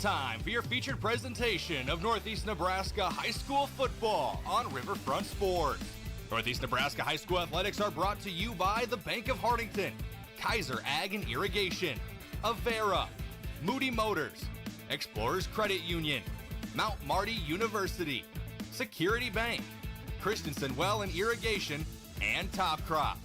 time for your featured presentation of Northeast Nebraska High School football on Riverfront Sports. Northeast Nebraska High School athletics are brought to you by the Bank of Hartington, Kaiser Ag and Irrigation, Avera, Moody Motors, Explorers Credit Union, Mount Marty University, Security Bank, Christensen Well and Irrigation, and Top Crop.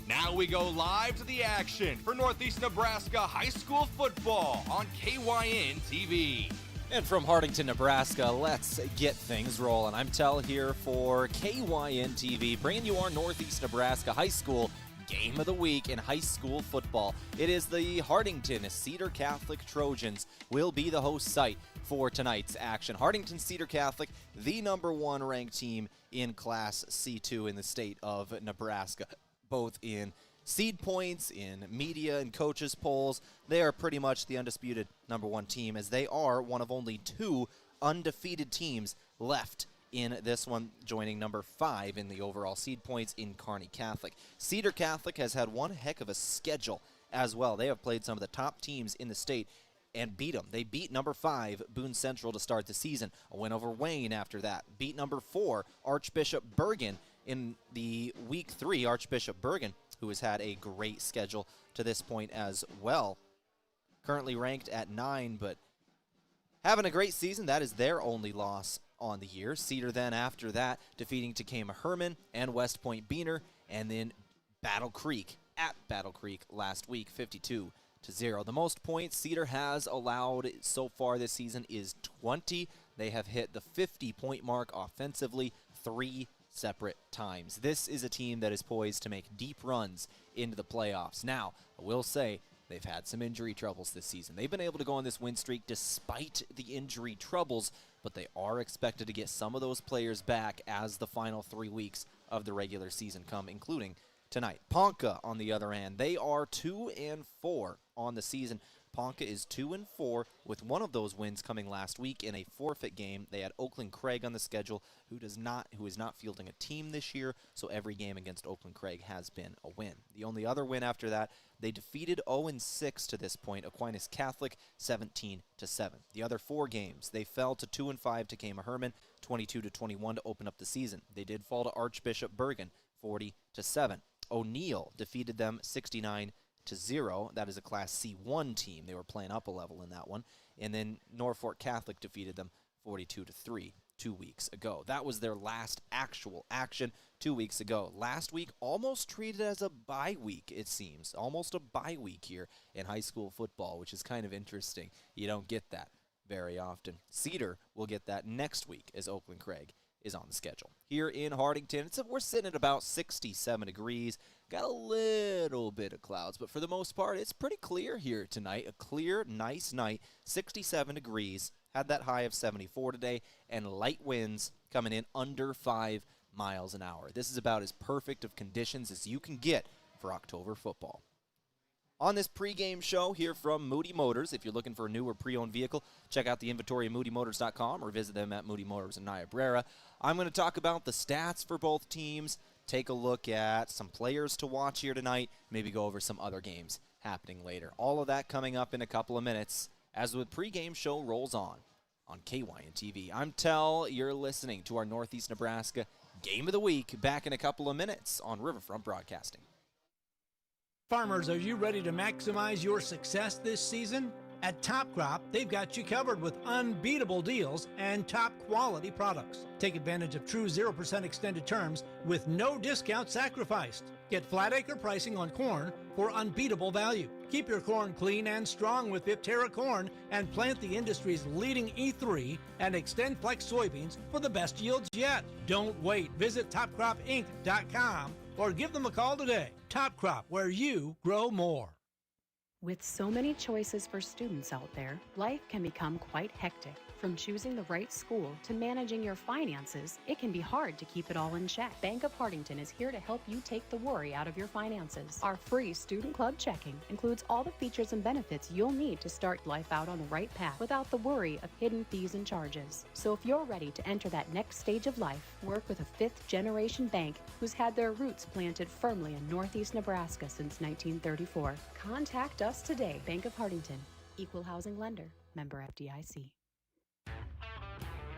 Now we go live to the action for Northeast Nebraska High School football on KYN TV. And from Hartington, Nebraska, let's get things rolling. I'm Tehl here for KYN TV, bringing you our Northeast Nebraska High School Game of the Week in high school football. It is the Hartington Cedar Catholic Trojans will be the host site for tonight's action. Hartington Cedar Catholic, the #1 ranked team in Class C2 in the state of Nebraska, both in seed points, in media and coaches polls. They are pretty much the undisputed #1 team, as they are one of only 2 undefeated teams left in this one, joining #5 in the overall seed points in Kearney Catholic. Cedar Catholic has had one heck of a schedule as well. They have played some of the top teams in the state and beat them. They beat #5 Boone Central to start the season, a win over Wayne after that. Beat #4 Archbishop Bergen in the week 3. Archbishop Bergen, who has had a great schedule to this point as well. Currently ranked at 9, but having a great season. That is their only loss on the year. Cedar then after that defeating Takema Herman and West Point Beaner, and then Battle Creek at Battle Creek last week, 52-0. The most points Cedar has allowed so far this season is 20. They have hit the 50-point mark offensively 3 separate times. This is a team that is poised to make deep runs into the playoffs. Now, I will say they've had some injury troubles this season. They've been able to go on this win streak despite the injury troubles, but they are expected to get some of those players back as the final 3 weeks of the regular season come, including tonight. Ponca, on the other hand, they are 2-4 on the season. Ponca is 2-4 with one of those wins coming last week in a forfeit game. They had Oakland Craig on the schedule, who is not fielding a team this year, so every game against Oakland Craig has been a win. The only other win after that, they defeated 0-6 to this point, Aquinas Catholic 17-7. The other 4 games, they fell to 2-5 to Takema Herman, 22-21 to open up the season. They did fall to Archbishop Bergen, 40-7. O'Neill defeated them 69-0. That is a Class C1 team. They were playing up a level in that one. And then Norfolk Catholic defeated them 42-3 2 weeks ago. That was their last actual action 2 weeks ago. Last week, almost treated as a bye week, it seems. Almost a bye week here in high school football, which is kind of interesting. You don't get that very often. Cedar will get that next week as Oakland Craig is on the schedule. Here in Hartington, we're sitting at about 67 degrees. Got a little bit of clouds, but for the most part, it's pretty clear here tonight. A clear, nice night, 67 degrees. Had that high of 74 today, and light winds coming in under 5 miles an hour. This is about as perfect of conditions as you can get for October football. On this pregame show here from Moody Motors, if you're looking for a new or pre-owned vehicle, check out the inventory at moodymotors.com or visit them at Moody Motors in Niobrara. I'm going to talk about the stats for both teams, take a look at some players to watch here tonight, maybe go over some other games happening later. All of that coming up in a couple of minutes as the pregame show rolls on KYN TV. I'm Tehl. You're listening to our Northeast Nebraska Game of the Week, back in a couple of minutes on Riverfront Broadcasting. Farmers, are you ready to maximize your success this season? At Top Crop, they've got you covered with unbeatable deals and top quality products. Take advantage of true 0% extended terms with no discount sacrificed. Get flat acre pricing on corn for unbeatable value. Keep your corn clean and strong with Viptera corn and plant the industry's leading E3 and Extend Flex soybeans for the best yields yet. Don't wait. Visit topcropinc.com or give them a call today. Top Crop, where you grow more. With so many choices for students out there, life can become quite hectic. From choosing the right school to managing your finances, it can be hard to keep it all in check. Bank of Hartington is here to help you take the worry out of your finances. Our free Student Club checking includes all the features and benefits you'll need to start life out on the right path without the worry of hidden fees and charges. So if you're ready to enter that next stage of life, work with a fifth-generation bank who's had their roots planted firmly in Northeast Nebraska since 1934. Contact us today. Bank of Hartington, Equal Housing Lender. Member FDIC.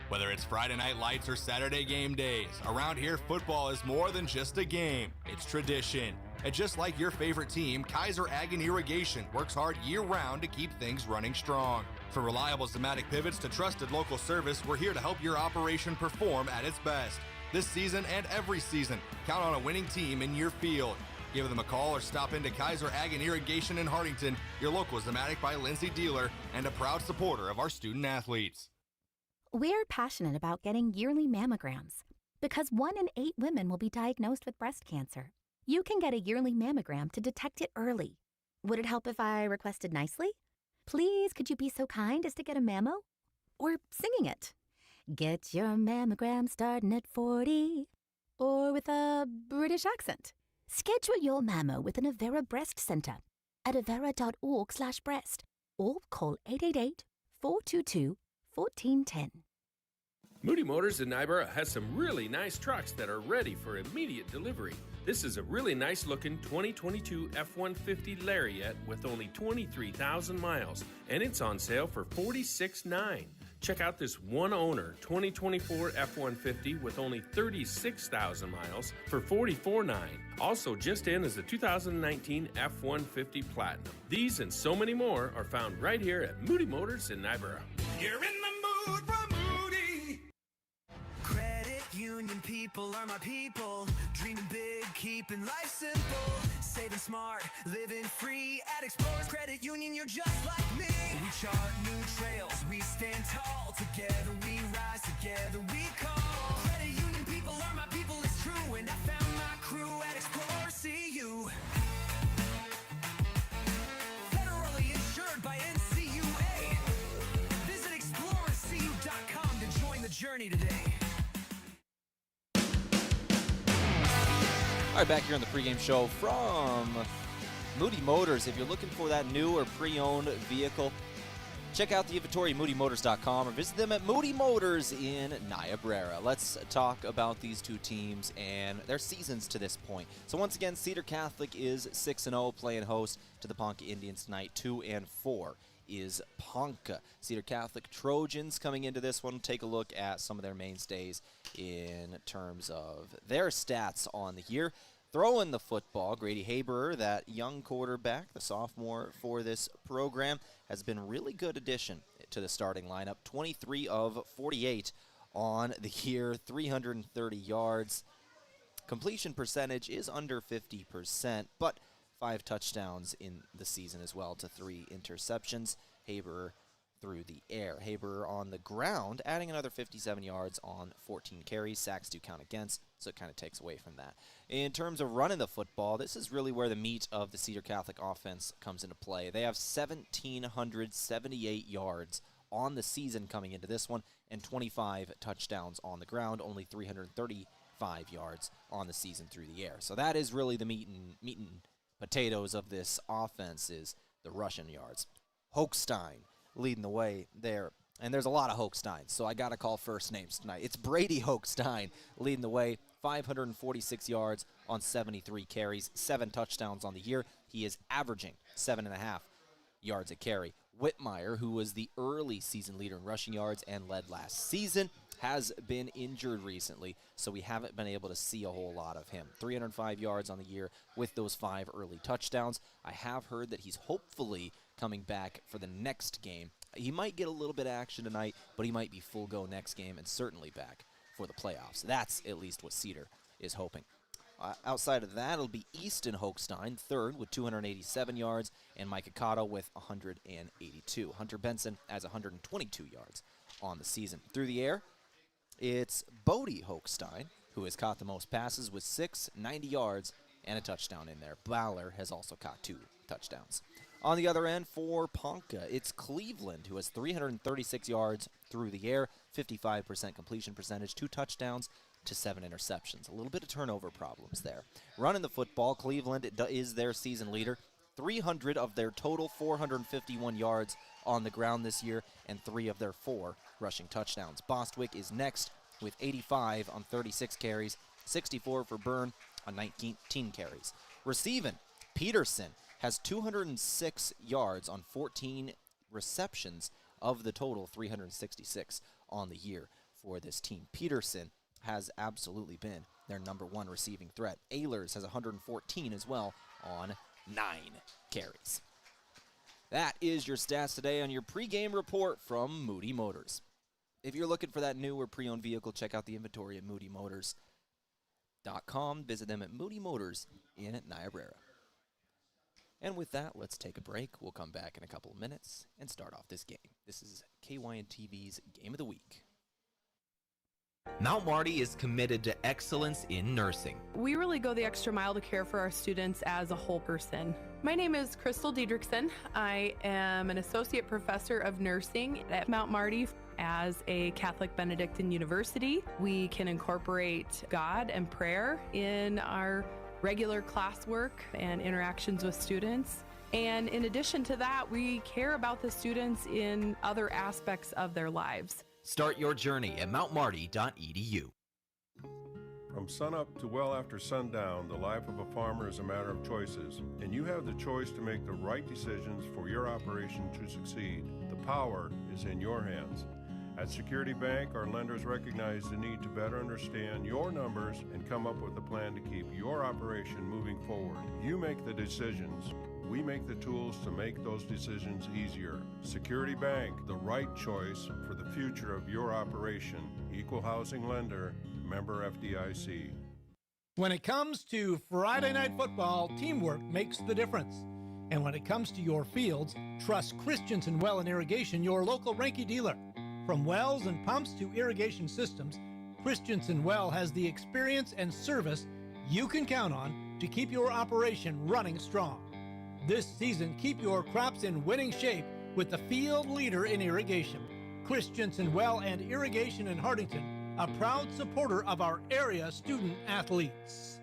Whether it's Friday night lights or Saturday game days, around here football is more than just a game. It's tradition. And just like your favorite team, Kaiser Ag and Irrigation works hard year-round to keep things running strong. From reliable Zematic pivots to trusted local service, we're here to help your operation perform at its best. This season and every season, count on a winning team in your field. Give them a call or stop into Kaiser Ag and Irrigation in Hartington, your local Zematic by Lindsay dealer, and a proud supporter of our student athletes. We're passionate about getting yearly mammograms because 1 in 8 women will be diagnosed with breast cancer. You can get a yearly mammogram to detect it early. Would it help if I requested nicely? Please, could you be so kind as to get a mammo? Or singing it. Get your mammogram starting at 40. Or with a British accent. Schedule your mammo with an Avera Breast Center at avera.org/breast or call 888-422-1410. Moody Motors in Nyborough has some really nice trucks that are ready for immediate delivery. This is a really nice looking 2022 F-150 Lariat with only 23,000 miles, and it's on sale for $46,900. Check out this one-owner 2024 F-150 with only 36,000 miles for $44,900. Also just in is the 2019 F-150 Platinum. These and so many more are found right here at Moody Motors in Nyborough. You're in the mood for Moody. Credit union people are my people. Dreaming big, keeping life simple. Saving smart, living free. At Explorers Credit Union, you're just like me. We chart new trails, we stand tall. Together we rise, together we call. Credit union people are my people, it's true. And I found my crew at Explorers CU. Federally insured by NCUA. Visit explorerscu.com to join the journey today. All right, back here on the pregame show from Moody Motors. If you're looking for that new or pre-owned vehicle, check out the inventory at moodymotors.com or visit them at Moody Motors in Niobrara. Let's talk about these two teams and their seasons to this point. So once again, Cedar Catholic is 6-0, playing host to the Ponca Indians tonight. 2-4 is Ponca. Cedar Catholic Trojans coming into this one. Take a look at some of their mainstays in terms of their stats on the year. Throwing the football, Grady Haberer, that young quarterback, the sophomore for this program, has been a really good addition to the starting lineup. 23 of 48 on the year, 330 yards. Completion percentage is under 50%, but 5 touchdowns in the season as well to 3 interceptions. Haberer through the air. Haberer on the ground, adding another 57 yards on 14 carries. Sacks do count against, so it kind of takes away from that. In terms of running the football, this is really where the meat of the Cedar Catholic offense comes into play. They have 1,778 yards on the season coming into this one, and 25 touchdowns on the ground, only 335 yards on the season through the air. So that is really the meat and potatoes of this offense, is the rushing yards. Hochstein leading the way there. And there's a lot of Hochsteins, so I got to call first names tonight. It's Brady Hochstein leading the way, 546 yards on 73 carries, 7 touchdowns on the year. He is averaging 7.5 yards a carry. Whitmire, who was the early season leader in rushing yards and led last season, has been injured recently, so we haven't been able to see a whole lot of him. 305 yards on the year with those 5 early touchdowns. I have heard that he's hopefully coming back for the next game. He might get a little bit of action tonight, but he might be full go next game and certainly back for the playoffs. That's at least what Cedar is hoping. Outside of that, it'll be Easton Hochstein, third with 287 yards, and Micah Cotto with 182. Hunter Benson has 122 yards on the season. Through the air, it's Bodie Hochstein, who has caught the most passes with 690 yards and a touchdown in there. Baller has also caught 2 touchdowns. On the other end for Ponca, it's Cleveland, who has 336 yards through the air, 55% completion percentage, 2 touchdowns to 7 interceptions. A little bit of turnover problems there. Running the football, Cleveland is their season leader. 300 of their total 451 yards on the ground this year, and 3 of their 4 rushing touchdowns. Bostwick is next with 85 on 36 carries, 64 for Byrne on 19 carries. Receiving, Peterson has 206 yards on 14 receptions of the total 366 on the year for this team. Peterson has absolutely been their number one receiving threat. Ehlers has 114 as well on 9 carries. That is your stats today on your pregame report from Moody Motors. If you're looking for that new or pre-owned vehicle, check out the inventory at moodymotors.com. Visit them at Moody Motors in Niobrara. And with that, let's take a break. We'll come back in a couple of minutes and start off this game. This is KYN-TV's Game of the Week. Mount Marty is committed to excellence in nursing. We really go the extra mile to care for our students as a whole person. My name is Crystal Diedrichson. I am an associate professor of nursing at Mount Marty. As a Catholic Benedictine university, we can incorporate God and prayer in our regular classwork and interactions with students. And in addition to that, we care about the students in other aspects of their lives. Start your journey at mountmarty.edu. From sunup to well after sundown, the life of a farmer is a matter of choices, and you have the choice to make the right decisions for your operation to succeed. The power is in your hands. At Security Bank, our lenders recognize the need to better understand your numbers and come up with a plan to keep your operation moving forward. You make the decisions. We make the tools to make those decisions easier. Security Bank, the right choice for the future of your operation. Equal housing lender, member FDIC. When it comes to Friday night football, teamwork makes the difference. And when it comes to your fields, trust Christensen Well and Irrigation, your local Ranky dealer. From wells and pumps to irrigation systems, Christensen Well has the experience and service you can count on to keep your operation running strong. This season, keep your crops in winning shape with the field leader in irrigation. Christensen Well and Irrigation in Hartington, a proud supporter of our area student athletes.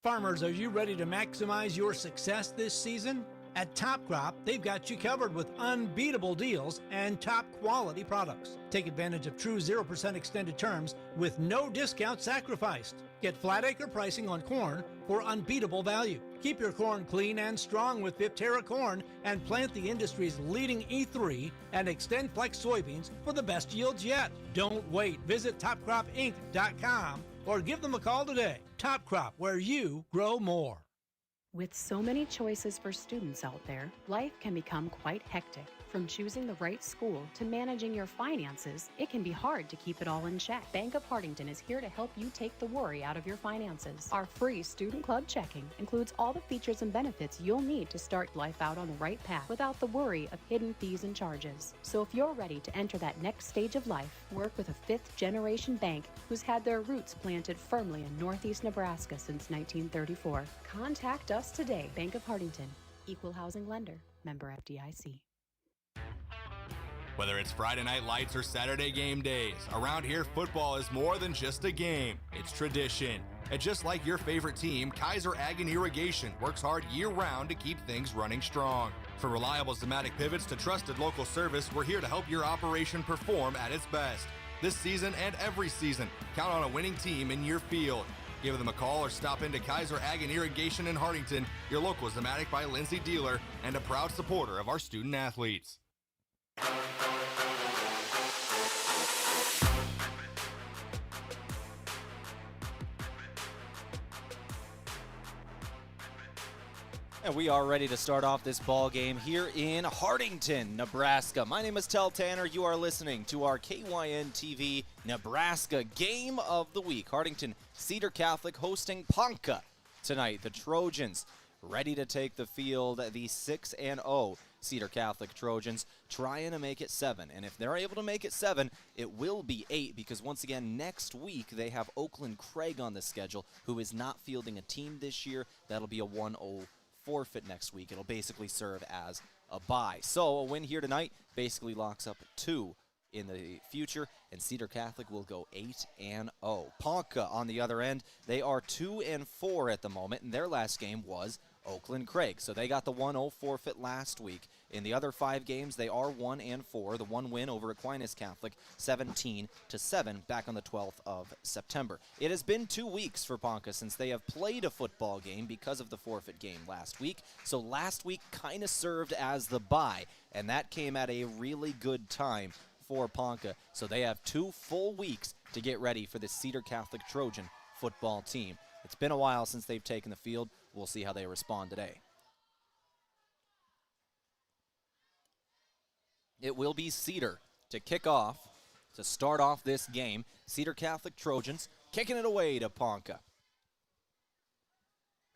Farmers, are you ready to maximize your success this season? At Top Crop, they've got you covered with unbeatable deals and top quality products. Take advantage of true 0% extended terms with no discount sacrificed. Get flat acre pricing on corn for unbeatable value. Keep your corn clean and strong with Viptera corn and plant the industry's leading E3 and Extend Flex soybeans for the best yields yet. Don't wait. Visit topcropinc.com or give them a call today. Top Crop, where you grow more. With so many choices for students out there, life can become quite hectic. From choosing the right school to managing your finances, it can be hard to keep it all in check. Bank of Hartington is here to help you take the worry out of your finances. Our free Student Club checking includes all the features and benefits you'll need to start life out on the right path without the worry of hidden fees and charges. So if you're ready to enter that next stage of life, work with a fifth-generation bank who's had their roots planted firmly in Northeast Nebraska since 1934. Contact us today. Bank of Hartington, equal housing lender, member FDIC. Whether it's Friday night lights or Saturday game days, around here football is more than just a game. It's tradition. And just like your favorite team, Kaiser Ag and Irrigation works hard year-round to keep things running strong. From reliable Zematic pivots to trusted local service, we're here to help your operation perform at its best. This season and every season, count on a winning team in your field. Give them a call or stop into Kaiser Ag and Irrigation in Hartington, your local Zematic by Lindsay dealer and a proud supporter of our student athletes. And we are ready to start off this ball game here in Hartington, Nebraska. My name is Tehl Tanner. You are listening to our KYN-TV Nebraska Game of the Week. Hartington Cedar Catholic hosting Ponca tonight. The Trojans ready to take the field. The 6-0 Cedar Catholic Trojans trying to make it 7. And if they're able to make it 7, it will be 8 because once again next week they have Oakland Craig on the schedule, who is not fielding a team this year. That'll be a 1-0 forfeit next week. It'll basically serve as a bye. So a win here tonight basically locks up 2 in the future, and Cedar Catholic will go 8-0. Ponca on the other end, they are 2-4 at the moment, and their last game was Oakland Craig. So they got the 1-0 forfeit last week. In the other 5 games, they are 1-4. The one win over Aquinas Catholic, 17-7, back on the 12th of September. It has been 2 weeks for Ponca since they have played a football game because of the forfeit game last week. So last week kind of served as the bye, and that came at a really good time for Ponca. So they have 2 full weeks to get ready for the Cedar Catholic Trojan football team. It's been a while since they've taken the field. We'll see how they respond today. It will be Cedar to kick off, to start off this game. Cedar Catholic Trojans kicking it away to Ponca.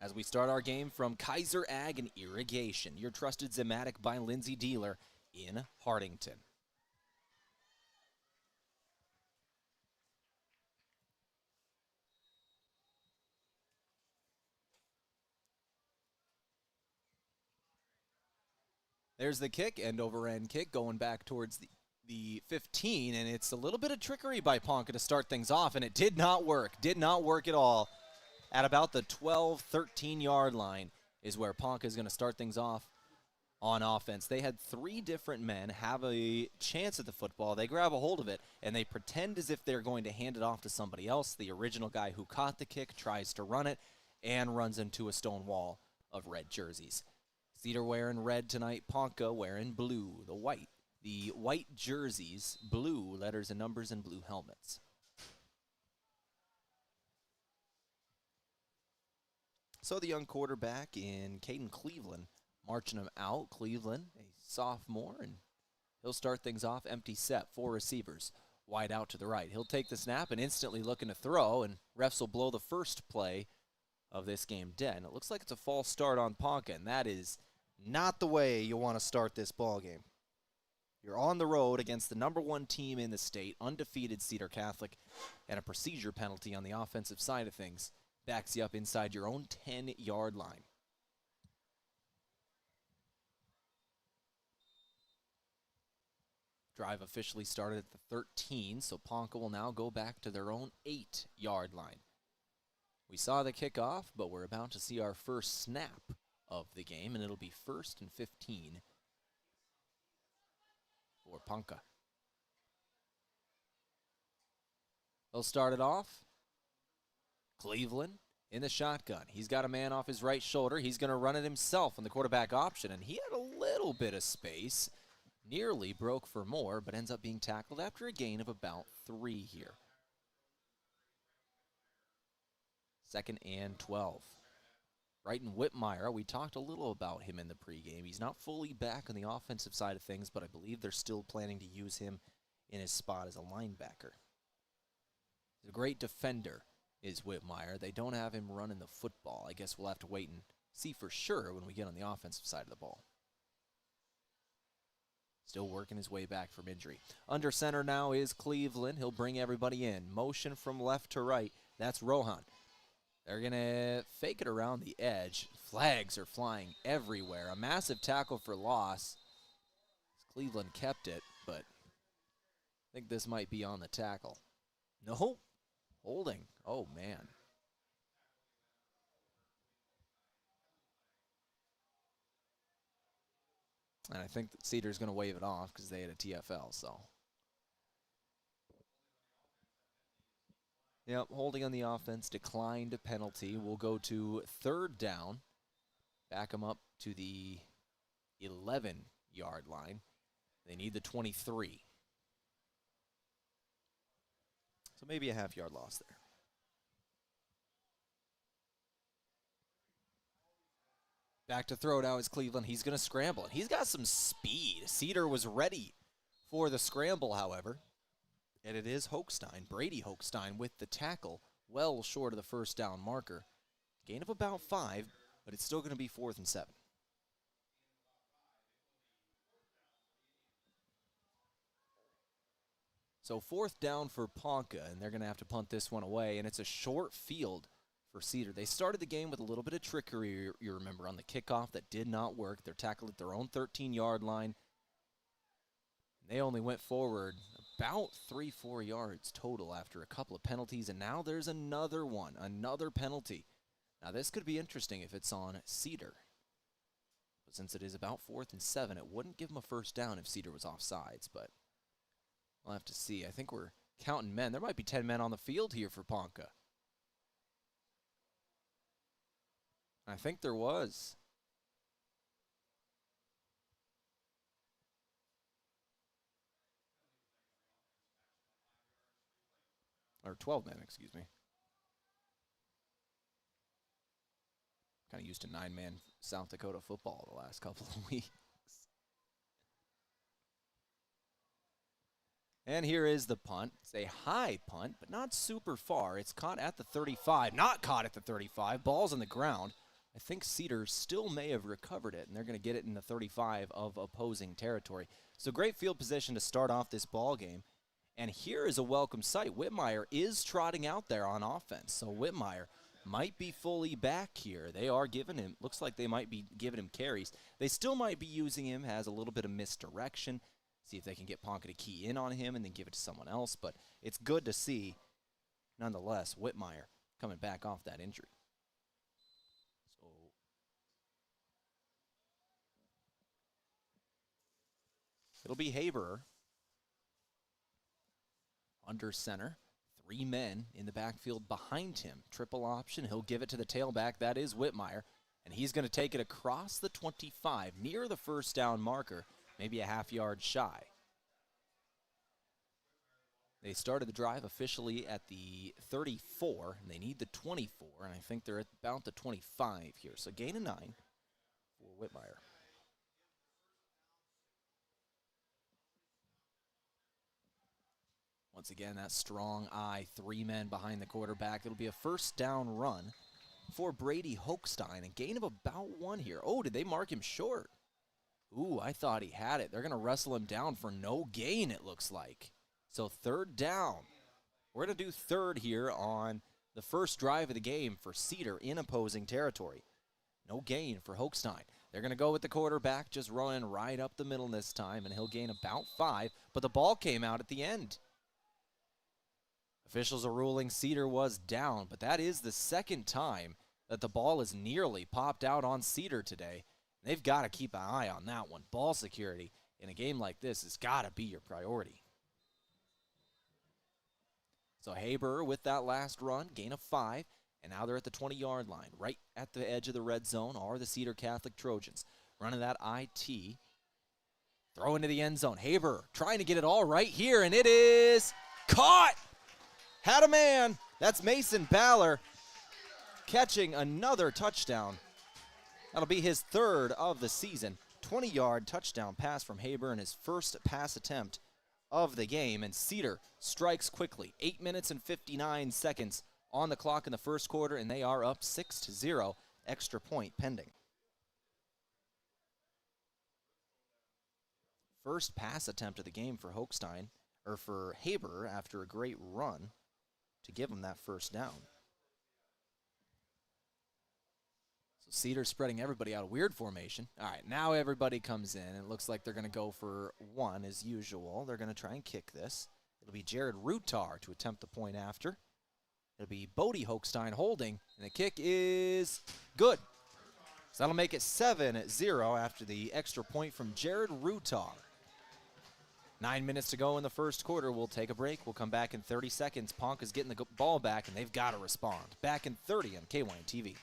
As we start our game from Kaiser Ag and Irrigation, your trusted Zematic by Lindsay dealer in Hartington. There's the kick, end-over-end kick, going back towards the 15, and it's a little bit of trickery by Ponca to start things off, and it did not work at all. At about the 12, 13-yard line is where Ponca is going to start things off on offense. They had 3 different men have a chance at the football. They grab a hold of it, and they pretend as if they're going to hand it off to somebody else. The original guy who caught the kick tries to run it and runs into a stone wall of red jerseys. Cedar wearing red tonight, Ponca wearing blue, the white jerseys, blue letters and numbers, and blue helmets. So the young quarterback in Caden Cleveland marching him out. Cleveland, a sophomore, and he'll start things off. Empty set, 4 receivers, wide out to the right. He'll take the snap and instantly looking to throw, and refs will blow the first play of this game dead. And it looks like it's a false start on Ponca, and that is not the way you want to start this ball game. You're on the road against the number 1 team in the state, undefeated Cedar Catholic, and a procedure penalty on the offensive side of things backs you up inside your own 10-yard line. Drive officially started at the 13, so Ponca will now go back to their own 8-yard line. We saw the kickoff, but we're about to see our first snap of the game, and it'll be 1st and 15 for Ponca. They'll start it off. Cleveland in the shotgun. He's got a man off his right shoulder. He's going to run it himself on the quarterback option, and he had a little bit of space. Nearly broke for more, but ends up being tackled after a gain of about 3 here. 2nd and 12. Brighton Whitmire, we talked a little about him in the pregame. He's not fully back on the offensive side of things, but I believe they're still planning to use him in his spot as a linebacker. He's a great defender, is Whitmire. They don't have him running the football. I guess we'll have to wait and see for sure when we get on the offensive side of the ball. Still working his way back from injury. Under center now is Cleveland. He'll bring everybody in. Motion from left to right. That's Rohan. They're going to fake it around the edge. Flags are flying everywhere. A massive tackle for loss. Cleveland kept it, but I think this might be on the tackle. No. Holding. Oh, man. And I think that Cedar's going to wave it off because they had a TFL, so. Yep, holding on the offense, declined penalty. We'll go to 3rd down. Back them up to the 11-yard line. They need the 23. So maybe a half-yard loss there. Back to throw now is Cleveland. He's going to scramble, and he's got some speed. Cedar was ready for the scramble, however. And it is Hochstein, Brady Hochstein, with the tackle, well short of the first down marker. Gain of about 5, but it's still going to be 4th and 7. So 4th down for Ponca, and they're going to have to punt this one away, and it's a short field for Cedar. They started the game with a little bit of trickery, you remember, on the kickoff that did not work. They're tackled at their own 13-yard line. They only went forward about 3-4 yards total after a couple of penalties, and now there's another one, another penalty Now this could be interesting if it's on Cedar. But since it is about 4th and 7, it wouldn't give them a first down if Cedar was offsides, but we'll have to see. I think we're counting men. There might be 10 men on the field here for Ponca. I think there was. Or 12 men, excuse me. Kind of used to 9-man South Dakota football the last couple of weeks. And here is the punt. It's a high punt, but not super far. It's caught at the 35. Not caught at the 35. Ball's on the ground. I think Cedar still may have recovered it, and they're going to get it in the 35 of opposing territory. So great field position to start off this ball game. And here is a welcome sight. Whitmire is trotting out there on offense. So Whitmire might be fully back here. They are giving him, looks like they might be giving him carries. They still might be using him as a little bit of misdirection. See if they can get Ponca to key in on him and then give it to someone else. But it's good to see, nonetheless, Whitmire coming back off that injury. So it'll be Haber under center. 3 men in the backfield behind him. Triple option. He'll give it to the tailback. That is Whitmire. And he's going to take it across the 25, near the first down marker, maybe a half-yard shy. They started the drive officially at the 34, and they need the 24, and I think they're at about the 25 here. So gain of 9 for Whitmire. Once again, that strong eye, 3 men behind the quarterback. It'll be a first down run for Brady Hochstein. A gain of about 1 here. Oh, did they mark him short? Ooh, I thought he had it. They're going to wrestle him down for no gain, it looks like. So 3rd down. We're going to do 3rd here on the first drive of the game for Cedar in opposing territory. No gain for Hochstein. They're going to go with the quarterback, just running right up the middle this time, and he'll gain about 5. But the ball came out at the end. Officials are ruling Cedar was down, but that is the 2nd time that the ball has nearly popped out on Cedar today. They've got to keep an eye on that one. Ball security in a game like this has got to be your priority. So Haber with that last run, gain of 5, and now they're at the 20-yard line. Right at the edge of the red zone are the Cedar Catholic Trojans. Running that IT, throw into the end zone. Haber trying to get it all right here, and it is caught! Had a man. That's Mason Baller catching another touchdown. That'll be his 3rd of the season. 20-yard touchdown pass from Haber in his first pass attempt of the game. And Cedar strikes quickly. 8 minutes and 59 seconds on the clock in the first quarter, and they are up 6-0. Extra point pending. First pass attempt of the game for Hochstein, or for Haber, after a great run to give him that first down. So Cedar spreading everybody out. A weird formation. All right, now everybody comes in. It looks like they're going to go for 1 as usual. They're going to try and kick this. It'll be Jared Rutar to attempt the point after. It'll be Bodie Hochstein holding, and the kick is good. So that'll make it 7-0 after the extra point from Jared Rutar. 9 minutes to go in the first quarter. We'll take a break. We'll come back in 30 seconds. Ponca's getting the ball back, and they've got to respond. Back in 30 on KYN TV.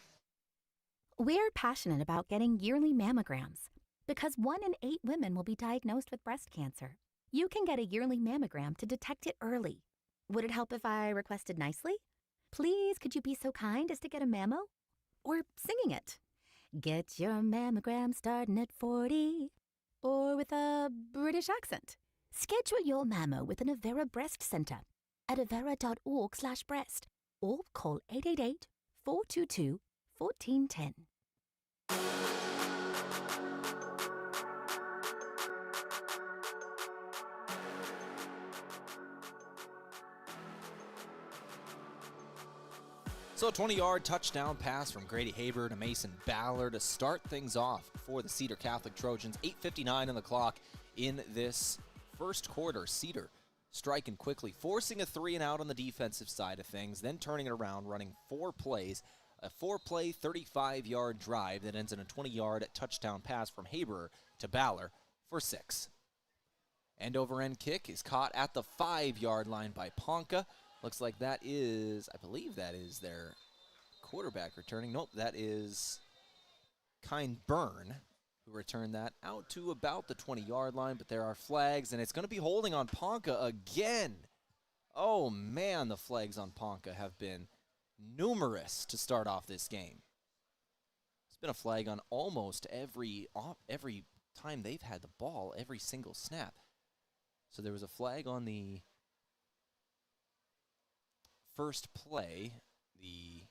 We're passionate about getting yearly mammograms because 1 in 8 women will be diagnosed with breast cancer. You can get a yearly mammogram to detect it early. Would it help if I requested nicely? Please, could you be so kind as to get a mammo? Or singing it. Get your mammogram starting at 40. Or with a British accent. Schedule your mammo with an Avera Breast Center at avera.org/breast or call 888-422-1410. So a 20-yard touchdown pass from Grady Haber to Mason Baller to start things off for the Cedar Catholic Trojans. 8:59 on the clock in this first quarter. Cedar striking quickly, forcing a 3-and-out on the defensive side of things, then turning it around, running 4 plays, A 4-play, 35-yard drive that ends in a 20-yard touchdown pass from Haber to Baller for 6. End-over-end kick is caught at the 5-yard line by Ponca. Looks like that is, I believe that is their quarterback returning. Nope, that is Burn, who returned that out to about the 20-yard line, but there are flags, and it's going to be holding on Ponca again. Oh, man, the flags on Ponca have been numerous to start off this game. There's been a flag on almost every time they've had the ball, every single snap. So there was a flag on the first play, the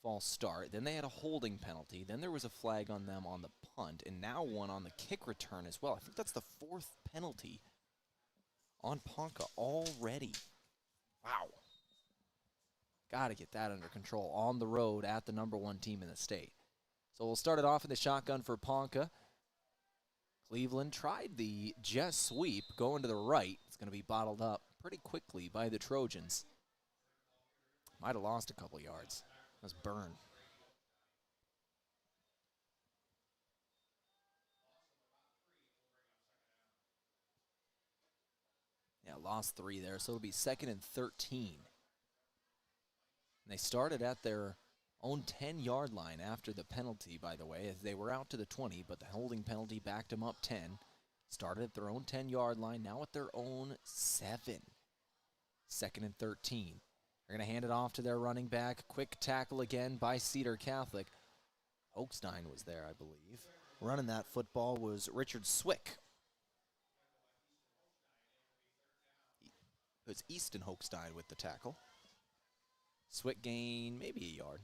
false start. Then they had a holding penalty. Then there was a flag on them on the punt, and now one on the kick return as well. I think that's the 4th penalty on Ponca already. Wow. Got to get that under control on the road at the #1 team in the state. So we'll start it off in the shotgun for Ponca. Cleveland tried the jet sweep going to the right. It's going to be bottled up pretty quickly by the Trojans. Might have lost a couple yards. That's Burn. Yeah, lost 3 there, so it'll be 2nd and 13. And they started at their own 10-yard line after the penalty, by the way, as they were out to the 20, but the holding penalty backed them up 10. Started at their own 10-yard line, now at their own 7. 2nd and 13. They're going to hand it off to their running back. Quick tackle again by Cedar Catholic. Hochstein was there, I believe. Running that football was Richard Swick. It was Easton Hochstein with the tackle. Swick gained maybe a yard.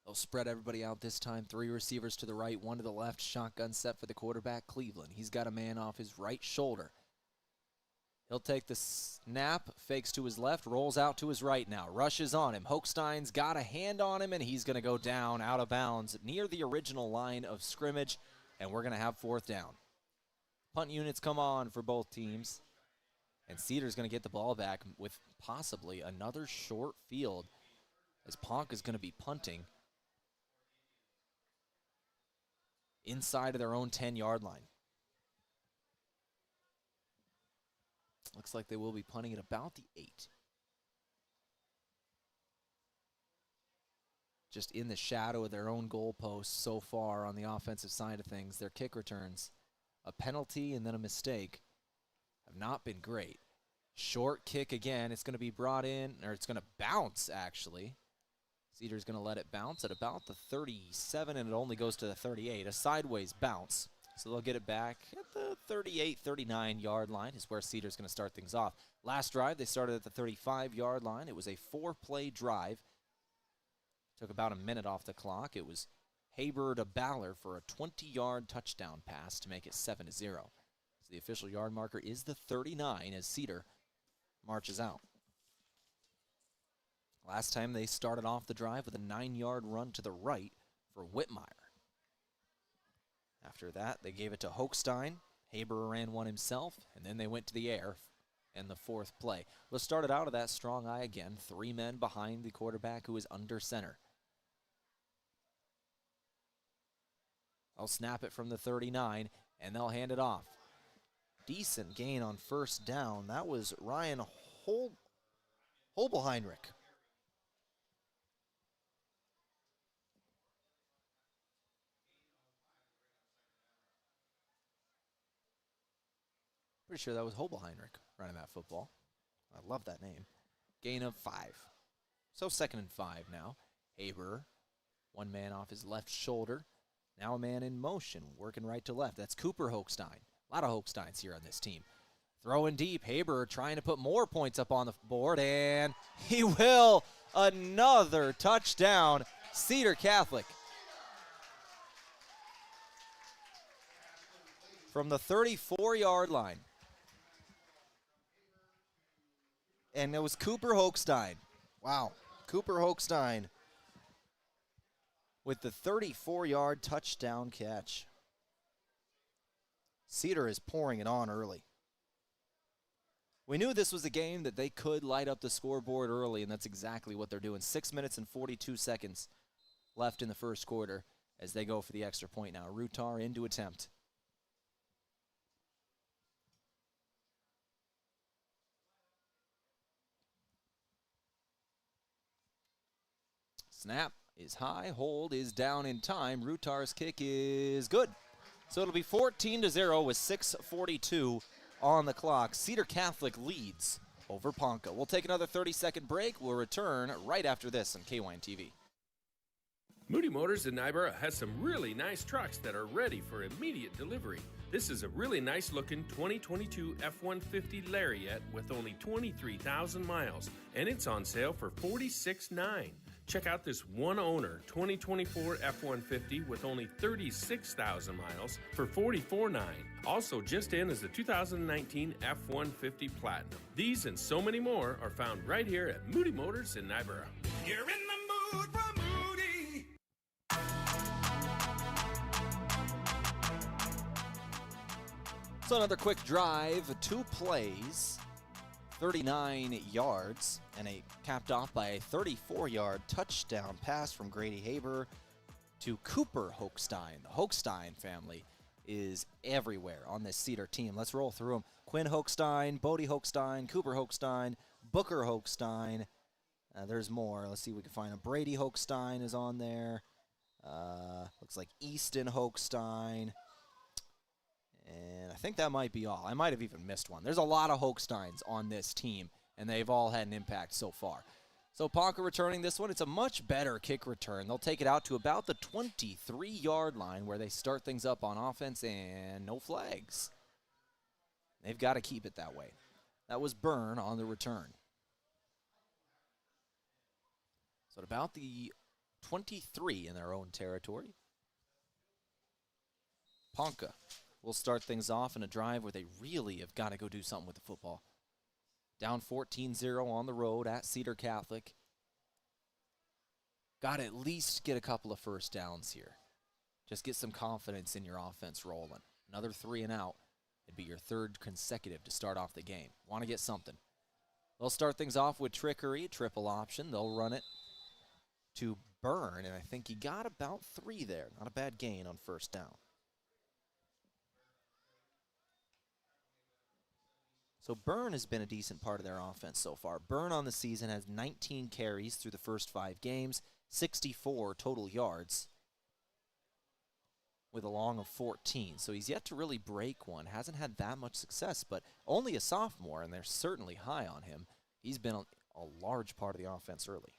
They'll spread everybody out this time. 3 receivers to the right, 1 to the left. Shotgun set for the quarterback, Cleveland. He's got a man off his right shoulder. He'll take the snap, fakes to his left, rolls out to his right now. Rushes on him. Hochstein's got a hand on him, and he's going to go down out of bounds near the original line of scrimmage, and we're going to have 4th down. Punt units come on for both teams, and Cedar's going to get the ball back with possibly another short field as Ponca is going to be punting inside of their own 10-yard line. Looks like they will be punting at about the 8. Just in the shadow of their own goalposts so far on the offensive side of things. Their kick returns, a penalty and then a mistake, have not been great. Short kick again. It's going to be brought in, or it's going to bounce, actually. Cedar's going to let it bounce at about the 37, and it only goes to the 38. A sideways bounce. So they'll get it back at the 38, 39-yard line is where Cedar's going to start things off. Last drive, they started at the 35-yard line. It was a 4-play drive. Took about a minute off the clock. It was Haber to Baller for a 20-yard touchdown pass to make it 7-0. So the official yard marker is the 39 as Cedar marches out. Last time they started off the drive with a 9-yard run to the right for Whitmire. After that, they gave it to Hochstein. Haber ran one himself, and then they went to the air in the 4th play. Let's start it out of that strong eye again. 3 men behind the quarterback who is under center. They'll snap it from the 39, and they'll hand it off. Decent gain on 1st down. That was Ryan Hobelheinrich. Pretty sure that was Hobelheinrich running that football. I love that name. Gain of 5. So 2nd and 5 now. Haber, 1 man off his left shoulder. Now a man in motion, working right to left. That's Cooper Hochstein. A lot of Hochsteins here on this team. Throwing deep. Haber trying to put more points up on the board, and he will. Another touchdown. Cedar Catholic. From the 34-yard line. And it was Cooper Hochstein. Wow. Cooper Hochstein with the 34-yard touchdown catch. Cedar is pouring it on early. We knew this was a game that they could light up the scoreboard early, and that's exactly what they're doing. 6 minutes and 42 seconds left in the first quarter as they go for the extra point now. Rutar in to attempt. Snap is high, hold is down in time. Rutar's kick is good. So it'll be 14-0 with 6:42 on the clock. Cedar Catholic leads over Ponca. We'll take another 30-second break. We'll return right after this on KYN TV. Moody Motors in Niobrara has some really nice trucks that are ready for immediate delivery. This is a really nice looking 2022 F-150 Lariat with only 23,000 miles, and it's on sale for $46,900. Check out this one-owner 2024 F-150 with only 36,000 miles for $44,900. Also just in is the 2019 F-150 Platinum. These and so many more are found right here at Moody Motors in Niobrara. You're in the mood for Moody. So another quick drive, 2 plays, 39 yards, and capped off by a 34-yard touchdown pass from Grady Haber to Cooper Hochstein. The Hochstein family is everywhere on this Cedar team. Let's roll through them. Quinn Hochstein, Bodie Hochstein, Cooper Hochstein, Booker Hochstein. There's more. Let's see if we can find them. Brady Hochstein is on there. Looks like Easton Hochstein. And I think that might be all. I might have even missed one. There's a lot of Hochsteins on this team, and they've all had an impact so far. So Ponca returning this one. It's a much better kick return. They'll take it out to about the 23-yard line where they start things up on offense, and no flags. They've got to keep it that way. That was Byrne on the return. So at about the 23 in their own territory, Ponca will start things off in a drive where they really have got to go do something with the football. Down 14-0 on the road at Cedar Catholic. Got to at least get a couple of first downs here. Just get some confidence in your offense rolling. Another 3 and out. It'd be your 3rd consecutive to start off the game. Want to get something. They'll start things off with trickery, triple option. They'll run it to Byrne, and I think he got about 3 there. Not a bad gain on first down. So Byrne has been a decent part of their offense so far. Byrne on the season has 19 carries through the first 5 games, 64 total yards with a long of 14. So he's yet to really break one. Hasn't had that much success, but only a sophomore, and they're certainly high on him. He's been a large part of the offense early.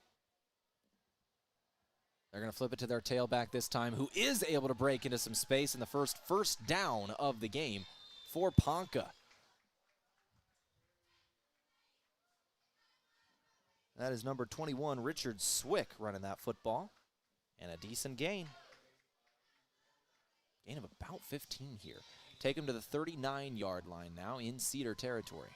They're going to flip it to their tailback this time, who is able to break into some space in the first down of the game for Ponca. That is number 21, Richard Swick, running that football. And a decent gain. Gain of about 15 here. Take him to the 39-yard line now in Cedar territory.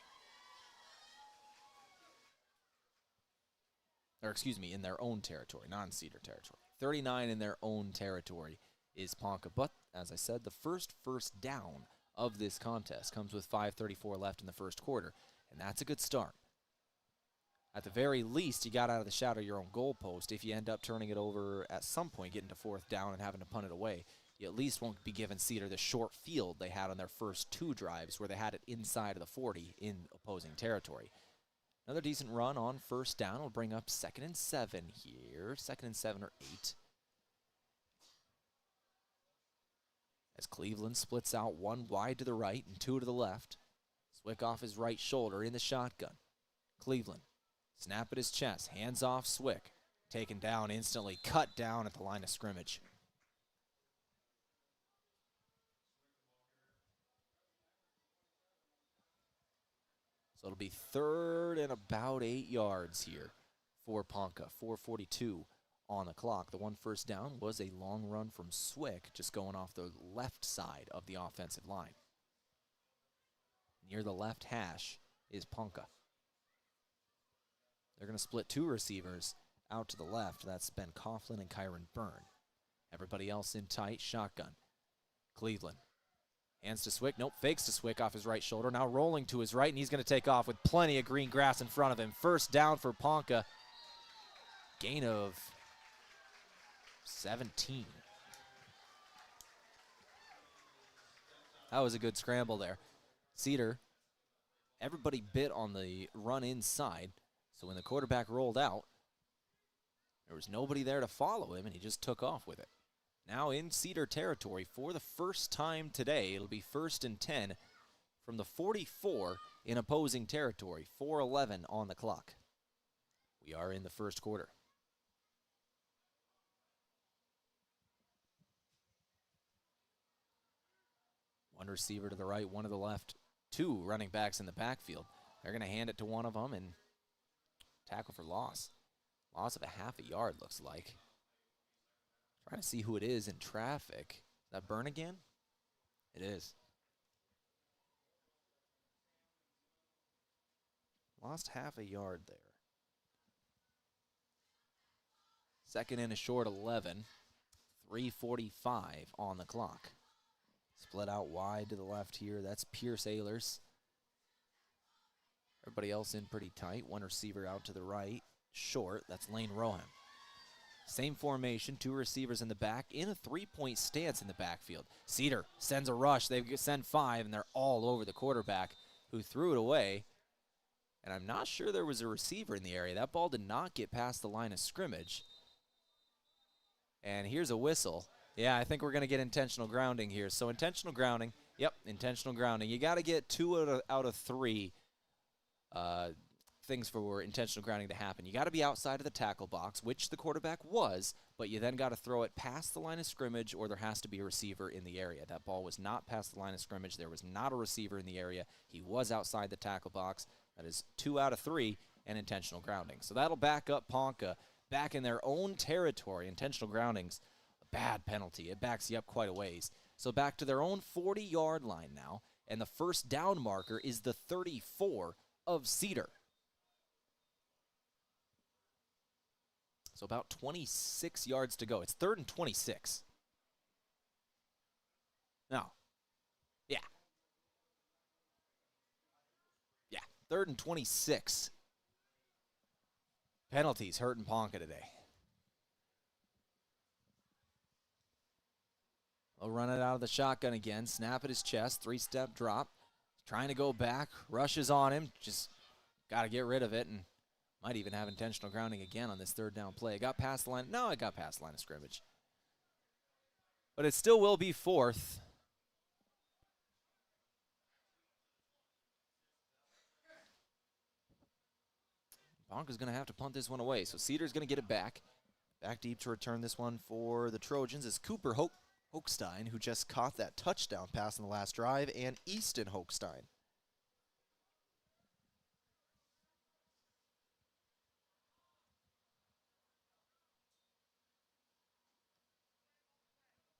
Or excuse me, in their own territory, non-Cedar territory. 39 in their own territory is Ponca. But, as I said, the first down of this contest comes with 5:34 left in the first quarter. And that's a good start. At the very least, you got out of the shadow of your own goalpost. If you end up turning it over at some point, getting to 4th down and having to punt it away, you at least won't be giving Cedar the short field they had on their first 2 drives where they had it inside of the 40 in opposing territory. Another decent run on first down will bring up 2nd and 7 here. 2nd and 7 or 8. As Cleveland splits out 1 wide to the right and 2 to the left. Swick off his right shoulder in the shotgun. Cleveland. Snap at his chest, hands off Swick. Taken down instantly, cut down at the line of scrimmage. So it'll be 3rd and about 8 yards here for Ponca. 4:42 on the clock. The one first down was a long run from Swick, just going off the left side of the offensive line. Near the left hash is Ponca. They're going to split 2 receivers out to the left. That's Ben Coughlin and Kyron Byrne. Everybody else in tight, shotgun. Cleveland Hands to Swick. Nope, fakes to Swick off his right shoulder. Now rolling to his right, and he's going to take off with plenty of green grass in front of him. First down for Ponca. Gain of 17. That was a good scramble there. Cedar, everybody bit on the run inside, so when the quarterback rolled out, there was nobody there to follow him, and he just took off with it. Now in Cedar territory for the first time today. It'll be 1st and 10 from the 44 in opposing territory. 4:11 on the clock. We are in the first quarter. One receiver to the right, one to the left. Two running backs in the backfield. They're going to hand it to one of them and tackle for loss. Loss of a half a yard, looks like. Trying to see who it is in traffic. Is that Burn again? It is. Lost half a yard there. 2nd and a short 11. 3:45 on the clock. Split out wide to the left here. That's Pierce Ehlers. Everybody else in pretty tight. One receiver out to the right. Short. That's Lane Rohan. Same formation. Two receivers in the back in a 3-point stance in the backfield. Cedar sends a rush. They send 5, and they're all over the quarterback who threw it away. And I'm not sure there was a receiver in the area. That ball did not get past the line of scrimmage. And here's a whistle. Yeah, I think we're going to get intentional grounding here. So intentional grounding. Yep, intentional grounding. You got to get 2 out of 3 things for intentional grounding to happen. You got to be outside of the tackle box, which the quarterback was, but you then got to throw it past the line of scrimmage, or there has to be a receiver in the area. That ball was not past the line of scrimmage. There was not a receiver in the area. He was outside the tackle box. That is 2 out of 3 and intentional grounding. So that'll back up Ponca back in their own territory. Intentional groundings, a bad penalty. It backs you up quite a ways. So back to their own 40-yard line now, and the first down marker is the 34 of Cedar. So about 26 yards to go. It's 3rd and 26. No. Yeah. Yeah, 3rd and 26. Penalties hurting Ponca today. They'll run it out of the shotgun again. Snap at his chest. 3-step drop. Trying to go back. Rushes on him. Just got to get rid of it, and might even have intentional grounding again on this 3rd down play. It got past the line. No, it got past the line of scrimmage. But it still will be 4th. Ponca's going to have to punt this one away. So Cedar's going to get it back. Back deep to return this one for the Trojans is Cooper Hochstein, who just caught that touchdown pass in the last drive, and Easton Hochstein.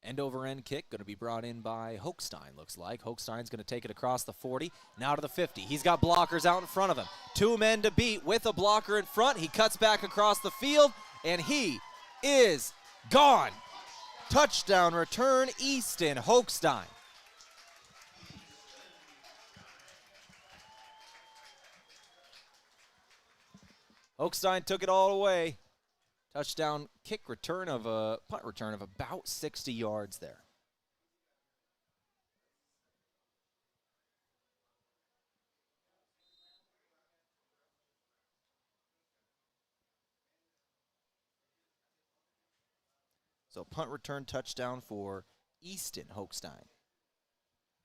End-over-end kick going to be brought in by Hochstein, looks like. Hochstein's going to take it across the 40, now to the 50. He's got blockers out in front of him. 2 men to beat with a blocker in front. He cuts back across the field, and he is gone. Touchdown return, Easton Hochstein. Hochstein took it all away. Touchdown kick return of a punt return of about 60 yards there. So punt return touchdown for Easton Hochstein.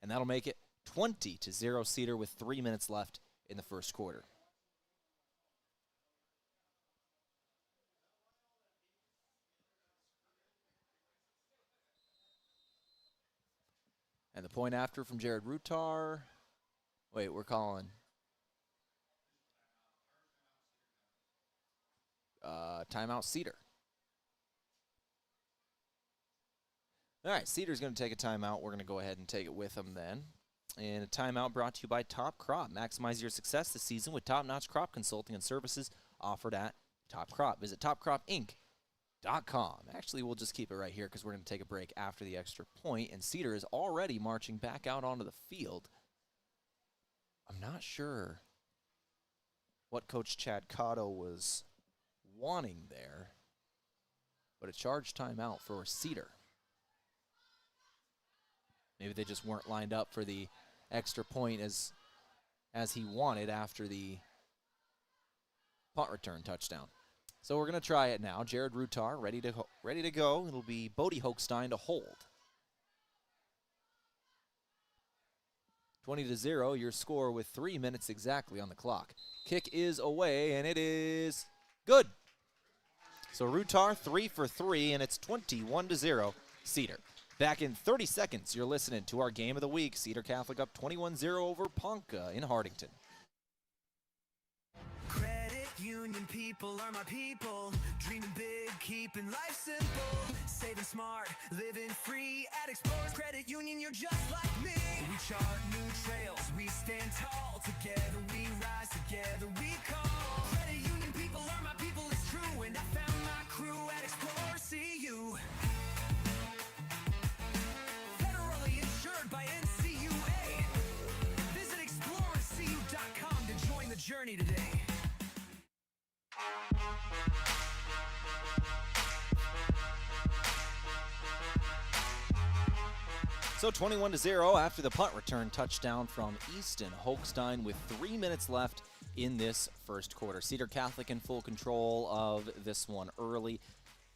And that'll make it 20-0 Cedar with 3 minutes left in the first quarter. And the point after from Jared Rutar. Wait, we're calling. Timeout Cedar. All right, Cedar's going to take a timeout. We're going to go ahead and take it with them then. And a timeout brought to you by Top Crop. Maximize your success this season with top-notch crop consulting and services offered at Top Crop. Visit topcropinc.com. Actually, we'll just keep it right here because we're going to take a break after the extra point, and Cedar is already marching back out onto the field. I'm not sure what Coach Chad Cotto was wanting there, but a charge timeout for Cedar. Maybe they just weren't lined up for the extra point as he wanted after the punt return touchdown. So we're going to try it now. Jared Rutar ready to go. It'll be Bodie Hochstein to hold. 20-0, your score with 3 minutes exactly on the clock. Kick is away, and it is good. So Rutar 3 for 3, and it's 21-0, Cedar. Back in 30 seconds, you're listening to our game of the week. Cedar Catholic up 21-0 over Ponca in Hartington. Credit union people are my people. Dreaming big, keeping life simple. Saving smart, living free. At Explorers Credit Union, you're just like me. We chart new trails, we stand tall. Together we rise, together we call. Credit union people are my people, it's true. And I found my crew at Explorers CU. Federally insured by NCUA. Visit explorerscu.com to join the journey today. So 21-0 after the punt return touchdown from Easton Hochstein with 3 minutes left in this first quarter. Cedar Catholic in full control of this one early.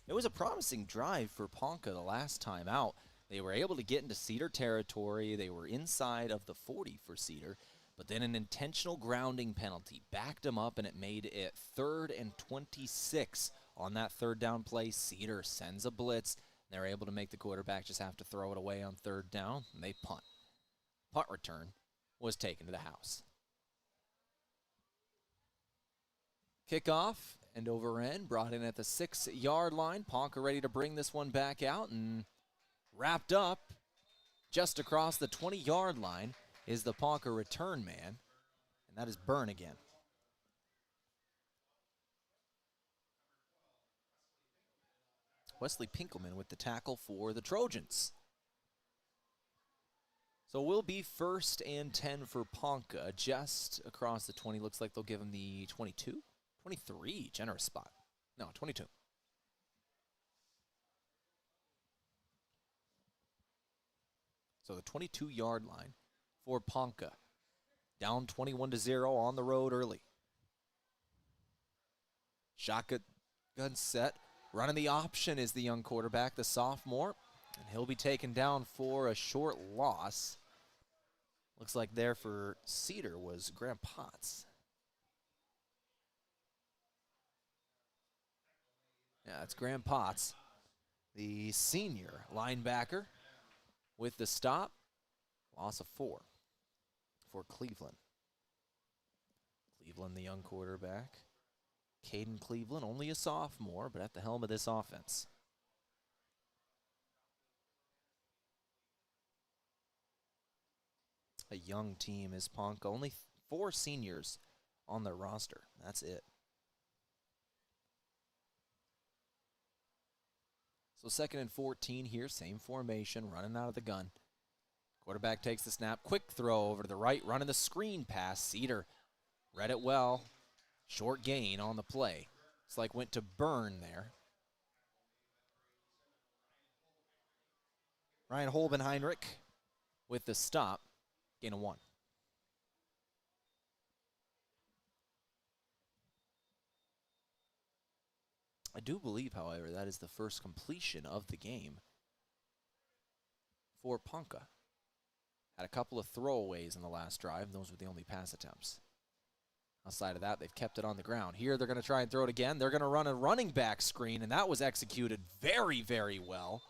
It was a promising drive for Ponca the last time out. They were able to get into Cedar territory. They were inside of the 40 for Cedar, but then an intentional grounding penalty backed them up, and it made it 3rd and 26. On that third down play, Cedar sends a blitz. They're able to make the quarterback just have to throw it away on 3rd down, and they punt. Punt return was taken to the house. Kickoff and over end brought in at the 6-yard line. Ponca ready to bring this one back out, and wrapped up just across the 20-yard line is the Ponca return man, and that is Byrne again. Wesley Pinkelman with the tackle for the Trojans. So we'll be 1st and 10 for Ponca, just across the 20. Looks like they'll give him the 22, 23, generous spot. No, 22. So the 22-yard line for Ponca. Down 21-0 on the road early. Shotgun set. Running the option is the young quarterback, the sophomore, and he'll be taken down for a short loss. Looks like there for Cedar was Graham Potts. Yeah, it's Graham Potts, the senior linebacker, with the stop. Loss of 4 for Cleveland. Cleveland, the young quarterback. Caden Cleveland, only a sophomore, but at the helm of this offense. A young team is Ponca. Only 4 seniors on their roster. That's it. So 2nd and 14 here, same formation, running out of the gun. Quarterback takes the snap, quick throw over to the right, running the screen pass. Cedar read it well. Short gain on the play. It's like went to Byrne there. Ryan Holbenheinrich with the stop. Gain of 1. I do believe, however, that is the first completion of the game for Ponca. Had a couple of throwaways in the last drive, and those were the only pass attempts. Outside of that, they've kept it on the ground. Here, they're going to try and throw it again. They're going to run a running back screen, and that was executed very, very well.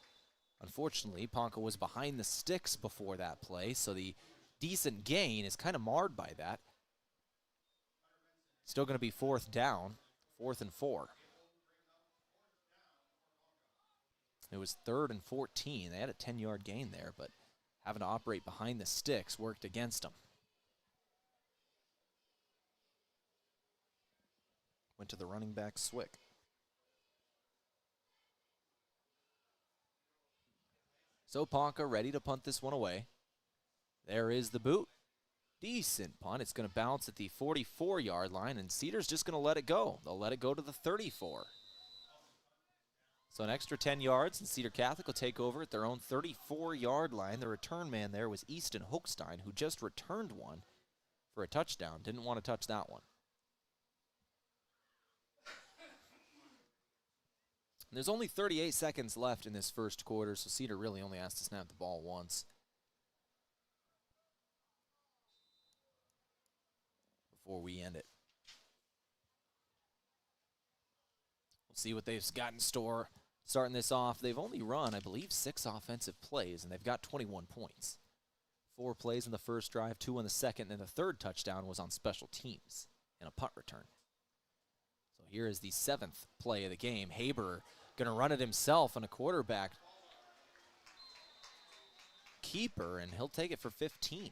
Unfortunately, Ponca was behind the sticks before that play, so the decent gain is kind of marred by that. Still going to be 4th down, 4th and 4. It was 3rd and 14. They had a 10-yard gain there, but having to operate behind the sticks worked against them. Went to the running back Swick. So Ponca ready to punt this one away. There is the boot. Decent punt. It's going to bounce at the 44-yard line, and Cedar's just going to let it go. They'll let it go to the 34. So an extra 10 yards, and Cedar Catholic will take over at their own 34-yard line. The return man there was Easton Hochstein, who just returned one for a touchdown. Didn't want to touch that one. There's only 38 seconds left in this first quarter, so Cedar really only has to snap the ball once before we end it. We'll see what they've got in store starting this off. They've only run, I believe, 6 offensive plays, and they've got 21 points. 4 plays in the first drive, 2 in the second, and the third touchdown was on special teams and a punt return. So here is the 7th play of the game. Haber going to run it himself on a quarterback keeper, and he'll take it for 15.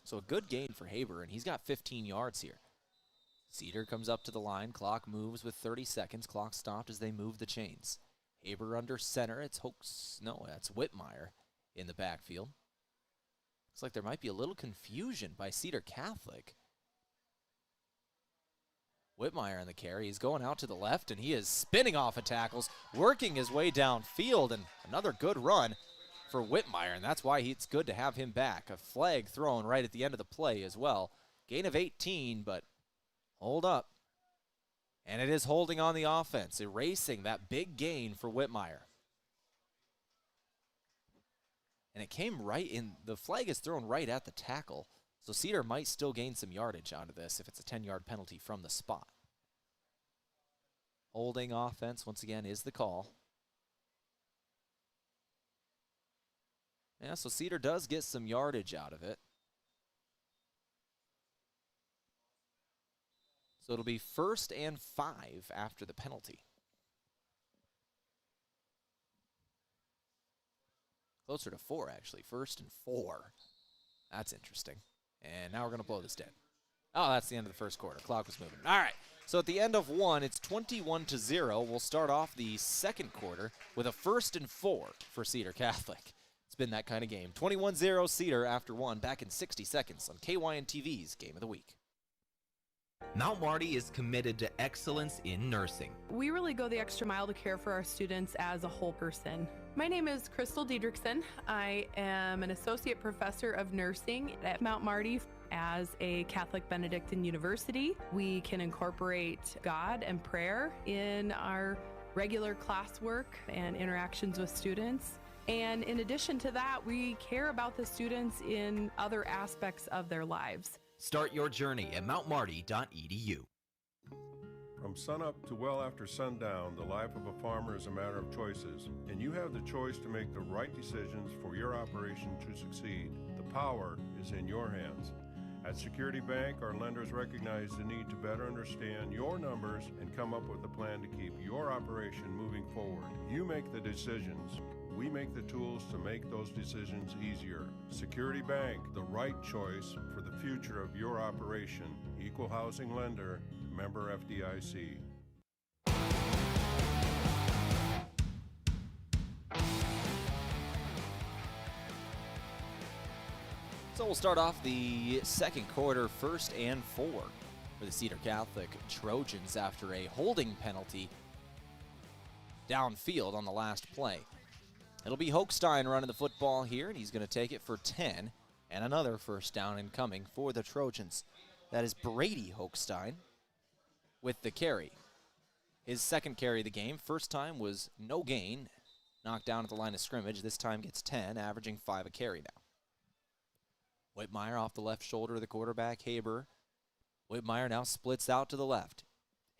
So a good gain for Haber, and he's got 15 yards here. Cedar comes up to the line. Clock moves with 30 seconds. Clock stopped as they move the chains. Haber under center. It's that's Whitmire in the backfield. Looks like there might be a little confusion by Cedar Catholic. Whitmire in the carry. He's going out to the left, and he is spinning off of tackles, working his way downfield, and another good run for Whitmire, and that's why it's good to have him back. A flag thrown right at the end of the play as well. Gain of 18, but hold up. And it is holding on the offense, erasing that big gain for Whitmire. And it came right in, the flag is thrown right at the tackle, so Cedar might still gain some yardage out of this if it's a 10-yard penalty from the spot. Holding offense, once again, is the call. Yeah, so Cedar does get some yardage out of it. So it'll be 1st and 5 after the penalty. Closer to 4, actually. 1st and 4. That's interesting. And now we're going to blow this dead. Oh, that's the end of the first quarter. Clock was moving. All right. So at the end of 1, it's 21-0. We'll start off the second quarter with a 1st and 4 for Cedar Catholic. It's been that kind of game. 21-0 Cedar after 1. Back in 60 seconds on KYN-TV's Game of the Week. Mount Marty is committed to excellence in nursing. We really go the extra mile to care for our students as a whole person. My name is Crystal Diedrichsen. I am an associate professor of nursing at Mount Marty. As a Catholic Benedictine university, we can incorporate God and prayer in our regular classwork and interactions with students. And in addition to that, we care about the students in other aspects of their lives. Start your journey at mountmarty.edu. From sunup to well after sundown, the life of a farmer is a matter of choices, and you have the choice to make the right decisions for your operation to succeed. The power is in your hands. At Security Bank, our lenders recognize the need to better understand your numbers and come up with a plan to keep your operation moving forward. You make the decisions. We make the tools to make those decisions easier. Security Bank, the right choice for the future of your operation. Equal housing lender, member FDIC. So we'll start off the second quarter, 1st and 4 for the Cedar Catholic Trojans after a holding penalty downfield on the last play. It'll be Hochstein running the football here, and he's going to take it for 10, and another first down incoming for the Trojans. That is Brady Hochstein with the carry. His second carry of the game. First time was no gain, knocked down at the line of scrimmage. This time gets 10, averaging 5 a carry now. Whitmire off the left shoulder of the quarterback, Haber. Whitmire now splits out to the left.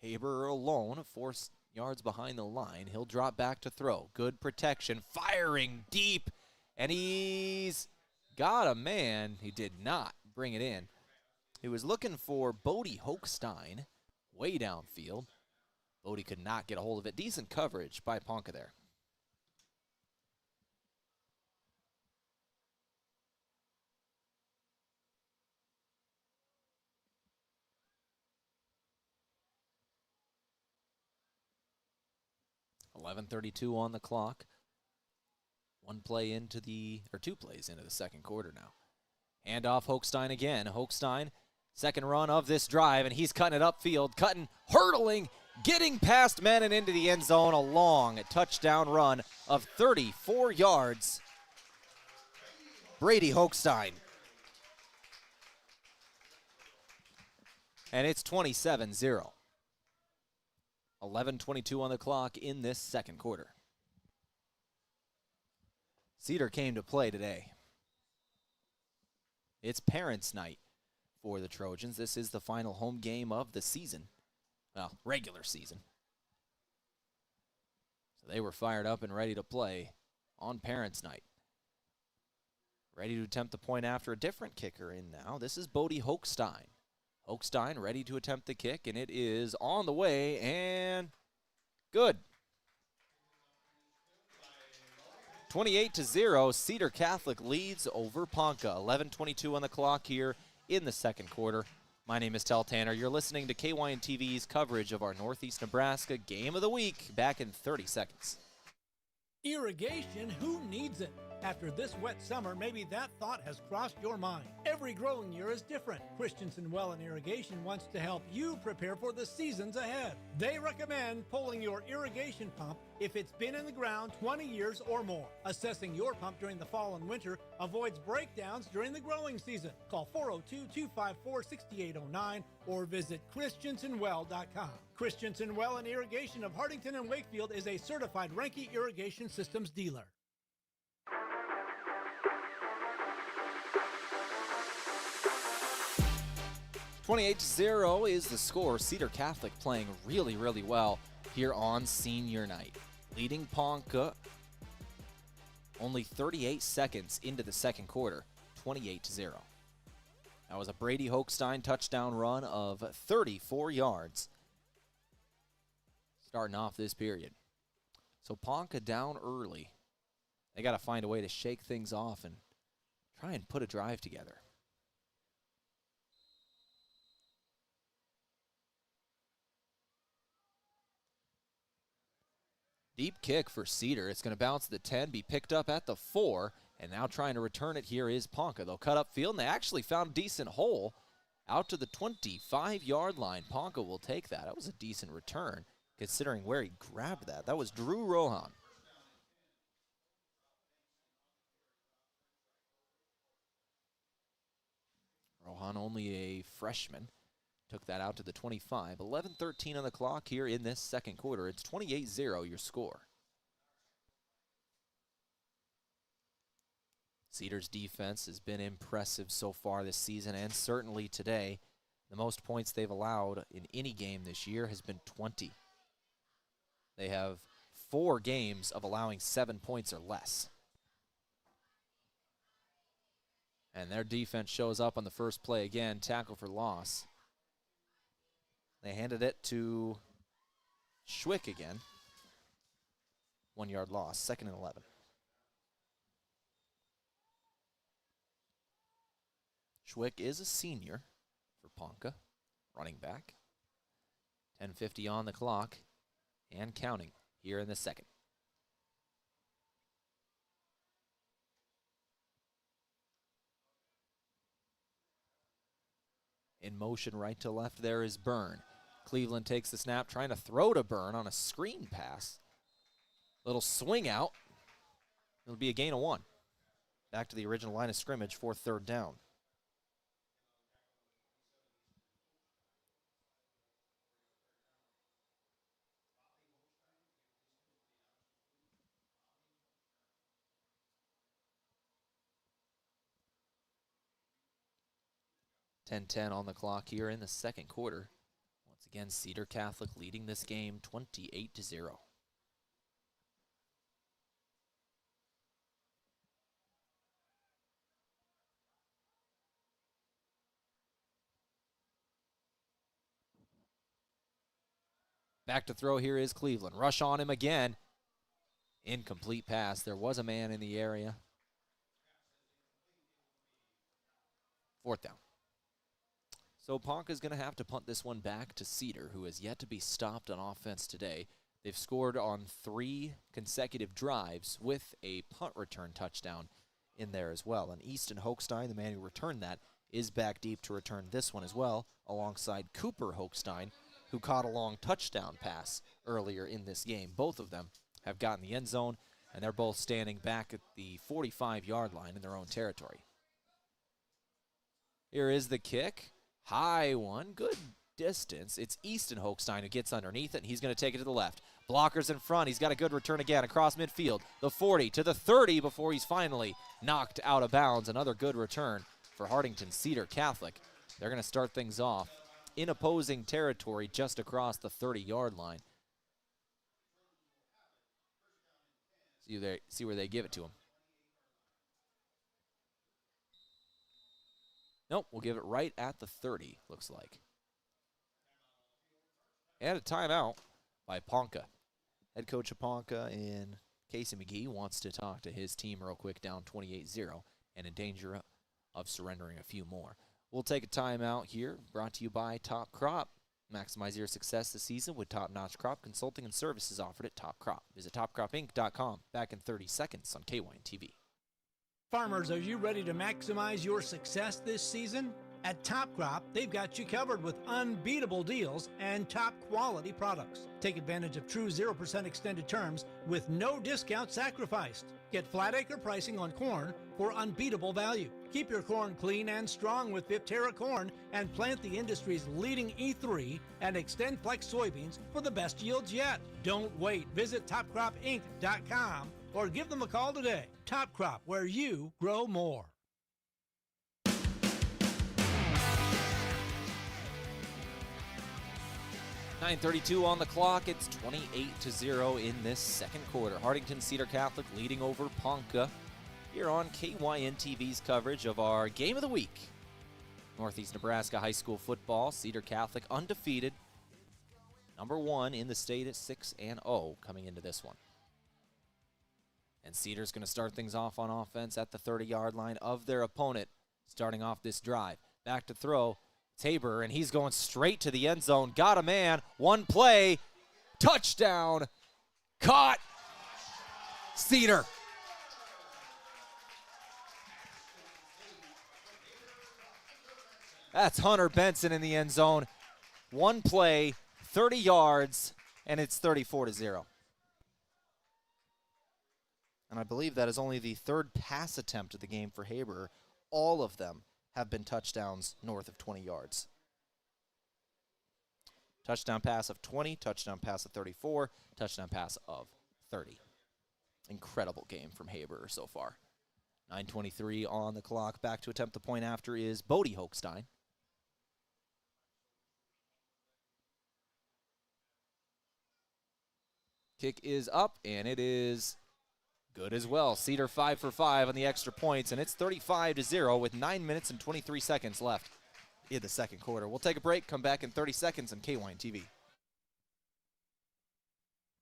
Haber alone, 4 yards behind the line. He'll drop back to throw. Good protection, firing deep, and he's got a man. He did not bring it in. He was looking for Bodie Hochstein way downfield. Bodie could not get a hold of it. Decent coverage by Ponca there. 11:32 on the clock. 2 plays into the second quarter now. Handoff Hochstein again. Hochstein, second run of this drive, and he's cutting it upfield, hurdling, getting past men and into the end zone. A long touchdown run of 34 yards. Brady Hochstein. And it's 27-0. 11:22 on the clock in this second quarter. Cedar came to play today. It's parents' night for the Trojans. This is the final home game of the season. Well, regular season. So they were fired up and ready to play on parents' night. Ready to attempt the point after a different kicker in now. This is Bodie Hochstein. Hochstein ready to attempt the kick, and it is on the way, and good. 28-0, Cedar Catholic leads over Ponca. 11:22 on the clock here in the second quarter. My name is Tehl Tanner. You're listening to KYN-TV's coverage of our Northeast Nebraska Game of the Week. Back in 30 seconds. Irrigation, who needs it? After this wet summer, maybe that thought has crossed your mind. Every growing year is different. Christensen Well and Irrigation wants to help you prepare for the seasons ahead. They recommend pulling your irrigation pump if it's been in the ground 20 years or more. Assessing your pump during the fall and winter avoids breakdowns during the growing season. Call 402-254-6809 or visit christensenwell.com. Christensen Well and Irrigation of Hartington and Wakefield is a certified Renke Irrigation Systems dealer. 28-0 is the score. Cedar Catholic playing really, really well here on senior night. Leading Ponca only 38 seconds into the second quarter, 28-0. That was a Brady Hochstein touchdown run of 34 yards starting off this period. So Ponca down early. They got to find a way to shake things off and try and put a drive together. Deep kick for Cedar. It's going to bounce to the 10, be picked up at the 4, and now trying to return it here is Ponca. They'll cut up field, and they actually found a decent hole out to the 25-yard line. Ponca will take that. That was a decent return, considering where he grabbed that. That was Drew Rohan. Rohan, only a freshman, took that out to the 25. 11:13 on the clock here in this second quarter. It's 28-0 your score. Cedar's defense has been impressive so far this season, and certainly today. The most points they've allowed in any game this year has been 20. They have 4 games of allowing 7 points or less. And their defense shows up on the first play again, tackle for loss. They handed it to Schwick again. 1-yard loss, 2nd and 11. Schwick is a senior for Ponca, running back. 10:50 on the clock and counting here in the second. In motion right to left there is Byrne. Cleveland takes the snap, trying to throw to Byrne on a screen pass. Little swing out. It'll be a gain of 1. Back to the original line of scrimmage for 3rd down. .10 on the clock here in the second quarter. Once again, Cedar Catholic leading this game 28-0. Back to throw here is Cleveland. Rush on him again. Incomplete pass. There was a man in the area. 4th down. So Ponca's going to have to punt this one back to Cedar, who has yet to be stopped on offense today. They've scored on 3 consecutive drives with a punt return touchdown in there as well. And Easton Hochstein, the man who returned that, is back deep to return this one as well, alongside Cooper Hochstein, who caught a long touchdown pass earlier in this game. Both of them have gotten the end zone, and they're both standing back at the 45-yard line in their own territory. Here is the kick. High one. Good distance. It's Easton Hochstein who gets underneath it, and he's going to take it to the left. Blockers in front. He's got a good return again across midfield. The 40 to the 30 before he's finally knocked out of bounds. Another good return for Hartington Cedar Catholic. They're going to start things off in opposing territory just across the 30-yard line. See where they give it to him. Nope, we'll give it right at the 30, looks like. And a timeout by Ponca. Head coach of Ponca in Casey McGee wants to talk to his team real quick, down 28-0 and in danger of surrendering a few more. We'll take a timeout here, brought to you by Top Crop. Maximize your success this season with top-notch crop consulting and services offered at Top Crop. Visit topcropinc.com. Back in 30 seconds on KYN TV. Farmers, are you ready to maximize your success this season? At Top Crop, they've got you covered with unbeatable deals and top quality products. Take advantage of true 0% extended terms with no discount sacrificed. Get flat acre pricing on corn for unbeatable value. Keep your corn clean and strong with Viptera corn and plant the industry's leading E3 and Extend Flex soybeans for the best yields yet. Don't wait. Visit topcropinc.com or give them a call today. Top Crop, where you grow more. .932 on the clock. It's 28-0 in this second quarter. Hartington Cedar Catholic leading over Ponca here on KYN TV's coverage of our Game of the Week. Northeast Nebraska High School football. Cedar Catholic undefeated. #1 in the state at 6-0 coming into this one. And Cedar's going to start things off on offense at the 30-yard line of their opponent, starting off this drive. Back to throw. Tabor, and he's going straight to the end zone. Got a man. One play. Touchdown. Caught. Cedar. That's Hunter Benson in the end zone. One play, 30 yards, and it's 34-0. And I believe that is only the third pass attempt of the game for Haber. All of them have been touchdowns north of 20 yards. Touchdown pass of 20, touchdown pass of 34, touchdown pass of 30. Incredible game from Haber so far. 9:23 on the clock. Back to attempt the point after is Bodie Hochstein. Kick is up, and it is good as well. Cedar 5 for 5 on the extra points, and it's 35-0 with 9 minutes and 23 seconds left in the second quarter. We'll take a break, come back in 30 seconds on KYN TV.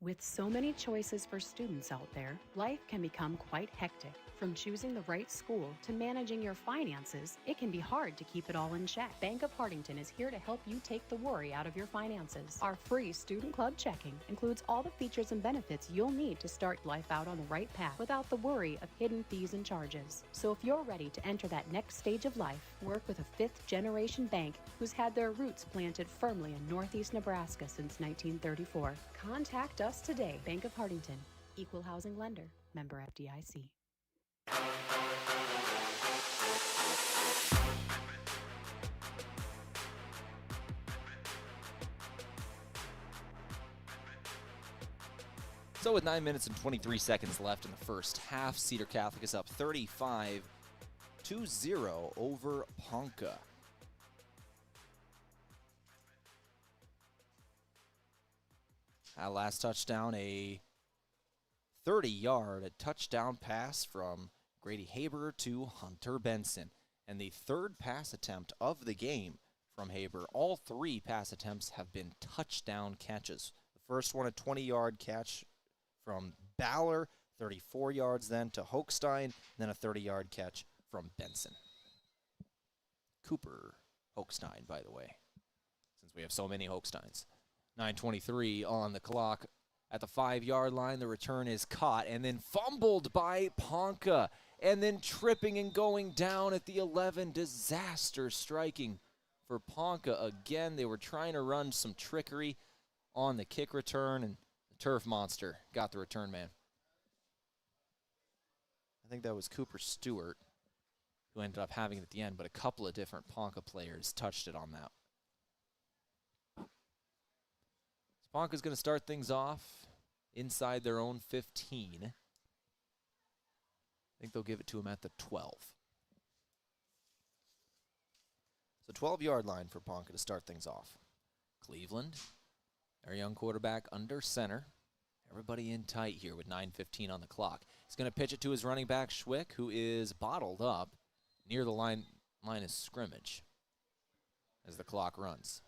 With so many choices for students out there, life can become quite hectic. From choosing the right school to managing your finances, it can be hard to keep it all in check. Bank of Hartington is here to help you take the worry out of your finances. Our free Student Club checking includes all the features and benefits you'll need to start life out on the right path without the worry of hidden fees and charges. So if you're ready to enter that next stage of life, work with a fifth-generation bank who's had their roots planted firmly in Northeast Nebraska since 1934. Contact us today. Bank of Hartington, Equal Housing Lender, member FDIC. So with 9 minutes and 23 seconds left in the first half, Cedar Catholic is up 35-0 over Ponca. That last touchdown, a 30-yard touchdown pass from Grady Haber to Hunter Benson. And the third pass attempt of the game from Haber. All three pass attempts have been touchdown catches. The first one, a 20-yard catch from Baller, 34 yards then to Hochstein, then a 30-yard catch from Benson. Cooper Hochstein, by the way, since we have so many Hochsteins. 9:23 on the clock. At the 5-yard line, the return is caught and then fumbled by Ponca. And then tripping and going down at the 11. Disaster striking for Ponca again. They were trying to run some trickery on the kick return, and the turf monster got the return man. I think that was Cooper Stewart who ended up having it at the end, but a couple of different Ponca players touched it on that. So Ponca's going to start things off inside their own 15. I think they'll give it to him at the 12. So 12-yard line for Ponca to start things off. Cleveland, their young quarterback under center. Everybody in tight here with 9:15 on the clock. He's going to pitch it to his running back, Schwick, who is bottled up near the line of scrimmage as the clock runs.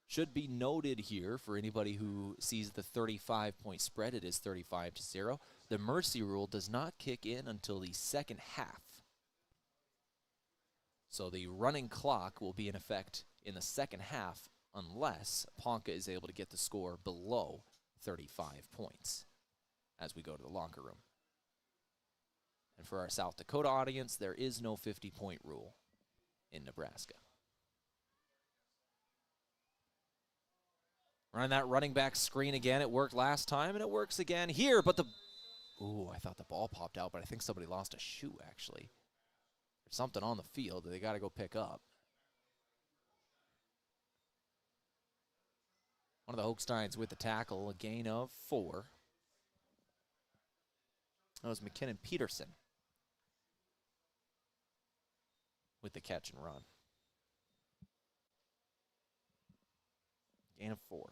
Should be noted here for anybody who sees the 35-point spread, it is 35-0. The mercy rule does not kick in until the second half. So the running clock will be in effect in the second half unless Ponca is able to get the score below 35 points as we go to the locker room. And for our South Dakota audience, there is no 50-point rule in Nebraska. Running that running back screen again. It worked last time, and it works again here. But I thought the ball popped out, but I think somebody lost a shoe, actually. There's something on the field that they got to go pick up. One of the Hochsteins with the tackle, a gain of 4. That was McKinnon Peterson with the catch and run. Gain of 4.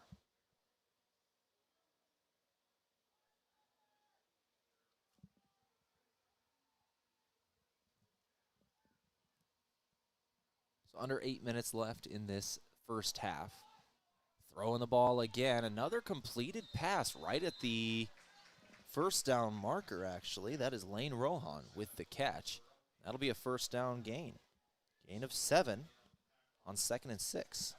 So under 8 minutes left in this first half. Throwing the ball again. Another completed pass right at the first down marker, actually. That is Lane Rohan with the catch. That'll be a first down gain. Gain of 7 on 2nd and 6.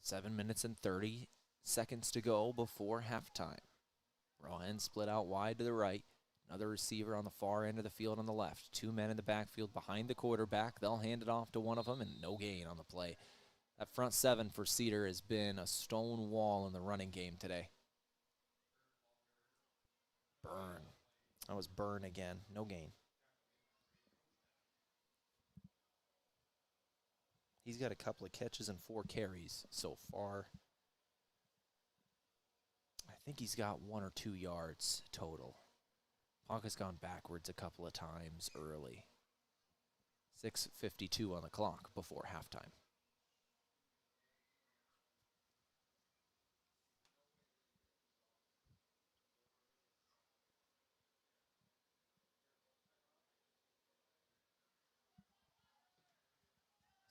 Seven minutes and 30 seconds to go before halftime. Rohan split out wide to the right. Another receiver on the far end of the field on the left. 2 men in the backfield behind the quarterback. They'll hand it off to one of them, and no gain on the play. That front 7 for Cedar has been a stone wall in the running game today. Burn. That was Burn again. No gain. He's got a couple of catches and 4 carries so far. I think he's got 1 or 2 yards total. Ponca's gone backwards a couple of times early. 6:52 on the clock before halftime.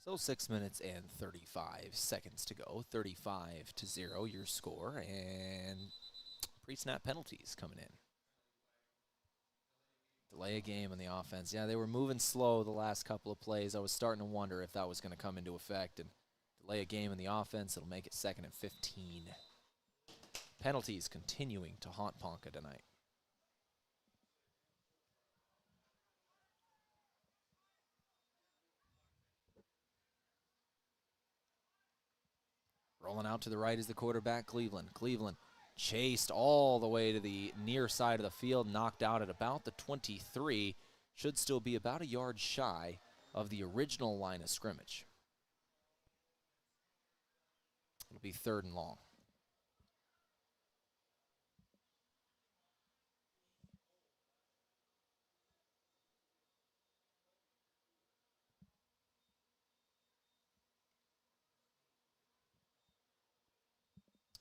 So 6 minutes and 35 seconds to go. 35-0 your score, and pre-snap penalties coming in. Delay a game on the offense. Yeah, they were moving slow the last couple of plays. I was starting to wonder if that was going to come into effect. And delay a game in the offense, it'll make it 2nd and 15. Penalties continuing to haunt Ponca tonight. Rolling out to the right is the quarterback, Cleveland. Cleveland chased all the way to the near side of the field, knocked out at about the 23. Should still be about a yard shy of the original line of scrimmage. It'll be 3rd and long.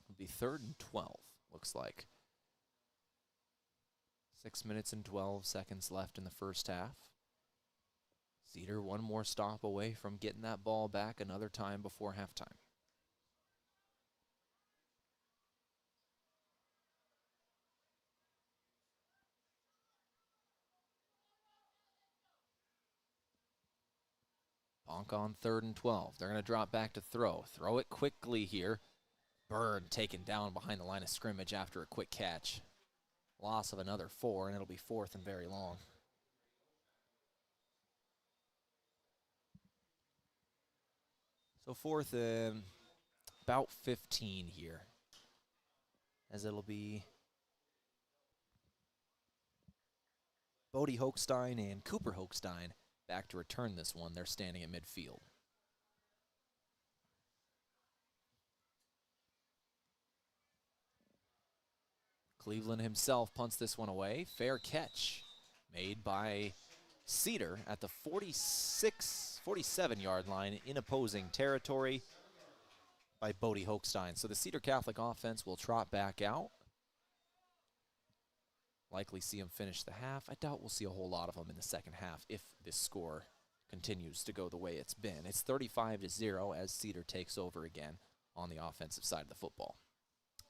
It'll be 3rd and 12, looks like. 6 minutes and 12 seconds left in the first half. Cedar one more stop away from getting that ball back another time before halftime. Ponca on 3rd and 12. They're going to drop back to throw. Throw it quickly here. Bird taken down behind the line of scrimmage after a quick catch. Loss of another 4, and it'll be 4th and very long. So 4th and about 15 here, as it'll be Bodie Hochstein and Cooper Hochstein back to return this one. They're standing at midfield. Cleveland himself punts this one away. Fair catch made by Cedar at the 47-yard line in opposing territory by Bodie Hochstein. So the Cedar Catholic offense will trot back out. Likely see them finish the half. I doubt we'll see a whole lot of them in the second half if this score continues to go the way it's been. It's 35-0 as Cedar takes over again on the offensive side of the football.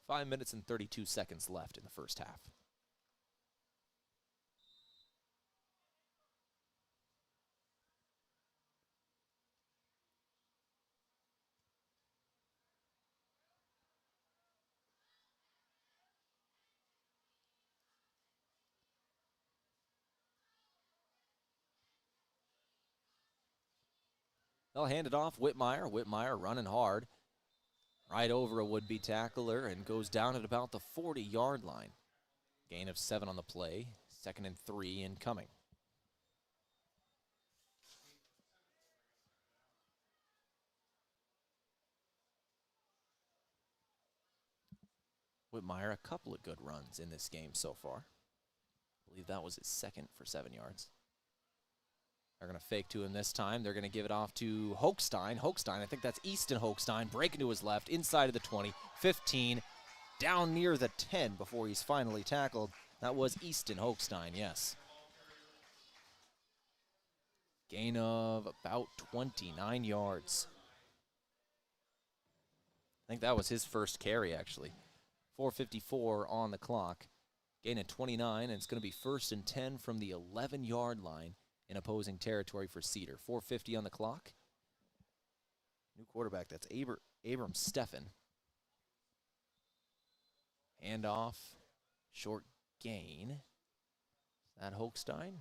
5 minutes and 32 seconds left in the first half. They'll hand it off. Whitmire. Whitmire running hard. Right over a would-be tackler and goes down at about the 40-yard line. Gain of 7 on the play. 2nd and 3 incoming. Whitmire, a couple of good runs in this game so far. I believe that was his 2nd for 7 yards. They're going to fake to him this time. They're going to give it off to Hochstein. Hochstein, I think that's Easton Hochstein, breaking to his left, inside of the 20, 15, down near the 10 before he's finally tackled. That was Easton Hochstein, yes. Gain of about 29 yards. I think that was his first carry, actually. 4:54 on the clock. Gain of 29, and it's going to be 1st and 10 from the 11-yard line in opposing territory for Cedar. 4:50 on the clock. New quarterback, that's Abram Steffen. Handoff, short gain. Is that Hochstein?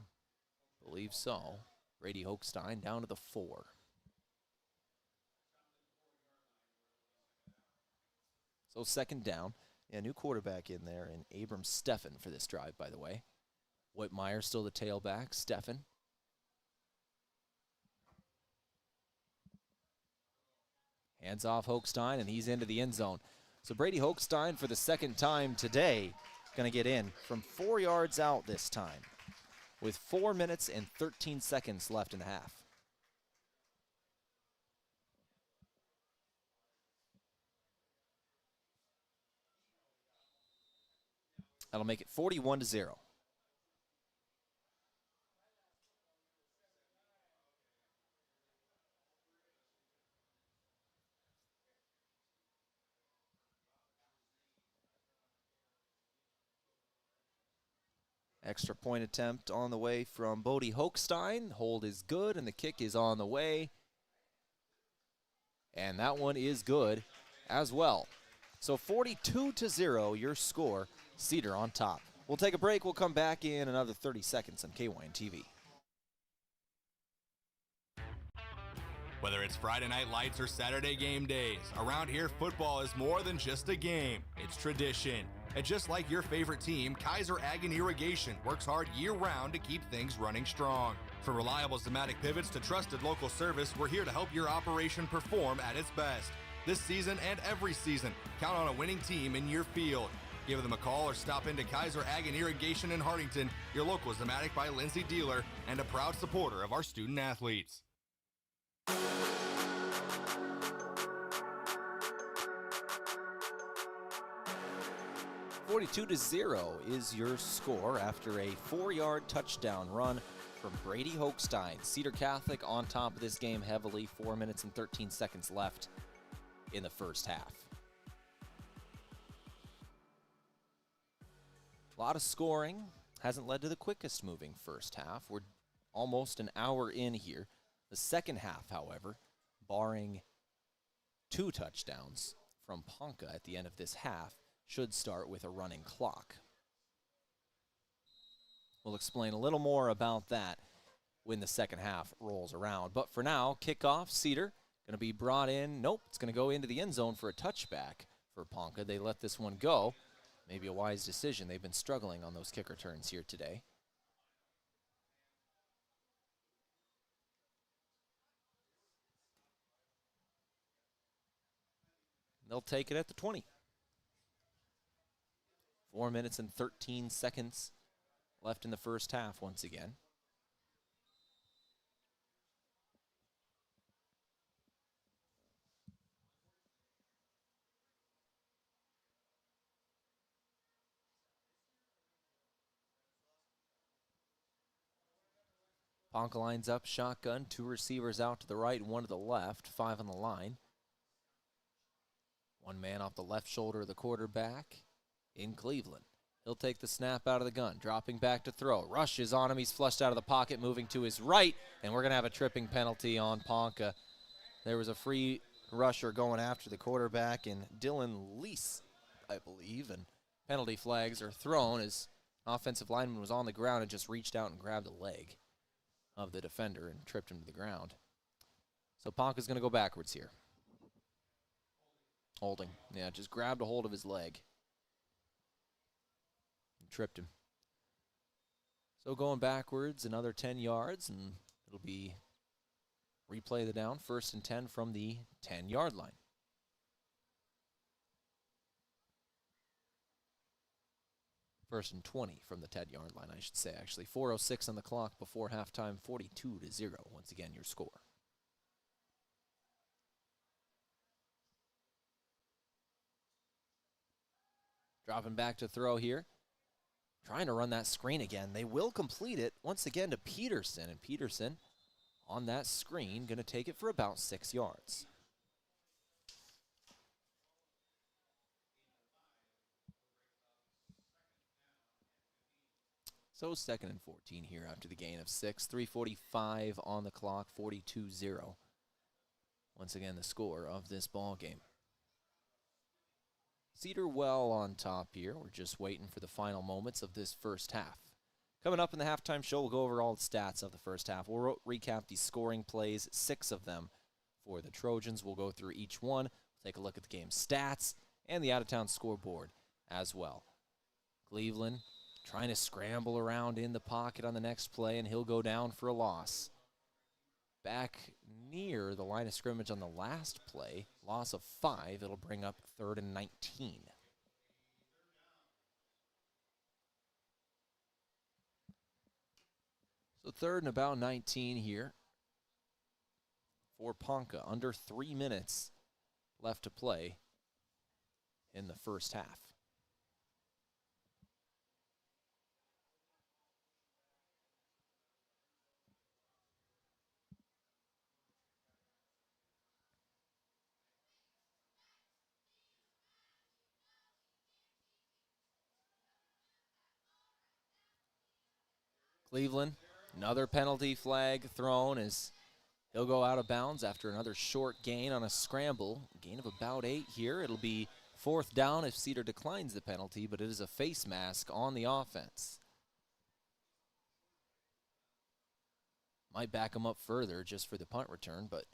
Believe so. Brady Hochstein down to the 4. So 2nd down. Yeah, new quarterback in there, and Abram Steffen for this drive, by the way. Whitmire still the tailback. Steffen. Hands off Hochstein, and he's into the end zone. So Brady Hochstein, for the 2nd time today, going to get in from 4 yards out this time with 4 minutes and 13 seconds left in the half. That'll make it 41-0. Extra point attempt on the way from Bodie Hochstein. Hold is good, and the kick is on the way. And that one is good as well. So 42-0, your score. Cedar on top. We'll take a break. We'll come back in another 30 seconds on KYN TV. Whether it's Friday night lights or Saturday game days, around here football is more than just a game. It's tradition. And just like your favorite team, Kaiser Ag and Irrigation works hard year-round to keep things running strong. From reliable Zematic pivots to trusted local service, we're here to help your operation perform at its best. This season and every season, count on a winning team in your field. Give them a call or stop into Kaiser Ag and Irrigation in Hartington, your local Zematic by Lindsay dealer, and a proud supporter of our student athletes. 42-0 is your score after a 4-yard touchdown run from Brady Hochstein. Cedar Catholic on top of this game heavily. 4 minutes and 13 seconds left in the first half. A lot of scoring hasn't led to the quickest moving first half. We're almost an hour in here. The second half, however, barring 2 touchdowns from Ponca at the end of this half, should start with a running clock. We'll explain a little more about that when the second half rolls around. But for now, kickoff, Cedar, going to be brought in. Nope, it's going to go into the end zone for a touchback for Ponca. They let this one go. Maybe a wise decision. They've been struggling on those kick returns here today. They'll take it at the 20. 4 minutes and 13 seconds left in the first half once again. Ponca lines up, shotgun, 2 receivers out to the right and 1 to the left, 5 on the line. 1 man off the left shoulder of the quarterback in Cleveland. He'll take the snap out of the gun, dropping back to throw. Rushes on him, he's flushed out of the pocket, moving to his right, and we're going to have a tripping penalty on Ponca. There was a free rusher going after the quarterback, and Dylan Lease, I believe, and penalty flags are thrown as offensive lineman was on the ground and just reached out and grabbed the leg of the defender and tripped him to the ground. So Ponca's going to go backwards here. Holding. Yeah, just grabbed a hold of his leg and tripped him. So going backwards another 10 yards, and it'll be replay the down, 1st and 10 from the 10-yard line. First and 20 from the 10-yard line, I should say, actually. 4:06 on the clock before halftime, 42-0. Once again, your score. Dropping back to throw here. Trying to run that screen again. They will complete it once again to Peterson. And Peterson on that screen going to take it for about 6 yards. So 2nd and 14 here after the gain of 6. 3:45 on the clock, 42-0. Once again, the score of this ball game. Cedar well on top here. We're just waiting for the final moments of this first half. Coming up in the halftime show, we'll go over all the stats of the first half. We'll recap the scoring plays, 6 of them for the Trojans. We'll go through each one. We'll take a look at the game stats and the out-of-town scoreboard as well. Cleveland trying to scramble around in the pocket on the next play, and he'll go down for a loss. Back near the line of scrimmage on the last play, loss of 5. It'll bring up 3rd and 19. So 3rd and about 19 here for Ponca. Under 3 minutes left to play in the first half. Cleveland, another penalty flag thrown as he'll go out of bounds after another short gain on a scramble. Gain of about 8 here. It'll be 4th down if Cedar declines the penalty, but it is a face mask on the offense. Might back him up further just for the punt return, but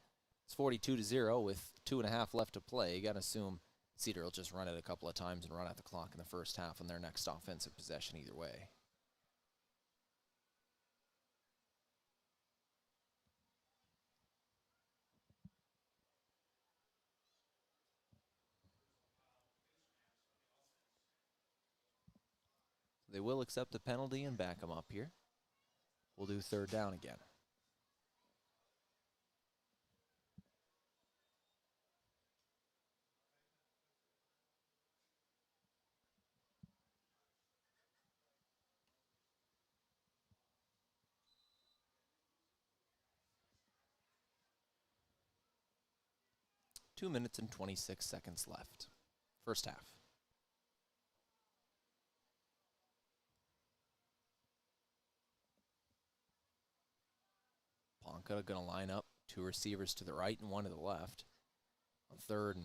it's 42-0 with 2.5 left to play. You got to assume Cedar will just run it a couple of times and run out the clock in the first half on their next offensive possession either way. They will accept the penalty and back him up here. We'll do 3rd down again. Two minutes and 26 seconds left. First half. Ponca going to line up 2 receivers to the right and 1 to the left. On 3rd and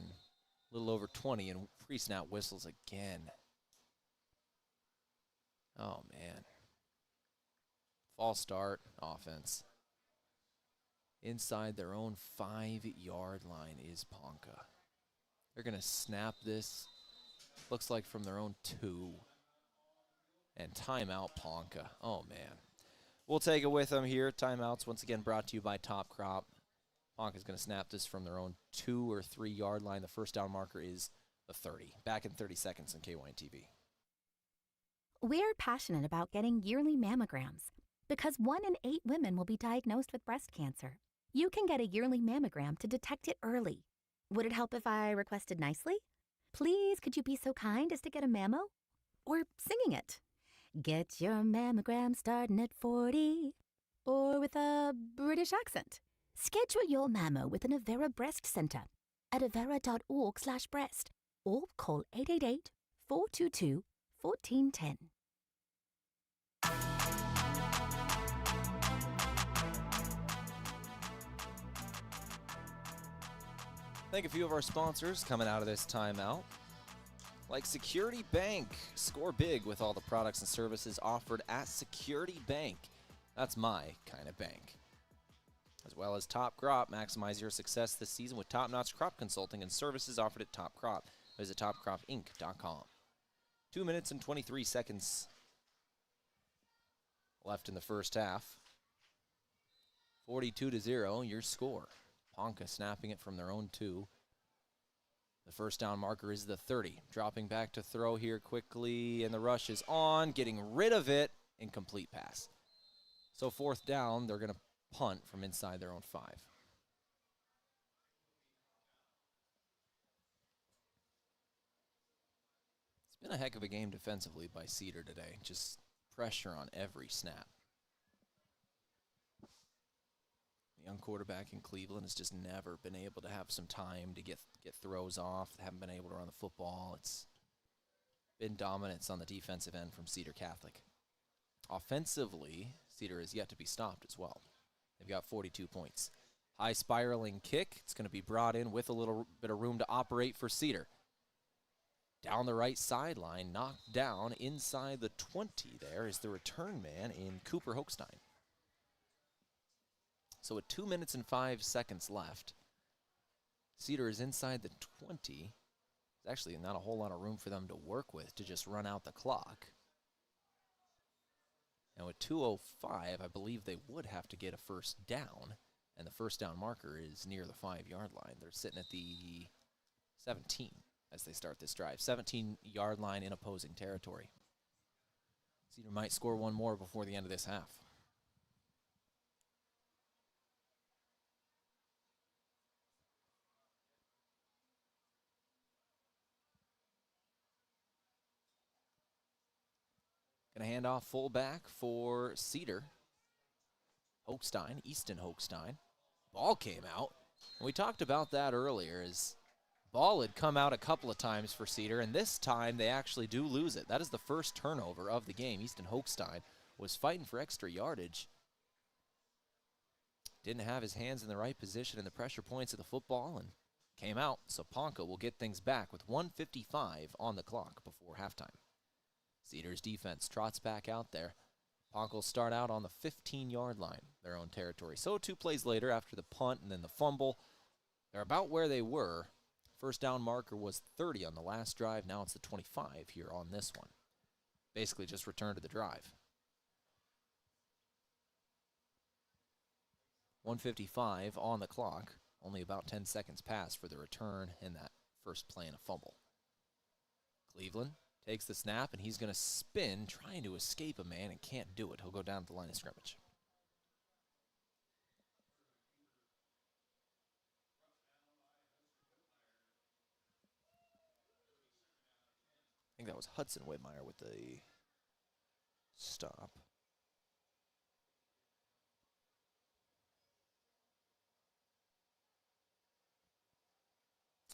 a little over 20, and pre-snap whistles again. Oh, man. False start, offense. Inside their own 5-yard line is Ponca. They're going to snap this, looks like from their own 2. And timeout Ponca. Oh, man. We'll take it with them here. Timeouts, once again, brought to you by Top Crop. Ponca's going to snap this from their own 2 or 3 yard line. The first down marker is the 30. Back in 30 seconds on KYN-TV. We're passionate about getting yearly mammograms because 1 in 8 women will be diagnosed with breast cancer. You can get a yearly mammogram to detect it early. Would it help if I requested nicely? Please, could you be so kind as to get a mammo? Or singing it. Get your mammogram starting at 40. Or with a British accent. Schedule your mammo with an Avera Breast Center at avera.org/breast or call 888-422-1410. Thank a few of our sponsors coming out of this timeout. Like Security Bank. Score big with all the products and services offered at Security Bank. That's my kind of bank. As well as Top Crop. Maximize your success this season with top-notch crop consulting and services offered at Top Crop. Visit topcropinc.com. 2 minutes and 23 seconds left in the first half. 42-0, your score. Ponca snapping it from their own 2. The first down marker is the 30. Dropping back to throw here quickly, and the rush is on. Getting rid of it. Incomplete pass. So 4th down, they're going to punt from inside their own 5. It's been a heck of a game defensively by Cedar today. Just pressure on every snap. The young quarterback in Cleveland has just never been able to have some time to get throws off. They haven't been able to run the football. It's been dominance on the defensive end from Cedar Catholic. Offensively, Cedar is yet to be stopped as well. They've got 42 points. High spiraling kick. It's going to be brought in with a little bit of room to operate for Cedar. Down the right sideline, knocked down inside the 20 there is the return man in Cooper Hochstein. So with 2 minutes and 5 seconds left, Cedar is inside the 20. There's actually not a whole lot of room for them to work with to just run out the clock. And with 2:05, I believe they would have to get a first down, and the first down marker is near the 5-yard line. They're sitting at the 17 as they start this drive. 17-yard line in opposing territory. Cedar might score one more before the end of this half. Going to hand off fullback for Cedar. Hochstein, Easton Hochstein. Ball came out. And we talked about that earlier as ball had come out a couple of times for Cedar, and this time they actually do lose it. That is the first turnover of the game. Easton Hochstein was fighting for extra yardage. Didn't have his hands in the right position in the pressure points of the football and came out. So Ponca will get things back with 1:55 on the clock before halftime. Cedar's defense trots back out there. Ponca will start out on the 15-yard line, their own territory. So 2 plays later, after the punt and then the fumble, they're about where they were. First down marker was 30 on the last drive. Now it's the 25 here on this one. Basically just return to the drive. 1:55 on the clock. Only about 10 seconds passed for the return and that first play and a fumble. Cleveland takes the snap, and he's going to spin, trying to escape a man, and can't do it. He'll go down to the line of scrimmage. I think that was Hudson Whitmire with the stop.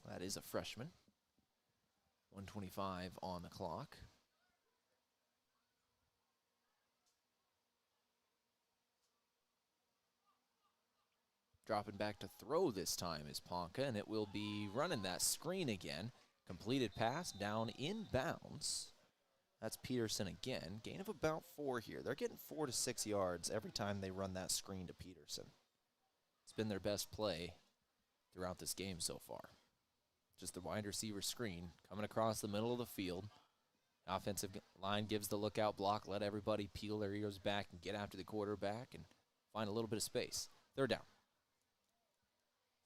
That is a freshman. 1:25 on the clock. Dropping back to throw this time is Ponca, and it will be running that screen again. Completed pass down in bounds. That's Peterson again. Gain of about 4 here. They're getting 4 to 6 yards every time they run that screen to Peterson. It's been their best play throughout this game so far. Just the wide receiver screen coming across the middle of the field. Offensive line gives the lookout block, let everybody peel their ears back and get after the quarterback and find a little bit of space. Third down.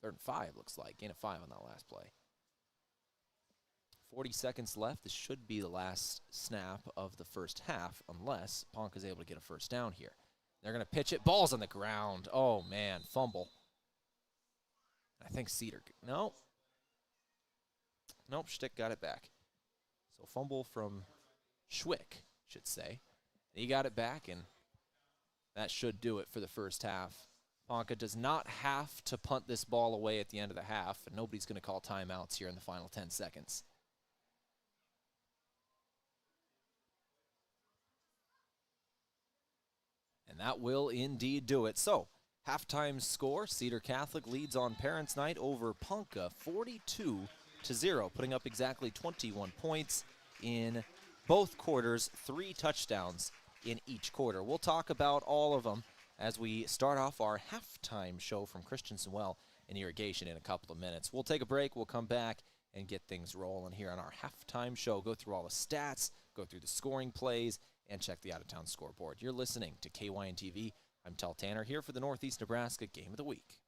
3rd and 5 looks like. Gain of 5 on that last play. 40 seconds left. This should be the last snap of the first half unless Ponca is able to get a first down here. They're going to pitch it. Ball's on the ground. Oh, man. Fumble. I think Cedar. No. Nope. Schtick got it back. So fumble from Schwick, should say. He got it back, and that should do it for the first half. Ponca does not have to punt this ball away at the end of the half, and nobody's going to call timeouts here in the final 10 seconds. And that will indeed do it. So, halftime score, Cedar Catholic leads on Parents' Night over Ponca 42-0, putting up exactly 21 points in both quarters, 3 touchdowns in each quarter. We'll talk about all of them as we start off our halftime show from Christensen Well and Irrigation in a couple of minutes. We'll take a break. We'll come back and get things rolling here on our halftime show. Go through all the stats, go through the scoring plays, and check the out-of-town scoreboard. You're listening to KYN-TV. I'm Tehl Tanner here for the Northeast Nebraska Game of the Week.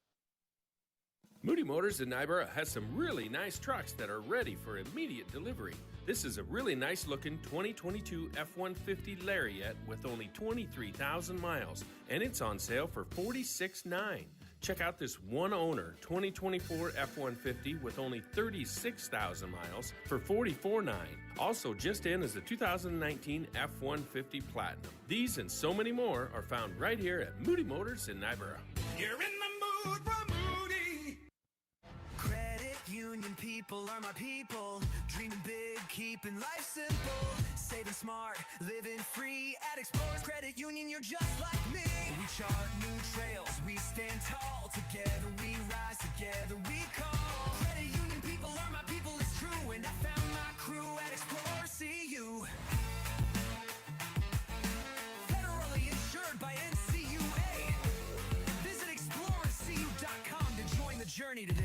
Moody Motors in Nyborough has some really nice trucks that are ready for immediate delivery. This is a really nice-looking 2022 F-150 Lariat with only 23,000 miles, and it's on sale for $46,900. Check out this one-owner 2024 F-150 with only 36,000 miles for $44,900. Also just in is the 2019 F-150 Platinum. These and so many more are found right here at Moody Motors in Nyborough. You're in the mood for Moody. Credit union people are my people. Dreaming big, keeping life simple. Saving smart, living free. At Explorers Credit Union, you're just like me. We chart new trails, we stand tall. Together we rise, together we call. Credit union people are my people, it's true. And I found my crew at Explorers CU. Federally insured by NCUA. Visit explorerscu.com to join the journey today.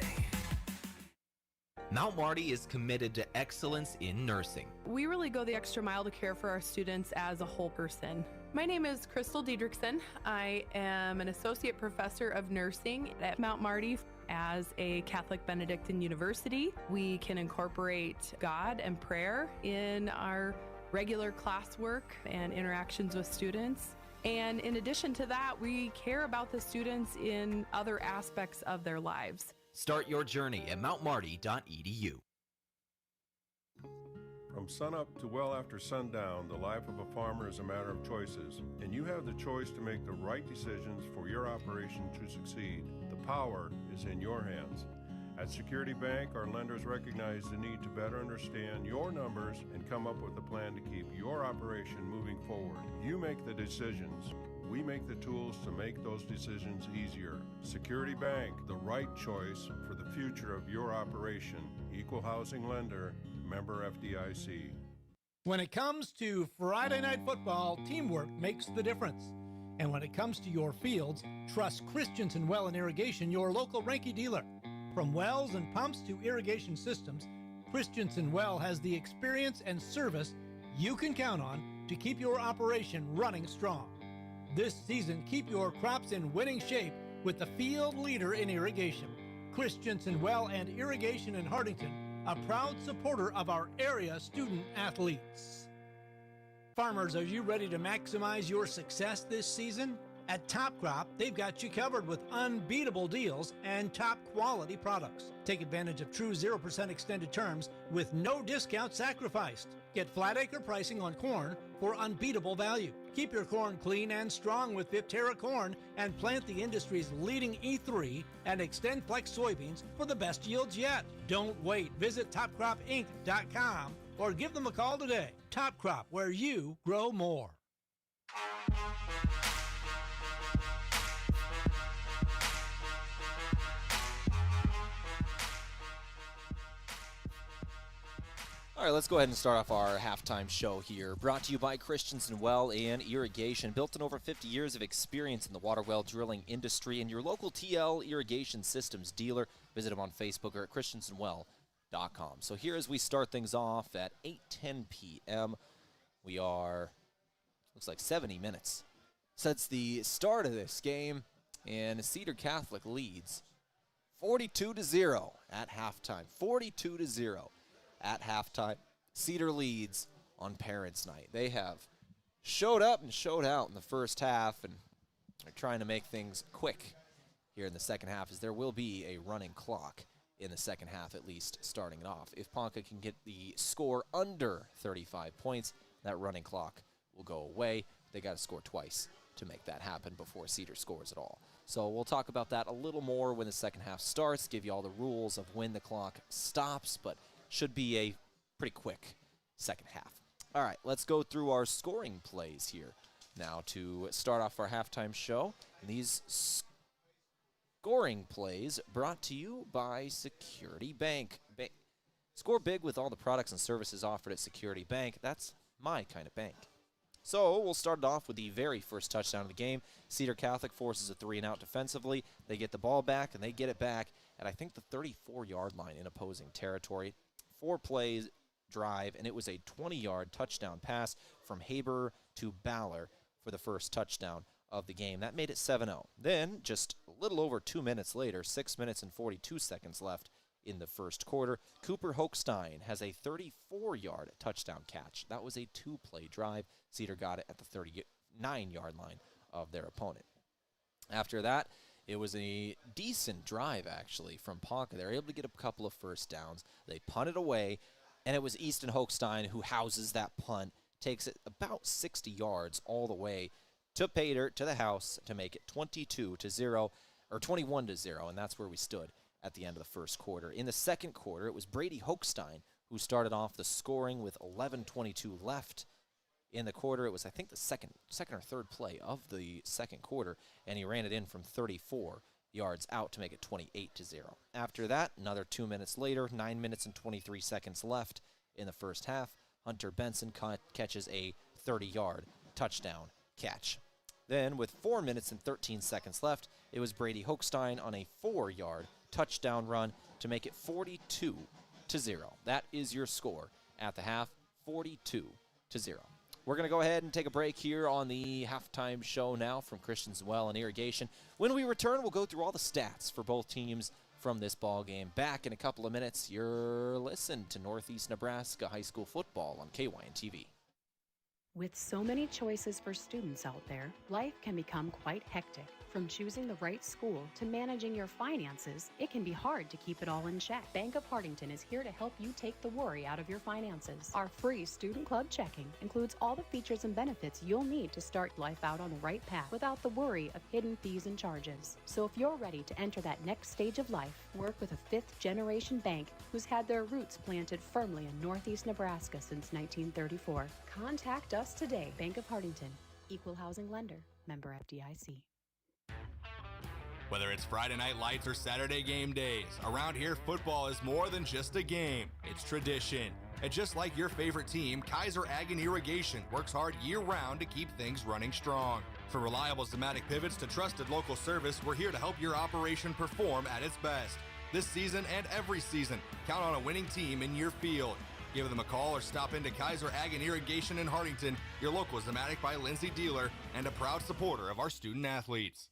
Mount Marty is committed to excellence in nursing. We really go the extra mile to care for our students as a whole person. My name is Crystal Diedrichsen. I am an associate professor of nursing at Mount Marty. As a Catholic Benedictine university, we can incorporate God and prayer in our regular classwork and interactions with students. And in addition to that, we care about the students in other aspects of their lives. Start your journey at mountmarty.edu. From sunup to well after sundown, the life of a farmer is a matter of choices, and you have the choice to make the right decisions for your operation to succeed. The power is in your hands. At Security Bank, our lenders recognize the need to better understand your numbers and come up with a plan to keep your operation moving forward. You make the decisions. We make the tools to make those decisions easier. Security Bank, the right choice for the future of your operation. Equal housing lender, member FDIC. When it comes to Friday night football, teamwork makes the difference. And when it comes to your fields, trust Christensen Well and Irrigation, your local Ranky dealer. From wells and pumps to irrigation systems, Christensen Well has the experience and service you can count on to keep your operation running strong. This season, keep your crops in winning shape with the field leader in irrigation. Christensen Well and Irrigation in Hartington, a proud supporter of our area student athletes. Farmers, are you ready to maximize your success this season? At Top Crop, they've got you covered with unbeatable deals and top quality products. Take advantage of true 0% extended terms with no discount sacrificed. Get flat acre pricing on corn for unbeatable value. Keep your corn clean and strong with Viptera corn and plant the industry's leading E3 and Extend Flex soybeans for the best yields yet. Don't wait. Visit topcropinc.com or give them a call today. Top Crop, where you grow more. All right, let's go ahead and start off our halftime show here. Brought to you by Christensen Well and Irrigation. Built on over 50 years of experience in the water well drilling industry and your local TL Irrigation Systems dealer. Visit them on Facebook or at christensenwell.com. So here as we start things off at 8:10 p.m., we are, looks like 70 minutes since the start of this game, and Cedar Catholic leads 42-0 at halftime. 42-0 at halftime. Cedar leads on Parents' Night. They have showed up and showed out in the first half, and they're trying to make things quick here in the second half, as there will be a running clock in the second half, at least starting it off. If Ponca can get the score under 35 points, that running clock will go away. They got to score twice to make that happen before Cedar scores at all. So we'll talk about that a little more when the second half starts, give you all the rules of when the clock stops, but should be a pretty quick second half. All right, let's go through our scoring plays here now to start off our halftime show. And these scoring plays brought to you by Security Bank. Score big with all the products and services offered at Security Bank. That's my kind of bank. So we'll start it off with the very first touchdown of the game. Cedar Catholic forces a 3-and-out defensively. They get the ball back, and they get it back at, I think, the 34-yard line in opposing territory. 4 plays drive, and it was a 20-yard touchdown pass from Haber to Baller for the first touchdown of the game. That made it 7-0. Then, just a little over 2 minutes later, 6 minutes and 42 seconds left in the first quarter, Cooper Hochstein has a 34-yard touchdown catch. That was a 2-play drive. Cedar got it at the 39-yard line of their opponent. After that, it was a decent drive, actually, from Ponca. They were able to get a couple of first downs. They punted away, and it was Easton Hochstein who houses that punt, takes it about 60 yards all the way to pay dirt to the house to make it 22-0, or 21-0, and that's where we stood at the end of the first quarter. In the second quarter, it was Brady Hochstein who started off the scoring with 11:22 left in the quarter. It was, I think, the second or third play of the second quarter, and he ran it in from 34 yards out to make it 28-0. After that, another 2 minutes later, 9 minutes and 23 seconds left in the first half, Hunter Benson catches a 30-yard touchdown catch. Then, with 4 minutes and 13 seconds left, it was Brady Hochstein on a 4-yard touchdown run to make it 42-0. That is your score at the half, 42-0. We're going to go ahead and take a break here on the halftime show now from Christensen Well and Irrigation. When we return, we'll go through all the stats for both teams from this ball game. Back in a couple of minutes, you're listening to Northeast Nebraska High School Football on KYN-TV. With so many choices for students out there, life can become quite hectic. From choosing the right school to managing your finances, it can be hard to keep it all in check. Bank of Hartington is here to help you take the worry out of your finances. Our free Student Club checking includes all the features and benefits you'll need to start life out on the right path without the worry of hidden fees and charges. So if you're ready to enter that next stage of life, work with a fifth-generation bank who's had their roots planted firmly in Northeast Nebraska since 1934. Contact us today. Bank of Hartington, Equal Housing Lender, member FDIC. Whether it's Friday night lights or Saturday game days, around here football is more than just a game. It's tradition. And just like your favorite team, Kaiser Ag and Irrigation works hard year-round to keep things running strong. From reliable Zematic pivots to trusted local service, we're here to help your operation perform at its best. This season and every season, count on a winning team in your field. Give them a call or stop into Kaiser Ag and Irrigation in Hartington, your local Zematic by Lindsay dealer, and a proud supporter of our student athletes.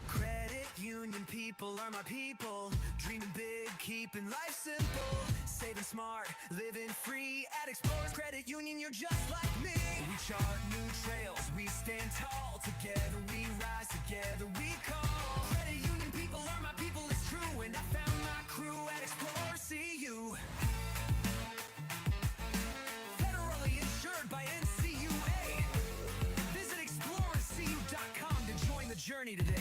Credit union people are my people. Dreaming big, keeping life simple. Saving smart, living free. At Explorers Credit Union, you're just like me. We chart new trails, we stand tall. Together we rise, together we call. Credit union people are my people, it's true. And I found my crew at Explorers CU. Federally insured by NCUA. Visit explorerscu.com to join the journey today.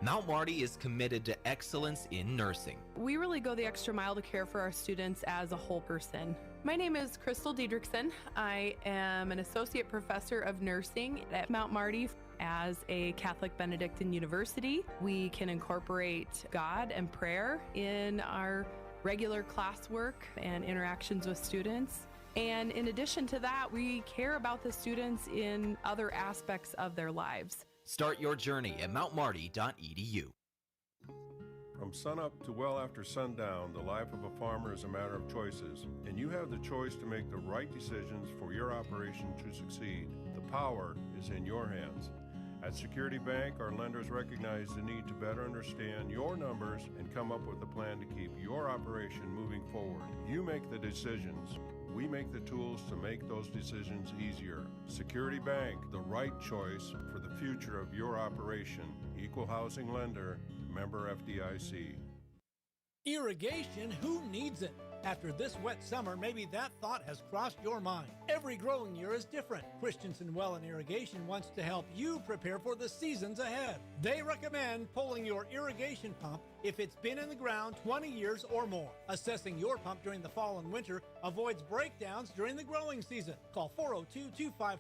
Mount Marty is committed to excellence in nursing. We really go the extra mile to care for our students as a whole person. My name is Crystal Diedrichsen. I am an associate professor of nursing at Mount Marty. As a Catholic Benedictine university, we can incorporate God and prayer in our regular classwork and interactions with students. And in addition to that, we care about the students in other aspects of their lives. Start your journey at mountmarty.edu. From sunup to well after sundown, the life of a farmer is a matter of choices, and you have the choice to make the right decisions for your operation to succeed. The power is in your hands. At Security Bank, our lenders recognize the need to better understand your numbers and come up with a plan to keep your operation moving forward. You make the decisions. We make the tools to make those decisions easier. Security Bank, the right choice for the future of your operation. Equal housing lender, member FDIC. Irrigation, who needs it? After this wet summer, maybe that thought has crossed your mind. Every growing year is different. Christensen Well and Irrigation wants to help you prepare for the seasons ahead. They recommend pulling your irrigation pump if it's been in the ground 20 years or more. Assessing your pump during the fall and winter avoids breakdowns during the growing season. Call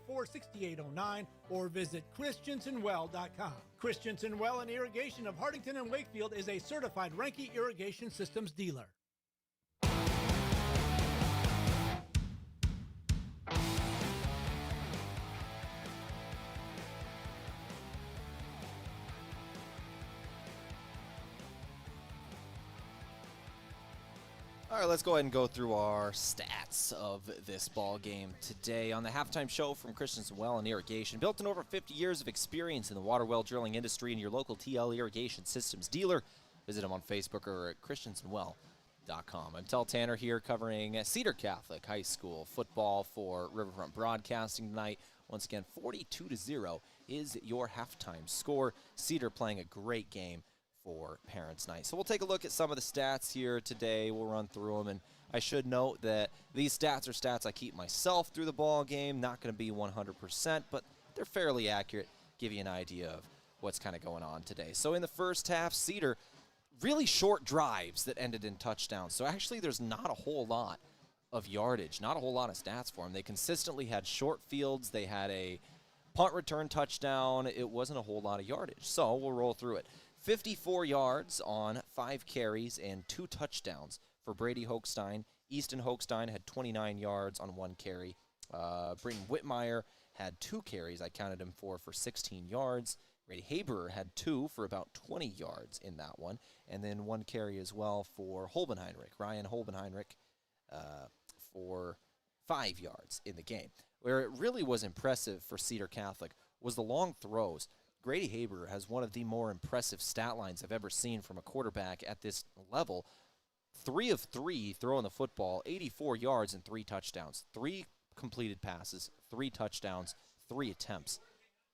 402-254-6809 or visit christensenwell.com. Christensen Well and Irrigation of Hartington and Wakefield is a certified Renke Irrigation Systems dealer. All right, let's go ahead and go through our stats of this ball game today on the halftime show from Christensen Well and Irrigation. Built in over 50 years of experience in the water well drilling industry and your local TL Irrigation Systems dealer. Visit them on Facebook or at christensenwell.com. I'm Tehl Tanner here covering Cedar Catholic High School football for Riverfront Broadcasting tonight. Once again, 42-0 is your halftime score. Cedar playing a great game for Parents' Night. So we'll take a look at some of the stats here today. We'll run through them, and I should note that these stats are stats I keep myself through the ball game. Not going to be 100%, but they're fairly accurate, give you an idea of what's kind of going on today. So in the first half, Cedar, really short drives that ended in touchdowns. So actually there's not a whole lot of yardage, not a whole lot of stats for them. They consistently had short fields. They had a punt return touchdown. It wasn't a whole lot of yardage. So we'll roll through it. 54 yards on 5 carries and 2 touchdowns for Brady Hochstein. Easton Hochstein had 29 yards on 1 carry. Britton Whitmire had 2 carries. I counted him for 16 yards. Brady Haberer had 2 for about 20 yards in that one. And then 1 carry as well for Holbenheinrich, Ryan Holbenheinrich, for 5 yards in the game. Where it really was impressive for Cedar Catholic was the long throws. Grady Haber has one of the more impressive stat lines I've ever seen from a quarterback at this level. 3 of 3 throwing the football, 84 yards and 3 touchdowns. 3 completed passes, 3 touchdowns, 3 attempts.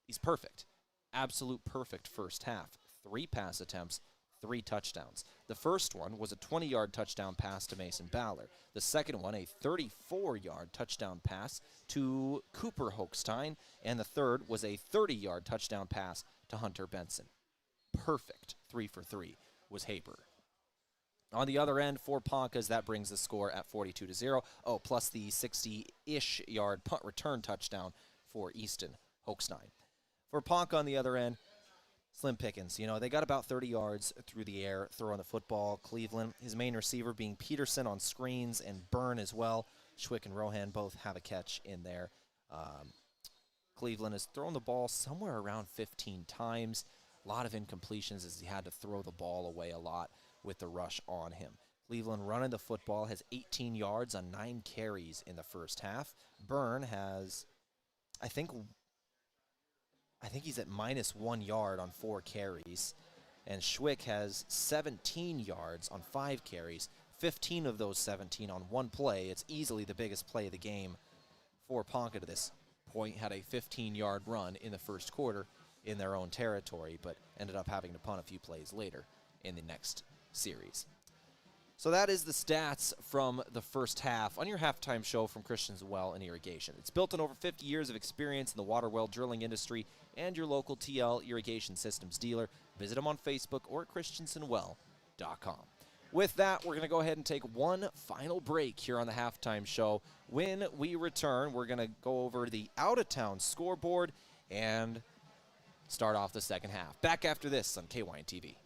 He's perfect. Absolute perfect first half. 3 pass attempts, 3 touchdowns. The first one was a 20-yard touchdown pass to Mason Ballard. The second one, a 34-yard touchdown pass to Cooper Hochstein. And the third was a 30-yard touchdown pass to Hunter Benson. Perfect 3 for 3 was Haber. On the other end, for Poncas, that brings the score at 42-0. Oh, plus the 60-ish yard punt return touchdown for Easton Hochstein. For Ponca on the other end, slim pickings. You know, they got about 30 yards through the air throwing the football. Cleveland, his main receiver being Peterson on screens, and Byrne as well. Schwick and Rohan both have a catch in there. Cleveland has thrown the ball somewhere around 15 times. A lot of incompletions as he had to throw the ball away a lot with the rush on him. Cleveland running the football has 18 yards on 9 carries in the first half. Byrne has, I think he's at -1 yard on 4 carries. And Schwick has 17 yards on 5 carries, 15 of those 17 on 1 play. It's easily the biggest play of the game for Ponca to this point. Had a 15-yard run in the first quarter in their own territory, but ended up having to punt a few plays later in the next series. So that is the stats from the first half on your halftime show from Christensen Well and Irrigation. It's built on over 50 years of experience in the water well drilling industry and your local TL Irrigation Systems dealer. Visit them on Facebook or at christensenwell.com. With that, we're going to go ahead and take one final break here on the halftime show. When we return, we're going to go over the out-of-town scoreboard and start off the second half. Back after this on KYN TV.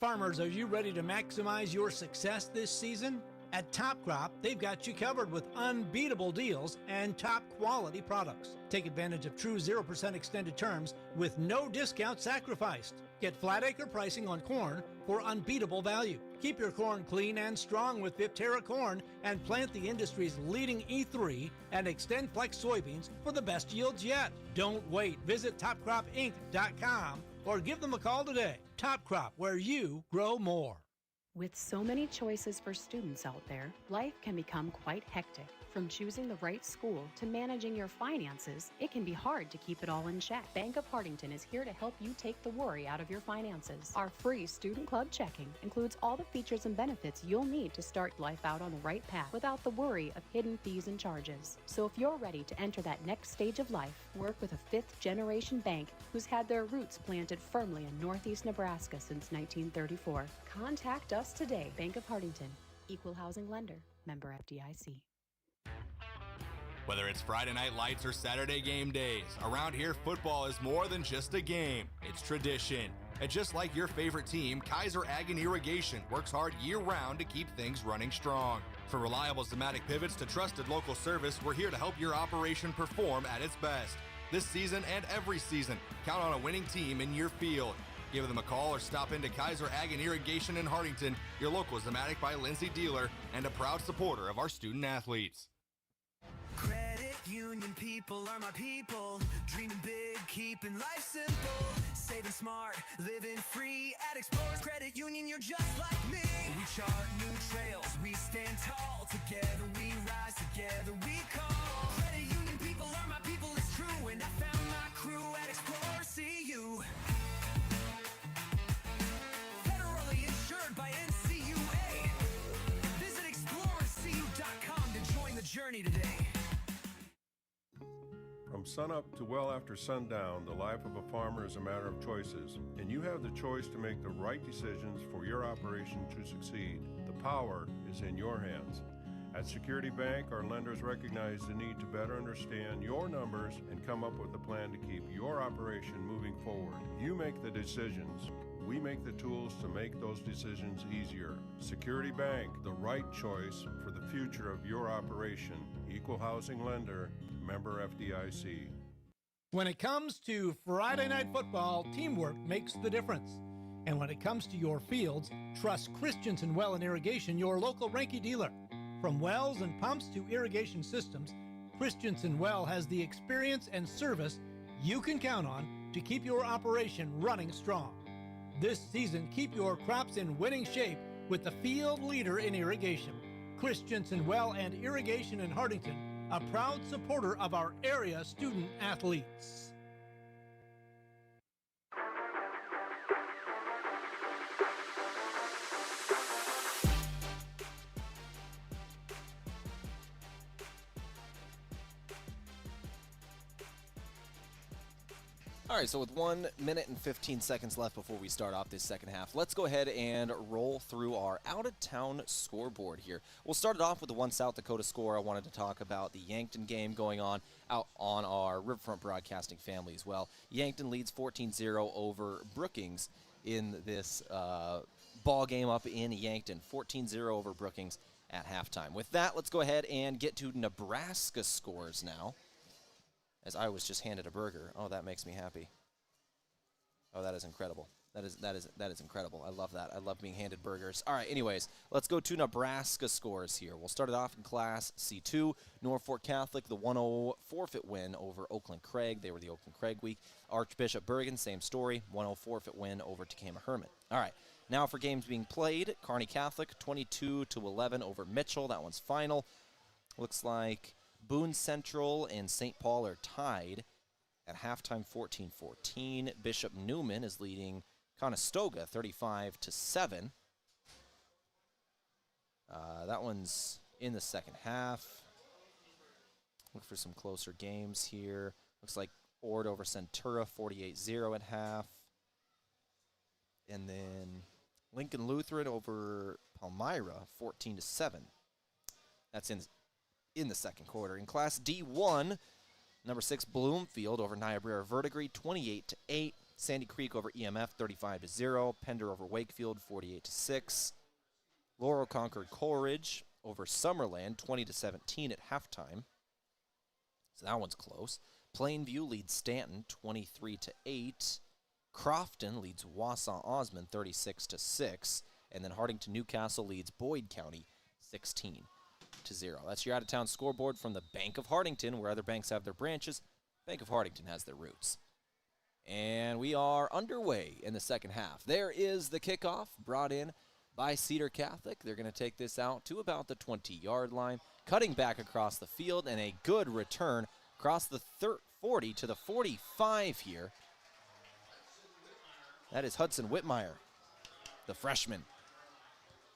Farmers, are you ready to maximize your success this season? At Top Crop, they've got you covered with unbeatable deals and top quality products. Take advantage of true 0% extended terms with no discount sacrificed. Get flat acre pricing on corn for unbeatable value. Keep your corn clean and strong with Viptera corn and plant the industry's leading E3 and Extend Flex soybeans for the best yields yet. Don't wait. Visit topcropinc.com or give them a call today. Top Crop, where you grow more. With so many choices for students out there, life can become quite hectic. From choosing the right school to managing your finances, it can be hard to keep it all in check. Bank of Hartington is here to help you take the worry out of your finances. Our free Student Club checking includes all the features and benefits you'll need to start life out on the right path without the worry of hidden fees and charges. So if you're ready to enter that next stage of life, work with a fifth-generation bank who's had their roots planted firmly in Northeast Nebraska since 1934. Contact us today. Bank of Hartington, Equal Housing Lender, member FDIC. Whether it's Friday night lights or Saturday game days, around here football is more than just a game. It's tradition. And just like your favorite team, Kaiser Ag and Irrigation works hard year-round to keep things running strong. From reliable Zematic pivots to trusted local service, we're here to help your operation perform at its best. This season and every season, count on a winning team in your field. Give them a call or stop into Kaiser Ag and Irrigation in Hartington, your local Zematic by Lindsay dealer and a proud supporter of our student athletes. Credit union people are my people. Dreaming big, keeping life simple. Saving smart, living free. At Explorers Credit Union, you're just like me. We chart new trails, we stand tall. Together we rise, together we call. Credit union people are my people, it's true. And I found my crew at Explorers CU. Federally insured by NCUA. Visit explorerscu.com to join the journey today. From sunup to well after sundown, the life of a farmer is a matter of choices, and you have the choice to make the right decisions for your operation to succeed. The power is in your hands. At Security Bank, our lenders recognize the need to better understand your numbers and come up with a plan to keep your operation moving forward. You make the decisions. We make the tools to make those decisions easier. Security Bank, the right choice for the future of your operation. Equal housing lender, member FDIC. When it comes to Friday night football, teamwork makes the difference. And when it comes to your fields, trust Christensen Well and Irrigation, your local Ranky dealer. From wells and pumps to irrigation systems, Christensen Well has the experience and service you can count on to keep your operation running strong. This season, keep your crops in winning shape with the field leader in irrigation. Christensen Well and Irrigation in Hartington, a proud supporter of our area student athletes. All right, so with 1 minute and 15 seconds left before we start off this second half, let's go ahead and roll through our out-of-town scoreboard here. We'll start it off with the one South Dakota score. I wanted to talk about the Yankton game going on out on our Riverfront Broadcasting family as well. Yankton leads 14-0 over Brookings in this ball game up in Yankton. 14-0 over Brookings at halftime. With that, let's go ahead and get to Nebraska scores now. As I was just handed a burger. Oh, that makes me happy. Oh, that is incredible. That is incredible. I love that. I love being handed burgers. All right, anyways, let's go to Nebraska scores here. We'll start it off in Class C2. Norfolk Catholic, the 1-0 forfeit win over Oakland Craig. They were the Oakland Craig week. Archbishop Bergen, same story. 1-0 forfeit win over Tacoma Herman. All right, now for games being played. Kearney Catholic, 22-11 over Mitchell. That one's final. Looks like Boone Central and St. Paul are tied at halftime 14-14. Bishop Newman is leading Conestoga 35-7. That one's in the second half. Look for some closer games here. Looks like Ord over Centura 48-0 at half. And then Lincoln Lutheran over Palmyra 14-7. That's in the second quarter. In Class D1, number 6 Bloomfield over Niobrara Verdigris 28-8. Sandy Creek over EMF 35-0. Pender over Wakefield 48-6. Laurel conquered Coleridge over Summerland 20-17 at halftime. So that one's close. Plainview leads Stanton 23-8. Crofton leads Wausau Osmond 36-6. And then Hartington Newcastle leads Boyd County 16-0. That's your out-of-town scoreboard from the Bank of Hartington, where other banks have their branches. Bank of Hartington has their roots. And we are underway in the second half. There is the kickoff brought in by Cedar Catholic. They're going to take this out to about the 20-yard line, cutting back across the field, and a good return across the 40 to the 45 here. That is Hudson Whitmire, the freshman.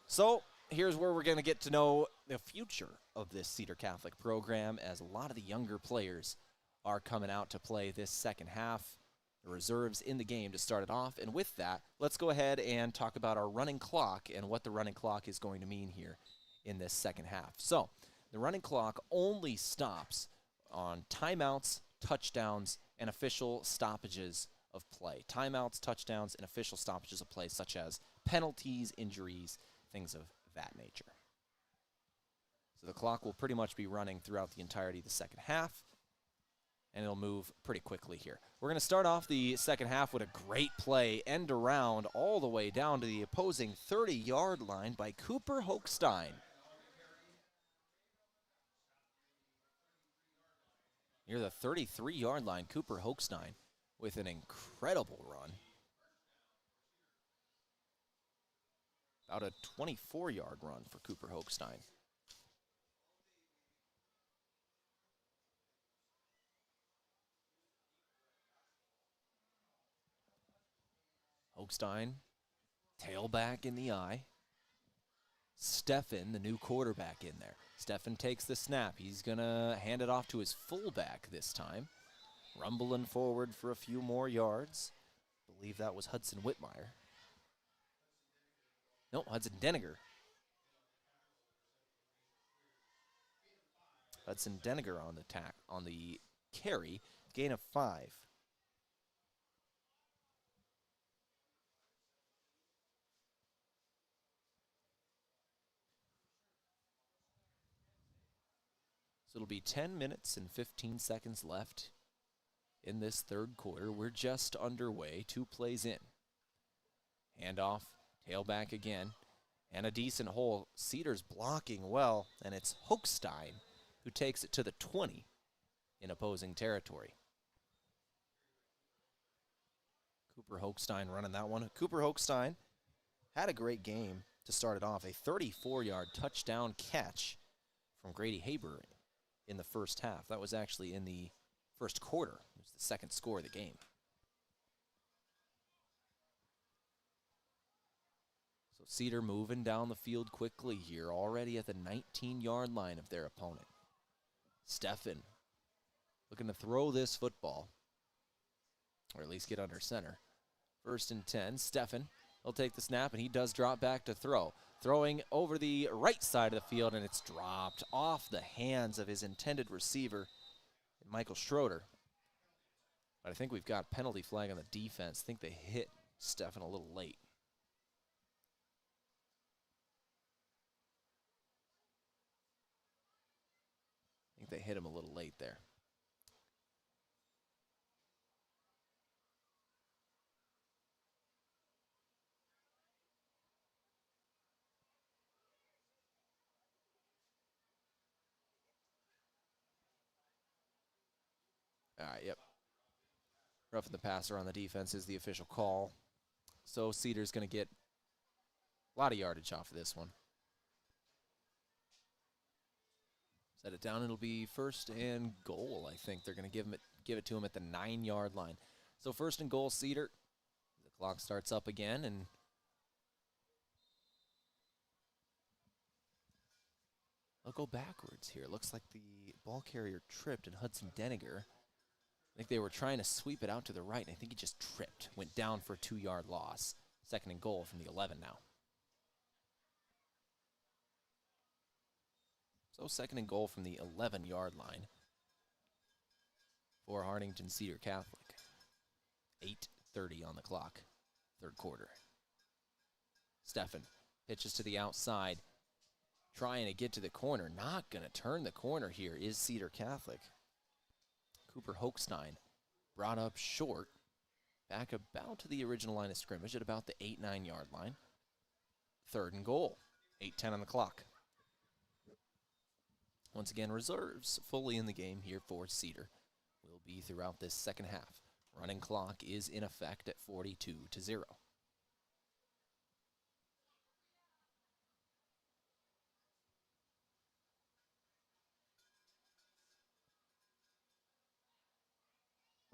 So here's where we're going to get to know the future of this Cedar Catholic program, as a lot of the younger players are coming out to play this second half. The reserves in the game to start it off. And with that, let's go ahead and talk about our running clock and what the running clock is going to mean here in this second half. So the running clock only stops on timeouts, touchdowns, and official stoppages of play. Timeouts, touchdowns, and official stoppages of play, such as penalties, injuries, things of that nature. So the clock will pretty much be running throughout the entirety of the second half, and it'll move pretty quickly here. We're going to start off the second half with a great play, end around all the way down to the opposing 30-yard line by Cooper Hochstein. Near the 33-yard line, Cooper Hochstein with an incredible run. About a 24-yard run for Cooper Hochstein. Hochstein, tailback in the eye. Steffen, the new quarterback, in there. Steffen takes the snap. He's going to hand it off to his fullback this time. Rumbling forward for a few more yards. I believe that was Hudson Whitmire. No, Hudson Deniger. Hudson Deniger on the carry. Gain of 5. So it'll be 10 minutes and 15 seconds left in this third quarter. We're just underway, 2 plays in. Handoff, tailback again, and a decent hole. Cedar's blocking well, and it's Hochstein who takes it to the 20 in opposing territory. Cooper Hochstein running that one. Cooper Hochstein had a great game to start it off. A 34-yard touchdown catch from Grady Haber in the first half. That was actually in the first quarter. It was the second score of the game. So Cedar moving down the field quickly here, already at the 19-yard line of their opponent. Steffen looking to throw this football, or at least get under center. 1st and 10, Steffen will take the snap, and he does drop back to throw. Throwing over the right side of the field, and it's dropped off the hands of his intended receiver, Michael Schroeder. But I think we've got penalty flag on the defense. I think they hit Steffen a little late. I think they hit him a little late there. All right, yep. Roughing the passer on the defense is the official call. So Cedar's going to get a lot of yardage off of this one. Set it down. It'll be 1st and goal, I think. They're going to give it to him at the 9-yard line. So 1st and goal, Cedar. The clock starts up again, and they'll go backwards here. Looks like the ball carrier tripped, and Hudson Deniger, I think they were trying to sweep it out to the right, and I think he just tripped. Went down for a 2-yard loss. 2nd and goal from the 11 now. So 2nd and goal from the 11-yard line for Hartington Cedar Catholic. 8:30 on the clock, third quarter. Steffen pitches to the outside, trying to get to the corner. Not going to turn the corner here is Cedar Catholic. Cooper Hochstein brought up short, back about to the original line of scrimmage at about the 8-9 yard line. Third and goal, 8:10 on the clock. Once again, reserves fully in the game here for Cedar. Will be throughout this second half. Running clock is in effect at 42-0.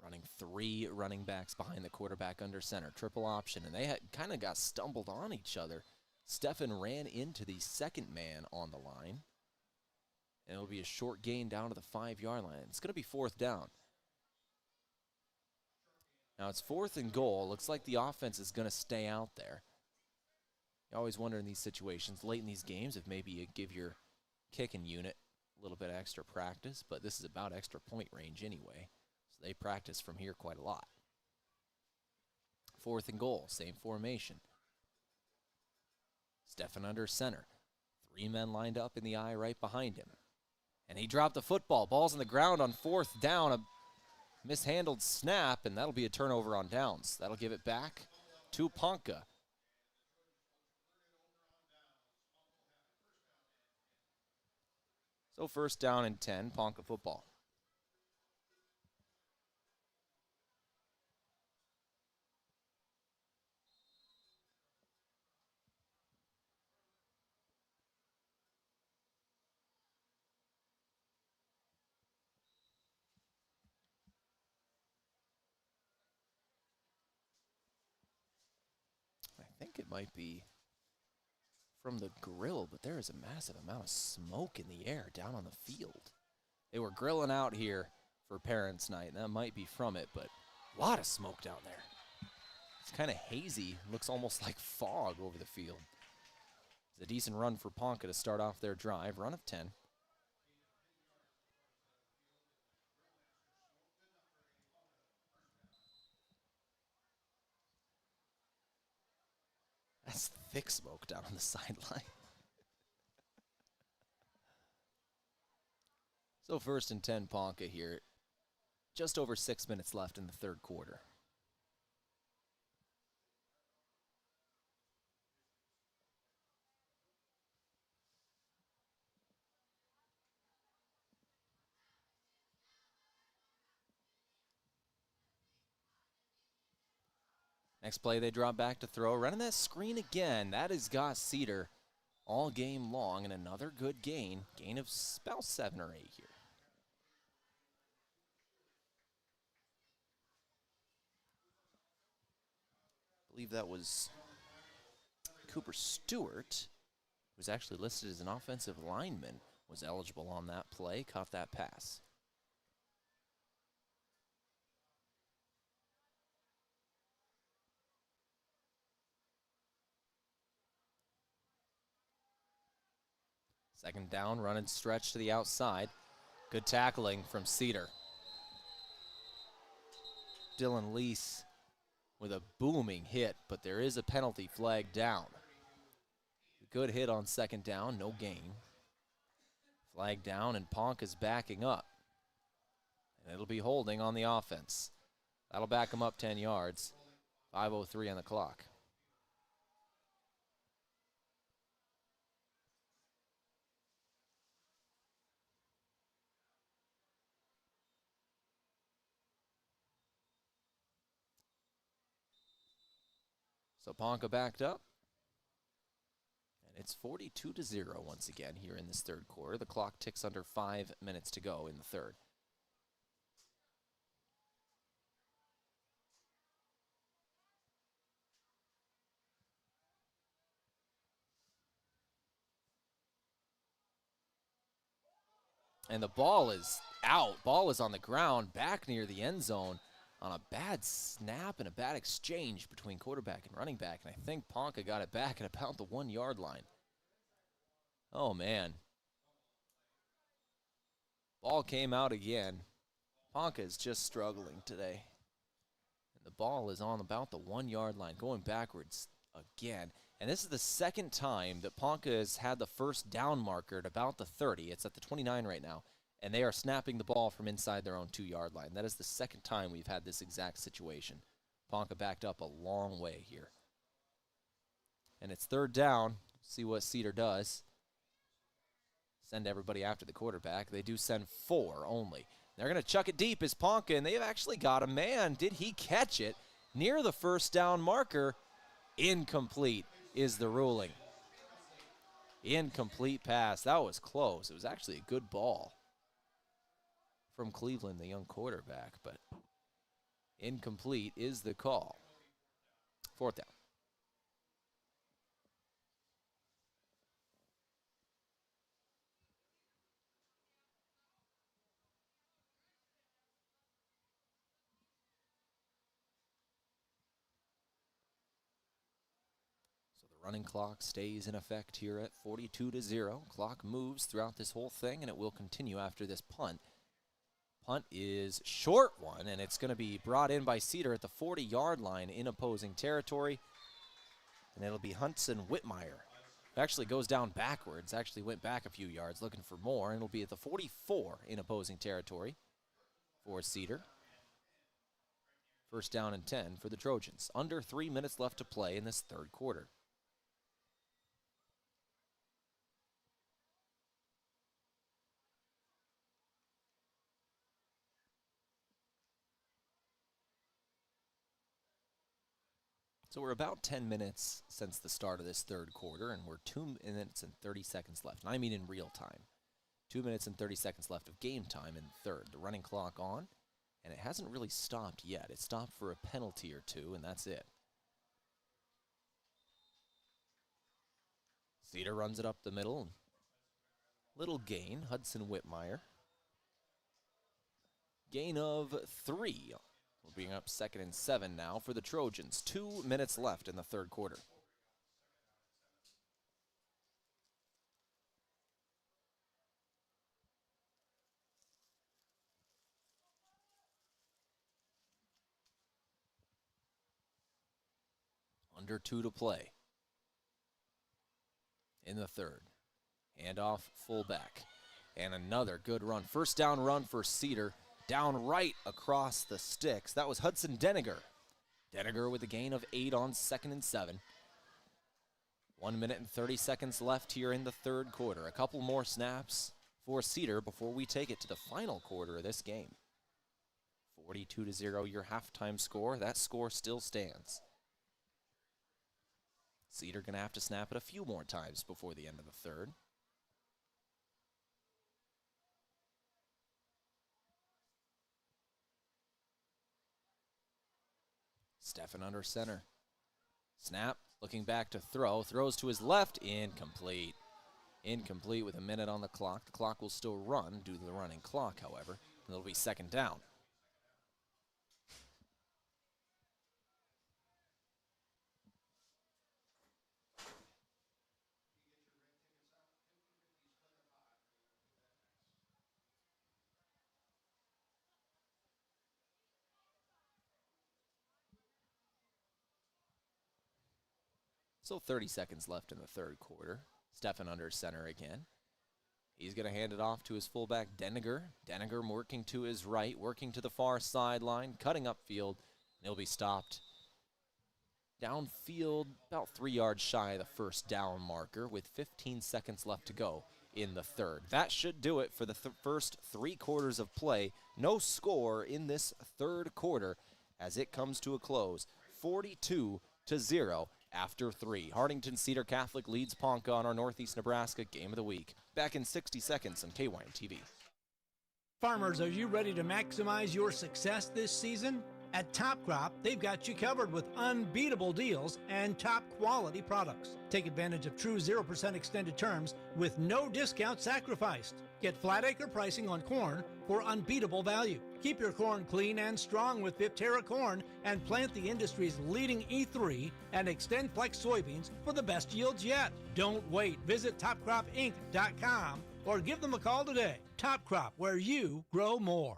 Running three running backs behind the quarterback under center. Triple option, and they had kind of got stumbled on each other. Steffen ran into the second man on the line. And it'll be a short gain down to the 5-yard line. It's going to be fourth down. Now it's fourth and goal. Looks like the offense is going to stay out there. You always wonder in these situations, late in these games, if maybe you give your kicking unit a little bit of extra practice, but this is about extra point range anyway. So they practice from here quite a lot. Fourth and goal, same formation. Steffen under center. 3 men lined up in the eye right behind him. And he dropped the football. Ball's on the ground on fourth down. A mishandled snap, and that'll be a turnover on downs. That'll give it back to Ponca. So first down and 10, Ponca football. I think it might be from the grill, but there is a massive amount of smoke in the air down on the field. They were grilling out here for Parents' Night, and that might be from it, but a lot of smoke down there. It's kind of hazy. Looks almost like fog over the field. It's a decent run for Ponca to start off their drive. Run of 10. That's thick smoke down on the sideline. So first and 10, Ponca here. Just over 6 minutes left in the third quarter. Next play, they drop back to throw. Running that screen again. That has got Cedar all game long, and another good gain. Gain of about 7 or 8 here. I believe that was Cooper Stewart, who's actually listed as an offensive lineman, was eligible on that play, caught that pass. Second down, run and stretch to the outside. Good tackling from Cedar. Dylan Lease with a booming hit, but there is a penalty flag down. Good hit on second down, no gain. Flag down, and Ponca's backing up. And it'll be holding on the offense. That'll back him up 10 yards. 5:03 on the clock. So Ponca backed up. And it's 42-0 once again here in this third quarter. The clock ticks under 5 minutes to go in the third. And the ball is out. Ball is on the ground, back near the end zone on a bad snap and a bad exchange between quarterback and running back. And I think Ponca got it back at about the 1 yard line. Oh, man. Ball came out again. Ponca is just struggling today. The ball is on about the 1-yard line, going backwards again. And this is the second time that Ponca has had the first down marker at about the 30. It's at the 29 right now. And they are snapping the ball from inside their own 2-yard line. That is the second time we've had this exact situation. Ponca backed up a long way here. And it's third down. See what Cedar does. Send everybody after the quarterback. They do send 4 only. They're going to chuck it deep as Ponca, and they've actually got a man. Did he catch it near the first down marker? Incomplete is the ruling. Incomplete pass. That was close. It was actually a good ball from Cleveland, the young quarterback, but incomplete is the call. Fourth down. Running clock stays in effect here at 42-0. Clock moves throughout this whole thing, and it will continue after this punt. Punt is short one, and it's going to be brought in by Cedar at the 40-yard line in opposing territory. And it'll be Hudson Whitmire. It actually goes down backwards, actually went back a few yards looking for more, and it'll be at the 44 in opposing territory for Cedar. First down and 10 for the Trojans. Under 3 minutes left to play in this third quarter. So we're about 10 minutes since the start of this third quarter, and we're 2 minutes and 30 seconds left. And I mean in real time. 2 minutes and 30 seconds left of game time in third. The running clock on, and it hasn't really stopped yet. It stopped for a penalty or two, and that's it. Cedar runs it up the middle. Little gain, Hudson Whitmire. Gain of 3. We're being up 2nd and 7 now for the Trojans. 2 minutes left in the third quarter. Under 2 to play in the third. Handoff fullback. And another good run. First down run for Cedar. Down right across the sticks. That was Hudson Deniger. Deniger with a gain of 8 on 2nd and 7. 1 minute and 30 seconds left here in the third quarter. A couple more snaps for Cedar before we take it to the final quarter of this game. 42-0 your halftime score. That score still stands. Cedar going to have to snap it a few more times before the end of the third. Stefan under center. Snap, looking back to throw. Throws to his left, incomplete. Incomplete with a minute on the clock. The clock will still run due to the running clock, however. It'll be second down. So 30 seconds left in the third quarter. Stefan under center again. He's going to hand it off to his fullback, Deniger. Deniger working to his right, working to the far sideline, cutting upfield. He'll be stopped downfield, about 3 yards shy of the first down marker with 15 seconds left to go in the third. That should do it for the first 3 quarters of play. No score in this third quarter as it comes to a close. 42-0. After 3. Hartington Cedar Catholic leads Ponca on our Northeast Nebraska Game of the Week. Back in 60 seconds on KYN TV. Farmers, are you ready to maximize your success this season? At Top Crop, they've got you covered with unbeatable deals and top quality products. Take advantage of true 0% extended terms with no discount sacrificed. Get flat acre pricing on corn for unbeatable value. Keep your corn clean and strong with Viptera corn and plant the industry's leading E3 and Extend Flex soybeans for the best yields yet. Don't wait. Visit topcropinc.com or give them a call today. Top Crop, where you grow more.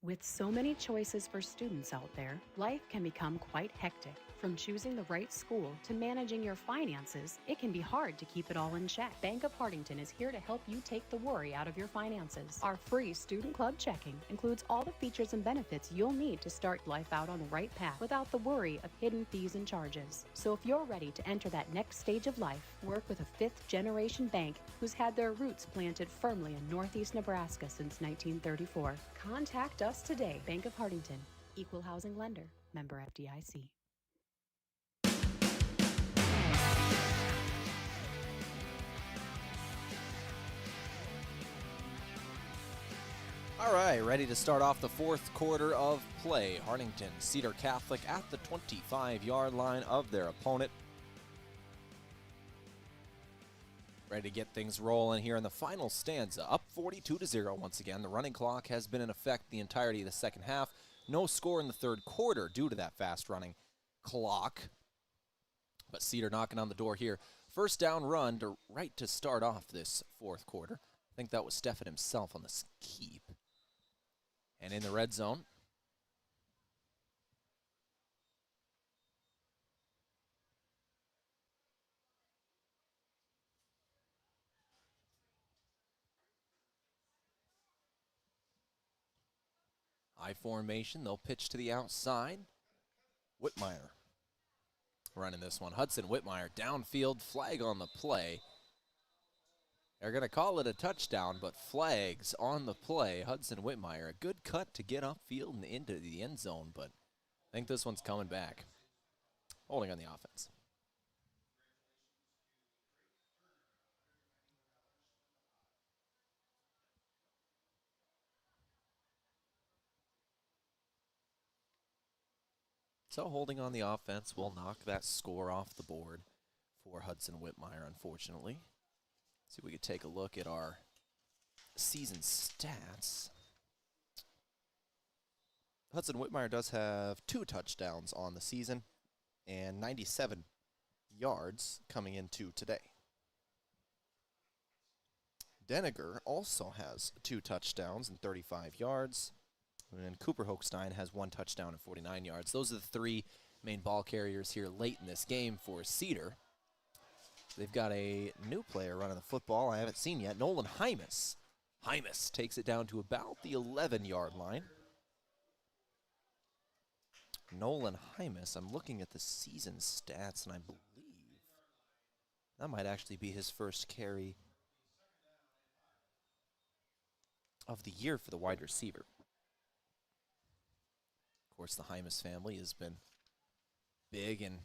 With so many choices for students out there, life can become quite hectic. From choosing the right school to managing your finances, it can be hard to keep it all in check. Bank of Hartington is here to help you take the worry out of your finances. Our free Student Club checking includes all the features and benefits you'll need to start life out on the right path without the worry of hidden fees and charges. So if you're ready to enter that next stage of life, work with a fifth-generation bank who's had their roots planted firmly in Northeast Nebraska since 1934. Contact us today. Bank of Hartington, Equal Housing Lender, member FDIC. All right, ready to start off the fourth quarter of play. Hartington, Cedar Catholic at the 25-yard line of their opponent. Ready to get things rolling here in the final stanza. Up 42-0 once again. The running clock has been in effect the entirety of the second half. No score in the third quarter due to that fast running clock. But Cedar knocking on the door here. First down run to start off this fourth quarter. I think that was Stefan himself on the keep. And in the red zone. I formation, they'll pitch to the outside. Whitmire running this one. Hudson Whitmire downfield, flag on the play. They're going to call it a touchdown, but flags on the play. Hudson Whitmire, a good cut to get upfield and into the end zone, but I think this one's coming back. Holding on the offense. So holding on the offense will knock that score off the board for Hudson Whitmire, unfortunately. See if we could take a look at our season stats. Hudson Whitmire does have 2 touchdowns on the season and 97 yards coming into today. Deniger also has 2 touchdowns and 35 yards. And Cooper Hochstein has 1 touchdown and 49 yards. Those are the 3 main ball carriers here late in this game for Cedar. They've got a new player running the football I haven't seen yet, Nolan Hymas. Hymas takes it down to about the 11-yard line. Nolan Hymas, I'm looking at the season stats, and I believe that might actually be his first carry of the year for the wide receiver. Of course, the Hymas family has been big in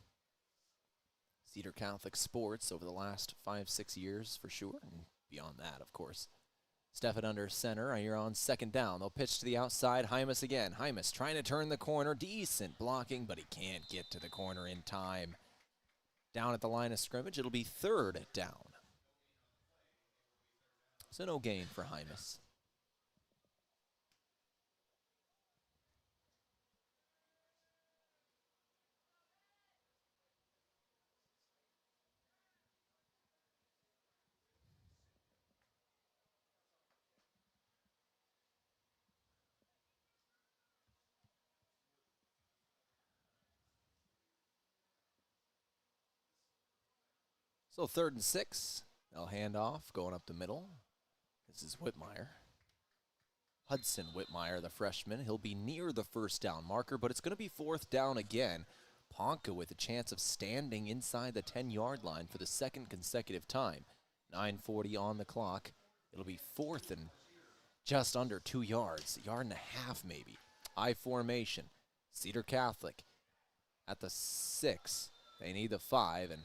Cedar Catholic sports over the last 5-6 years for sure, and beyond that, of course. Stefan under center, you're on second down. They'll pitch to the outside, Hymas again. Hymas trying to turn the corner, decent blocking, but he can't get to the corner in time. Down at the line of scrimmage, it'll be third down. So no gain for Hymas. So 3rd and 6. They'll hand off, going up the middle. This is Whitmire. Hudson Whitmire, the freshman. He'll be near the first down marker, but it's going to be 4th down again. Ponca with a chance of standing inside the 10-yard line for the 2nd consecutive time. 9:40 on the clock. It'll be 4th and just under 2 yards, 1.5 yards maybe. I formation. Cedar Catholic at the 6. They need the 5, and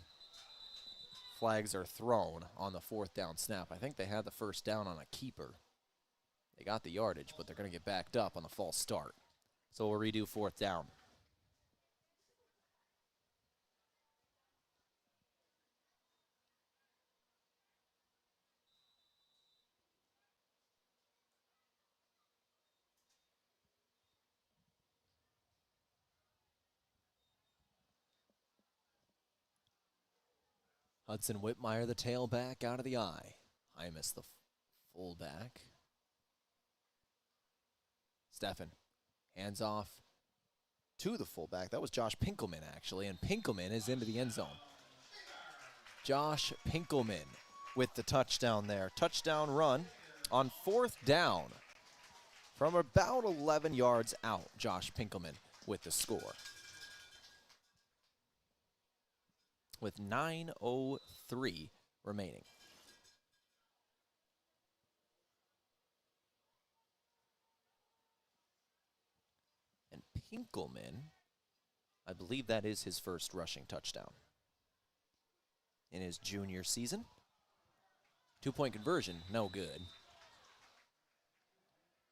flags are thrown on the 4th down snap. I think they had the first down on a keeper. They got the yardage, but they're going to get backed up on the false start. So we'll redo 4th down. Hudson Whitmire, the tailback, out of the eye. Hymas, the fullback. Stefan Hands off to the fullback. That was Josh Pinkelman, actually, and Pinkelman is into the end zone. Josh Pinkelman with the touchdown there. Touchdown run on 4th down from about 11 yards out. Josh Pinkelman with the score. With 9:03 remaining. And Pinkelman, I believe that is his first rushing touchdown in his junior season. 2-point conversion, no good.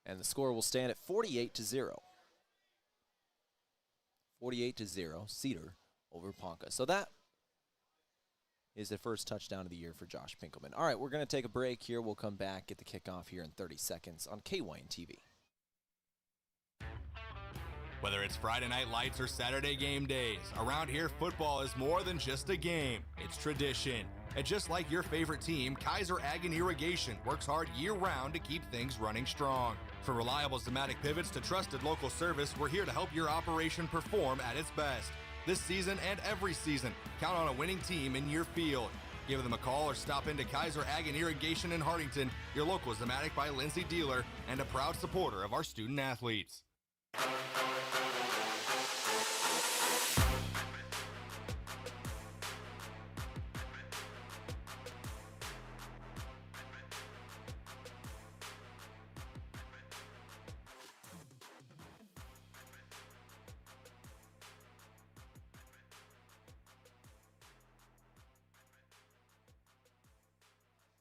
And the score will stand at 48-0. 48-0, Cedar over Ponca. So that is the first touchdown of the year for Josh Pinkelman. All right, we're going to take a break here. We'll come back, get the kickoff here in 30 seconds on KYN TV. Whether it's Friday night lights or Saturday game days, around here football is more than just a game. It's tradition. And just like your favorite team, Kaiser Ag and Irrigation works hard year-round to keep things running strong. From reliable Zematic pivots to trusted local service, we're here to help your operation perform at its best. This season and every season, count on a winning team in your field. Give them a call or stop into Kaiser Ag and Irrigation in Hartington, your local Zematic by Lindsay dealer, and a proud supporter of our student athletes.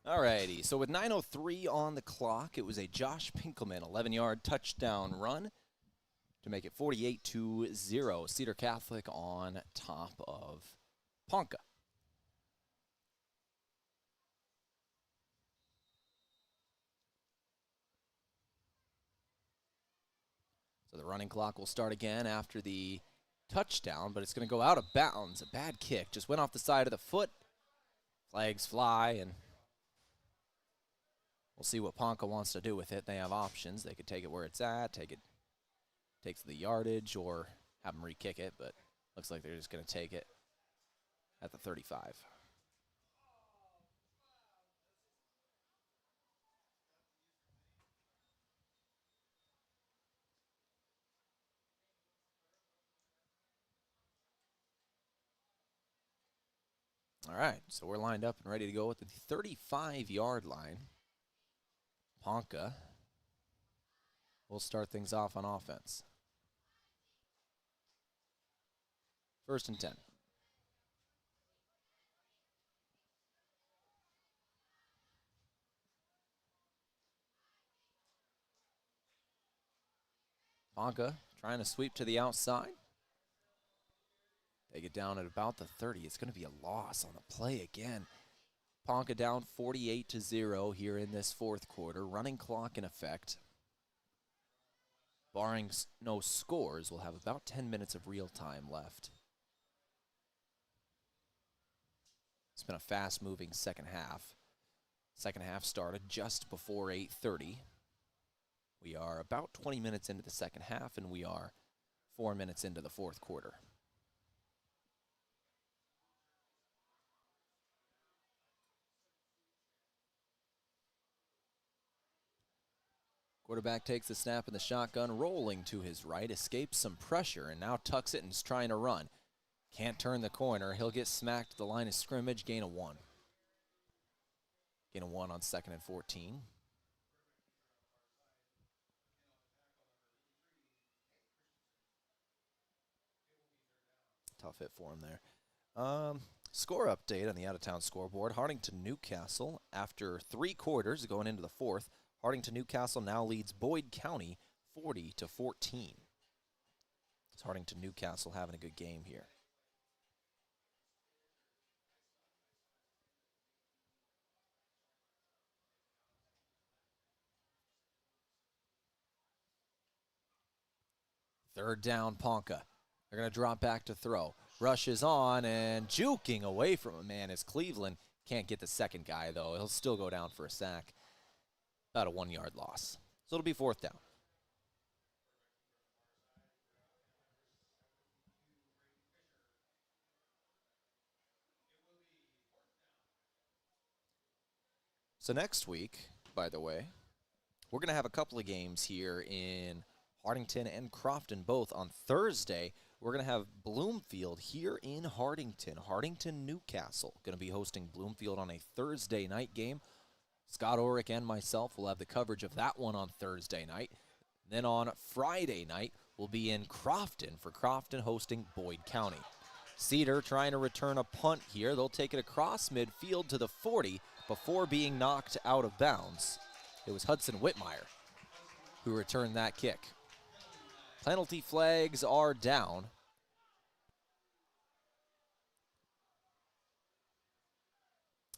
Alrighty, so with 9:03 on the clock, it was a Josh Pinkelman 11-yard touchdown run to make it 48-0. Cedar Catholic on top of Ponca. So the running clock will start again after the touchdown, but it's going to go out of bounds. A bad kick. Just went off the side of the foot. Flags fly, and we'll see what Ponca wants to do with it. They have options. They could take it where it's at, take the yardage, or have them re-kick it, but looks like they're just going to take it at the 35. All right, so we're lined up and ready to go at the 35-yard line. Ponca will start things off on offense. 1st and 10. Ponca trying to sweep to the outside. They get down at about the 30. It's going to be a loss on the play again. Ponca down 48-0 here in this 4th quarter. Running clock in effect. Barring no scores, we'll have about 10 minutes of real time left. It's been a fast-moving second half. Second half started just before 8:30. We are about 20 minutes into the second half, and we are 4 minutes into the 4th quarter. Quarterback takes the snap in the shotgun, rolling to his right, escapes some pressure, and now tucks it and is trying to run. Can't turn the corner. He'll get smacked at the line of scrimmage, gain of 1. Gain of 1 on 2nd and 14. Tough hit for him there. Score update on the out-of-town scoreboard. Hartington Newcastle, after 3 quarters going into the 4th, Hartington Newcastle now leads Boyd County 40-14. It's Hartington Newcastle having a good game here. Third down, Ponca. They're going to drop back to throw. Rushes on and juking away from a man as Cleveland can't get the second guy, though. He'll still go down for a sack. About a 1-yard loss. So it'll be 4th down. So next week, by the way, we're going to have a couple of games here in Hartington and Crofton, both on Thursday. We're going to have Bloomfield here in Hartington. Hartington Newcastle going to be hosting Bloomfield on a Thursday night game. Scott Orick and myself will have the coverage of that one on Thursday night. Then on Friday night, we'll be in Crofton for Crofton hosting Boyd County. Cedar trying to return a punt here. They'll take it across midfield to the 40 before being knocked out of bounds. It was Hudson Whitmire who returned that kick. Penalty flags are down.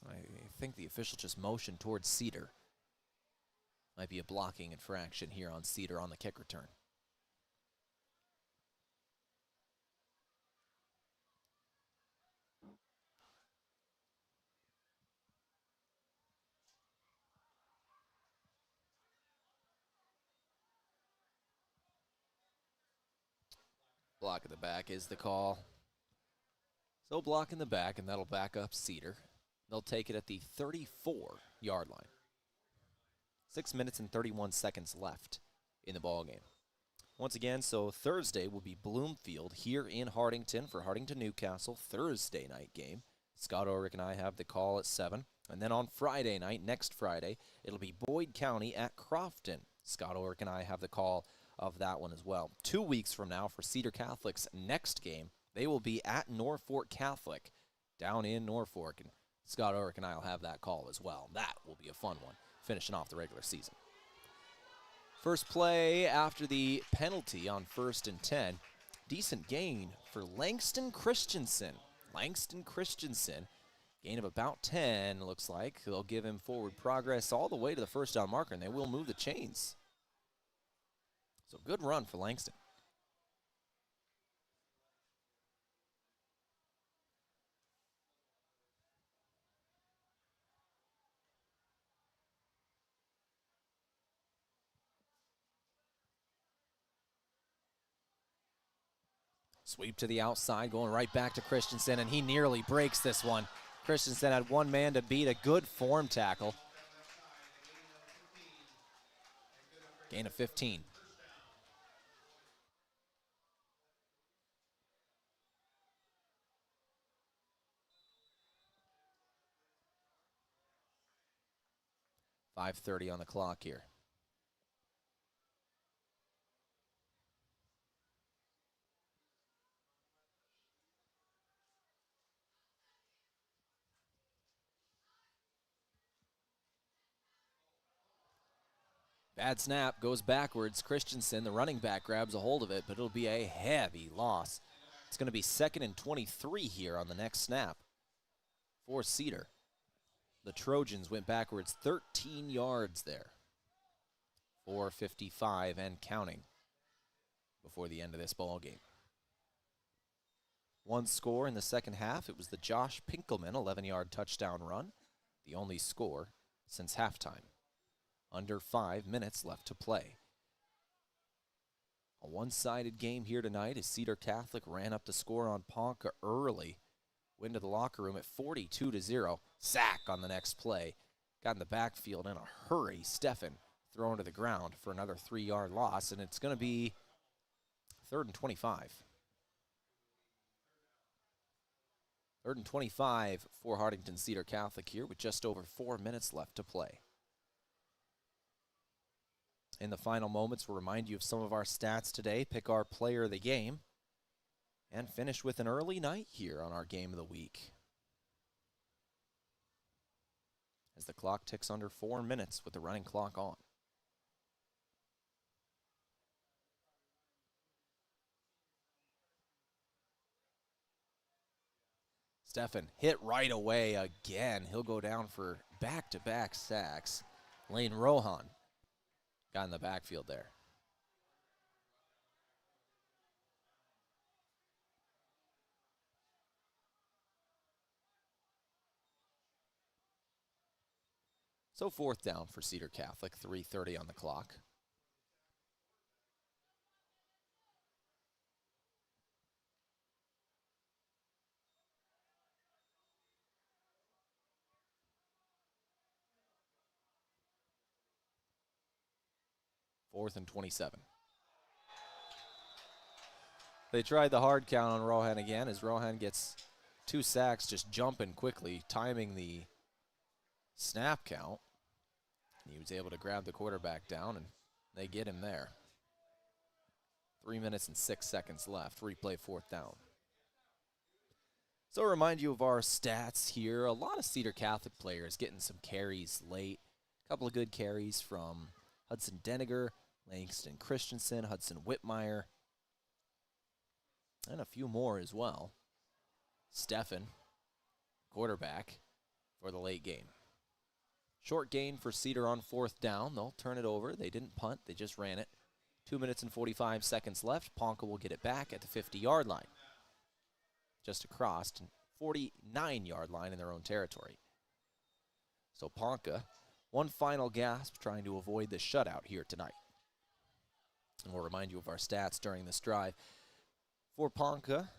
I think the official just motioned towards Cedar. Might be a blocking infraction here on Cedar on the kick return. Block in the back is the call. So block in the back, and that'll back up Cedar. They'll take it at the 34-yard line. 6 minutes and 31 seconds left in the ballgame. Once again, so Thursday will be Bloomfield here in Hartington for Hartington Newcastle, Thursday night game. Scott Orick and I have the call at 7. And then on Friday night, next Friday, it'll be Boyd County at Crofton. Scott Orick and I have the call of that one as well. 2 weeks from now for Cedar Catholic's next game, they will be at Norfolk Catholic down in Norfolk. And Scott Orick and I will have that call as well. That will be a fun one, finishing off the regular season. First play after the penalty on 1st and 10. Decent gain for Langston Christensen. Langston Christensen, gain of about 10, looks like. They'll give him forward progress all the way to the first down marker, and they will move the chains. So good run for Langston. Sweep to the outside, going right back to Christensen, and he nearly breaks this one. Christensen had one man to beat, a good form tackle. Gain of 15. .5:30 on the clock here. Bad snap, goes backwards. Christensen, the running back, grabs a hold of it, but it'll be a heavy loss. It's going to be 2nd and 23 here on the next snap for Cedar. The Trojans went backwards 13 yards there. 4:55 and counting before the end of this ball game. One score in the second half. It was the Josh Pinkelman 11-yard touchdown run, the only score since halftime. Under 5 minutes left to play. A one-sided game here tonight as Cedar Catholic ran up the score on Ponca early. Went to the locker room at 42-0. Sack on the next play. Got in the backfield in a hurry. Steffen thrown to the ground for another 3-yard loss, and it's going to be 3rd and 25. 3rd and 25 for Hartington Cedar Catholic here with just over 4 minutes left to play. In the final moments, we'll remind you of some of our stats today, pick our player of the game, and finish with an early night here on our game of the week. As the clock ticks under 4 minutes with the running clock on. Steffen hit right away again. He'll go down for back-to-back sacks. Lane Rohan got in the backfield there. So 4th down for Cedar Catholic, 3:30 on the clock. 4th and 27. They tried the hard count on Rohan again as Rohan gets 2 sacks, just jumping quickly, timing the snap count. He was able to grab the quarterback down, and they get him there. 3 minutes and 6 seconds left. Replay 4th down. So remind you of our stats here. A lot of Cedar Catholic players getting some carries late. A couple of good carries from Hudson Deniger, Langston Christensen, Hudson Whitmire, and a few more as well. Stefan, quarterback for the late game. Short gain for Cedar on 4th down. They'll turn it over. They didn't punt. They just ran it. 2 minutes and 45 seconds left. Ponca will get it back at the 50-yard line. Just across, 49-yard line in their own territory. So Ponca, one final gasp trying to avoid the shutout here tonight. And we'll remind you of our stats during this drive. For Ponca,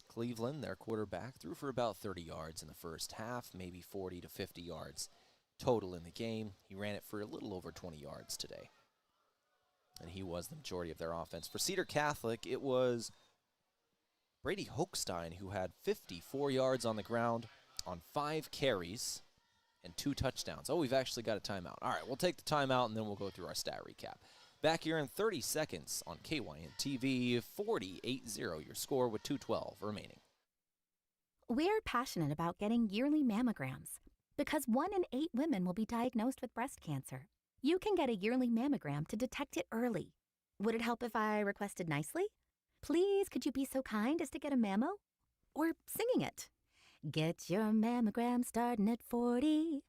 Cleveland, their quarterback, threw for about 30 yards in the first half, maybe 40 to 50 yards total in the game. He ran it for a little over 20 yards today. And he was the majority of their offense. For Cedar Catholic, it was Brady Hochstein who had 54 yards on the ground on 5 carries and 2 touchdowns. Oh, we've actually got a timeout. All right, we'll take the timeout and then we'll go through our stat recap. Back here in 30 seconds on KYN TV, 48-0 your score with 2:12 remaining. We're passionate about getting yearly mammograms because 1 in 8 women will be diagnosed with breast cancer. You can get a yearly mammogram to detect it early. Would it help if I requested nicely? Please, could you be so kind as to get a mammo? Or singing it. Get your mammogram starting at 40.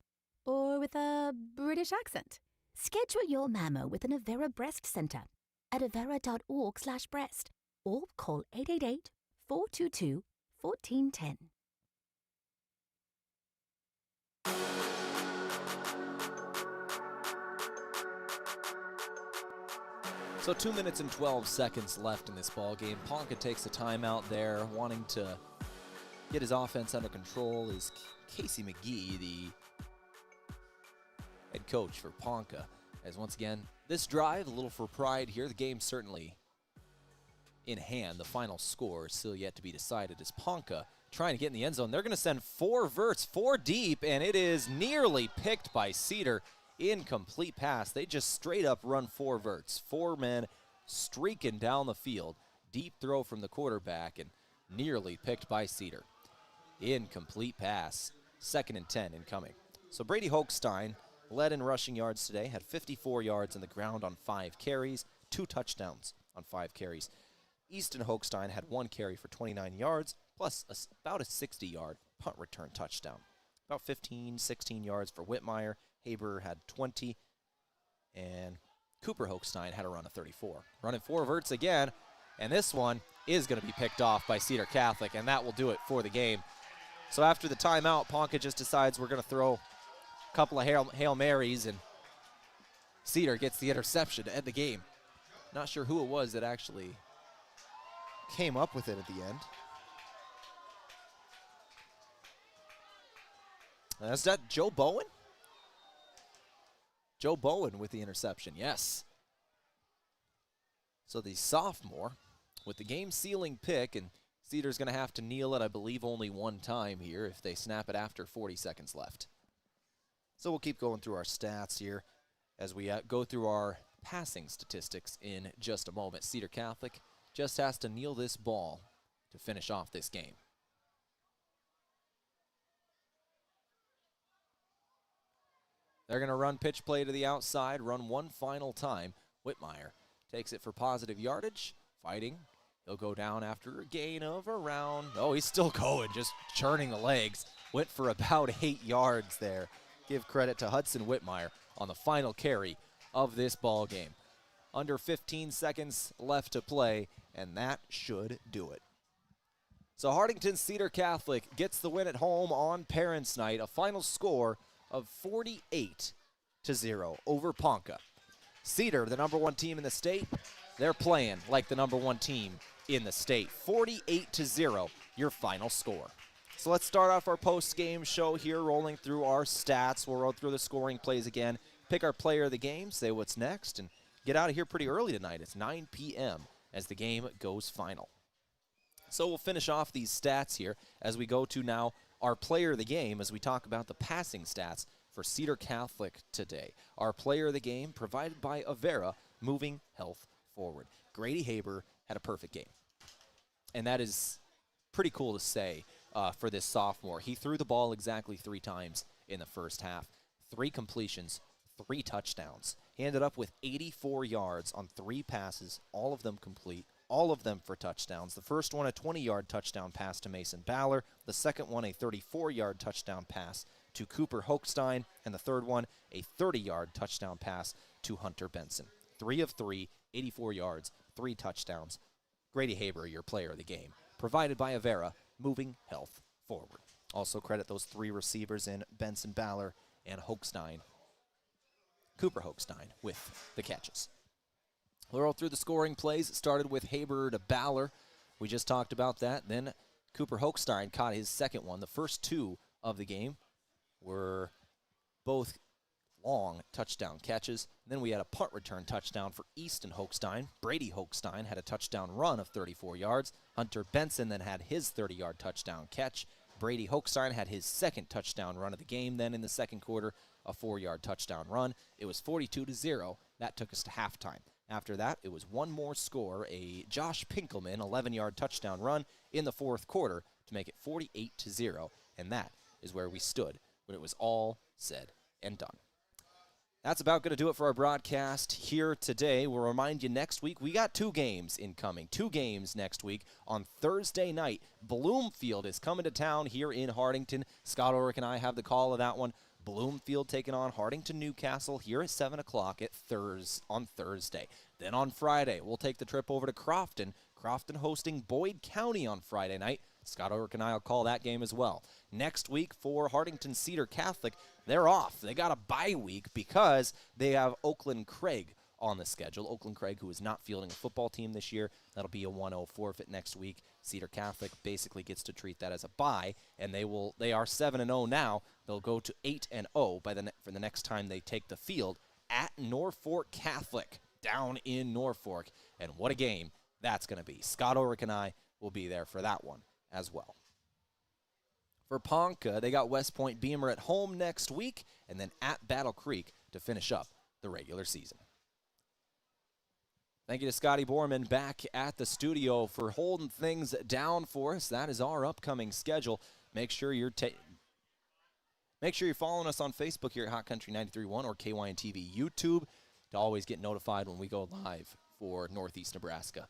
Or with a British accent. Schedule your mammo with an Avera Breast Center at avera.org/breast or call 888-422-1410. So 2 minutes and 12 seconds left in this ball game. Ponca takes a timeout there, wanting to get his offense under control. Is Casey McGee, the head coach for Ponca. As once again, this drive, a little for pride here. The game certainly in hand. The final score is still yet to be decided as Ponca trying to get in the end zone. They're going to send 4 verts, 4 deep, and it is nearly picked by Cedar. Incomplete pass. They just straight up run 4 verts. 4 men streaking down the field. Deep throw from the quarterback and nearly picked by Cedar. Incomplete pass. 2nd and 10 incoming. So Brady Hochstein led in rushing yards today, had 54 yards on the ground on 5 carries, 2 touchdowns on 5 carries. Easton Hochstein had 1 carry for 29 yards, plus about a 60-yard punt return touchdown. About 15, 16 yards for Whitmire. Haber had 20, and Cooper Hochstein had a run of 34. Running 4 verts again, and this one is going to be picked off by Cedar Catholic, and that will do it for the game. So after the timeout, Ponca just decides we're going to throw a couple of Hail Marys, and Cedar gets the interception to end the game. Not sure who it was that actually came up with it at the end. Is that Joe Bowen? Joe Bowen with the interception, yes. So the sophomore with the game-sealing pick, and Cedar's going to have to kneel it, I believe, only 1 time here if they snap it after 40 seconds left. So we'll keep going through our stats here as we go through our passing statistics in just a moment. Cedar Catholic just has to kneel this ball to finish off this game. They're going to run pitch play to the outside, run 1 final time. Whitmire takes it for positive yardage, fighting. He'll go down after a gain of around, oh, he's still going, just churning the legs. Went for about 8 yards there. Give credit to Hudson Whitmire on the final carry of this ball game. Under 15 seconds left to play, and that should do it. So Hartington Cedar Catholic gets the win at home on Parents' Night, a final score of 48-0 over Ponca. Cedar, the #1 team in the state, they're playing like the #1 team in the state. 48-0, your final score. So let's start off our post-game show here, rolling through our stats. We'll roll through the scoring plays again, pick our player of the game, say what's next, and get out of here pretty early tonight. It's 9 p.m. as the game goes final. So we'll finish off these stats here as we go to now our player of the game as we talk about the passing stats for Cedar Catholic today. Our player of the game provided by Avera, moving health forward. Grady Haber had a perfect game. And that is pretty cool to say for this sophomore. He threw the ball exactly 3 times in the first half. 3 completions, 3 touchdowns. He ended up with 84 yards on 3 passes, all of them complete, all of them for touchdowns. The first one, a 20-yard touchdown pass to Mason Baller. The second one, a 34-yard touchdown pass to Cooper Hochstein. And the third one, a 30-yard touchdown pass to Hunter Benson. 3 of 3, 84 yards, 3 touchdowns. Grady Haber, your player of the game, provided by Avera, moving health forward. Also credit those 3 receivers in Benson Baller and Hochstein, Cooper Hochstein, with the catches. We'll roll through the scoring plays. It started with Haber to Baller. We just talked about that. Then Cooper Hochstein caught his second one. The first 2 of the game were both long touchdown catches. And then we had a punt return touchdown for Easton Hochstein. Brady Hochstein had a touchdown run of 34 yards. Hunter Benson then had his 30-yard touchdown catch. Brady Hochstein had his second touchdown run of the game. Then in the second quarter, a 4-yard touchdown run. It was 42-0. That took us to halftime. After that, it was one more score, a Josh Pinkelman 11-yard touchdown run in the fourth quarter to make it 48-0. And that is where we stood when it was all said and done. That's about going to do it for our broadcast here today. We'll remind you next week, we got 2 games incoming. 2 games next week. On Thursday night, Bloomfield is coming to town here in Hartington. Scott Ulrich and I have the call of that one. Bloomfield taking on Hartington Newcastle here at 7 o'clock on Thursday. Then on Friday, we'll take the trip over to Crofton. Crofton hosting Boyd County on Friday night. Scott Ulrich and I will call that game as well. Next week for Hartington Cedar Catholic, they're off. They got a bye week because they have Oakland Craig on the schedule. Oakland Craig, who is not fielding a football team this year. That'll be a 1-0 forfeit next week. Cedar Catholic basically gets to treat that as a bye, and they are 7-0 now. They'll go to 8-0 for the next time they take the field at Norfolk Catholic down in Norfolk. And what a game that's going to be. Scott Ulrich and I will be there for that one as well. For Ponca, they got West Point Beamer at home next week, and then at Battle Creek to finish up the regular season. Thank you to Scotty Borman back at the studio for holding things down for us. That is our upcoming schedule. Make sure you're following us on Facebook here at Hot Country 93.1 or KYN TV YouTube to always get notified when we go live for Northeast Nebraska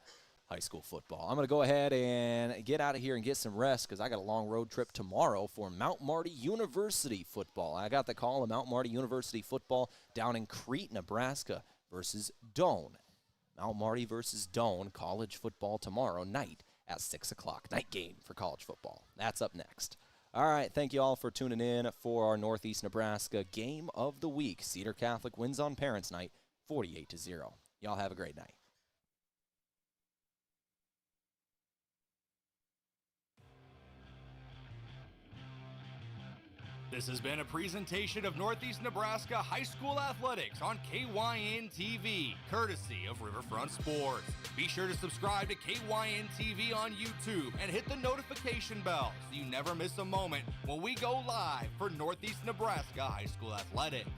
high school football. I'm going to go ahead and get out of here and get some rest because I got a long road trip tomorrow for Mount Marty University football. I got the call of Mount Marty University football down in Crete, Nebraska versus Doane. Mount Marty versus Doane, college football tomorrow night at 6 o'clock. Night game for college football. That's up next. All right, thank you all for tuning in for our Northeast Nebraska game of the week. Cedar Catholic wins on Parents' Night, 48-0. Y'all have a great night. This has been a presentation of Northeast Nebraska High School Athletics on KYN TV, courtesy of Riverfront Sports. Be sure to subscribe to KYN TV on YouTube and hit the notification bell so you never miss a moment when we go live for Northeast Nebraska High School Athletics.